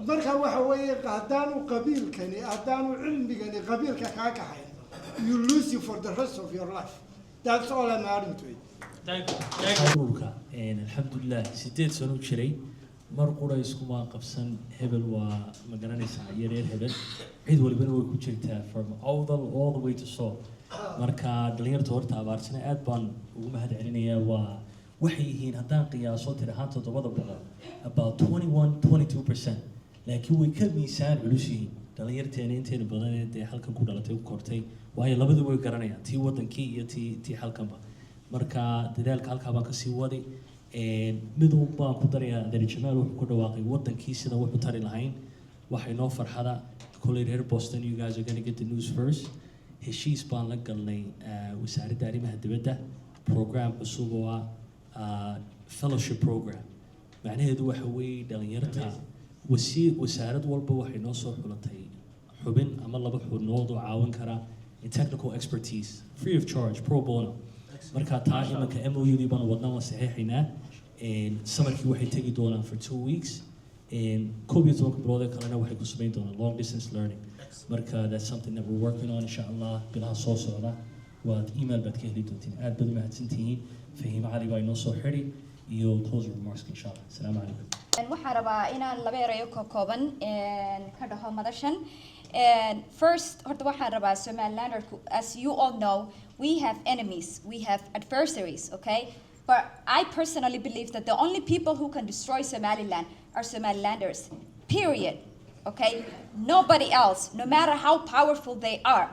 marka waxa weeye qaadaanu qabiilkani aadaanu cilmigani qabiilka ka kaxay you lose you for the rest of your life that's all I'm adding to it thank you and alhamdulillah sideed sano jiray mar qura iskuma qabsan hebel waa ma garanaysaa yareer hebel cid walbana way ku jirtaa from all the way to soul marka dhalinyarta horta abaarsana aad baan ugu mahadcelinayaa waa waxay yihiin haddaan qiyaaso tirahaan 700 about 21-22% laakiin way ka miisaan culus yihiin dhalinyarteena inteena badan ee halkan ku dhalatay ku kortay waayo labadu way garanayaan tii wadankii iyo tii halkanba marka dadaalka halkaa baan kasii waday mid baan ku darayaa adeer jamaal wuxuu ku dhawaaqay wadankii sida wuxuu tari lahayn waxay noo farxada kolay reer Boston you guys are going to get the news first heshiis baan la galnay wasaaradda arrimaha dibadda program cusub oo ah fellowship program macnaheedu waxa weeye dhalinyarta wasaarad walba waxay noo soo xulatay xubin ama laba xubnood oo caawin kara in technical expertise free of charge pro bono marka taa imanka MOU baan wadnaa waan saxiixaynaa samarkii waxay tegi doonaan for 2 weeks koob iyo tobanka bilood kalena waxay ku samayn doonaan long distance learning marka that's something that we're working on inshallah bilaha soo socda waad email baad ka heli doontiin aad baad mahadsantihiin fahiimo cali baa inoo soo xidhi iyo closing remarks inshallah assalaamu calaykum waxaan rabaa inaan laba erayo ka kooban ka dhaho madashan first horta waxaan rabaa Somaliland as you all know we have enemies we have adversaries okay but I personally believe that the only people who can destroy Somaliland are Somalilanders period okay nobody else no matter how powerful they are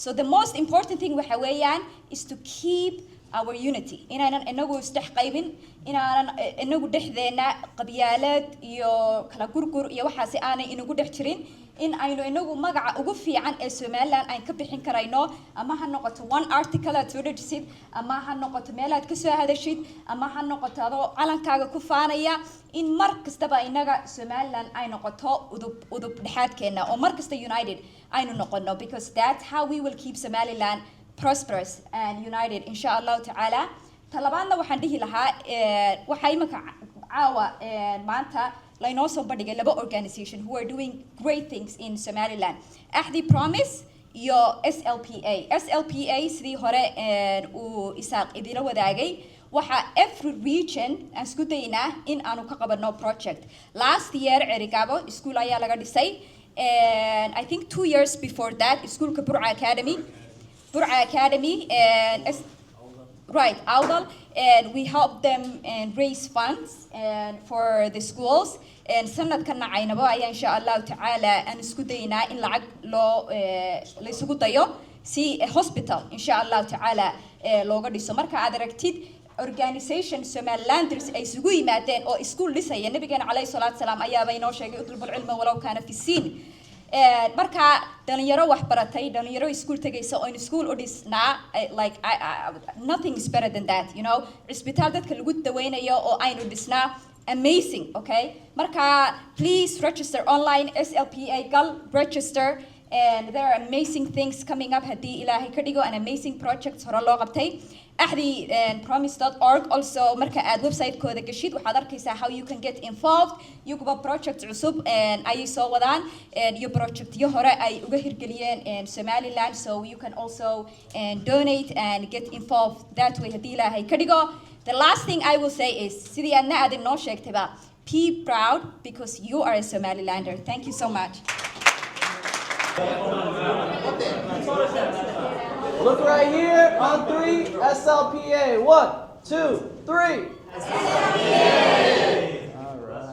so the most important thing waxa weeyaan is to keep our unity inaanan inagu isdhexqaybin inaanan inagu dhexdeena qabyaalad iyo kala gurgur iyo waxaasi aanay inagu dhex jirin in aynu inagu magaca ugu fiican ee Somaliland ay ka bixin karayno ama ha noqoto one article aad soo dejisid ama ha noqoto meel aad ka soo hadashid ama ha noqoto adoo calankaaga ku faanaya in mar kastaba inaga Somaliland ay noqoto udub dhexaadkeena oo mar kasta united aynu noqono because that's how we will keep Somaliland prosperous and united inshallah ta'ala talabaadna waxaan dhihi lahaa waxa imaka caawa maanta la inoo soo bandhigay laba organization who are doing great things in Somaliland Ahdi Promise iyo SLPA sidii hore uu isaaq idila wadaagay waxa every region aan isku daynaa in aanu ka qabanno project last year Erigabo school ayaa laga dhisay and I think 2 years before that schoolka Burca Academy and right Awdal and we help them and raise funds and for the schools and sanadkana aynabo ayaa insha Allah ta'ala aan isku daynaa in lacag loo la isugu dayo si hospital insha Allah ta'ala looga dhiso marka aad aragtid organization Somalilanders ay isugu yimaadeen oo school dhisaya nabigeena calayhi salaatu salaam ayaa inoo sheegay utlubul cilmi walaw kana fi siin marka dhalinyaro wax baratay dhalinyaro school tagaysa oo in school u dhisnaa like nothing is better than that you know isbitaal dadka lagu daweynayo oo aynu dhisnaa amazing okay marka please register online SLPA gal register and there are amazing things coming up haddii ilaahay ka dhigo, and amazing projects hore loo qabtay. Ahdi and promise.org also marka aad website-kooda gashid waxaad arkaysaa how you can get involved. Iyaguba project cusub ayay soo wadaan, iyo projectyo hore ay uga hirgeliyeen in Somaliland, so you can also donate and get involved that way haddii ilaahay ka dhigo. The last thing I will say is sidii aadna aad inoo sheegtayba, be proud because you are a Somalilander. Thank you so much. Look right here on 3, SLPA. 1, 2, 3. SLPA.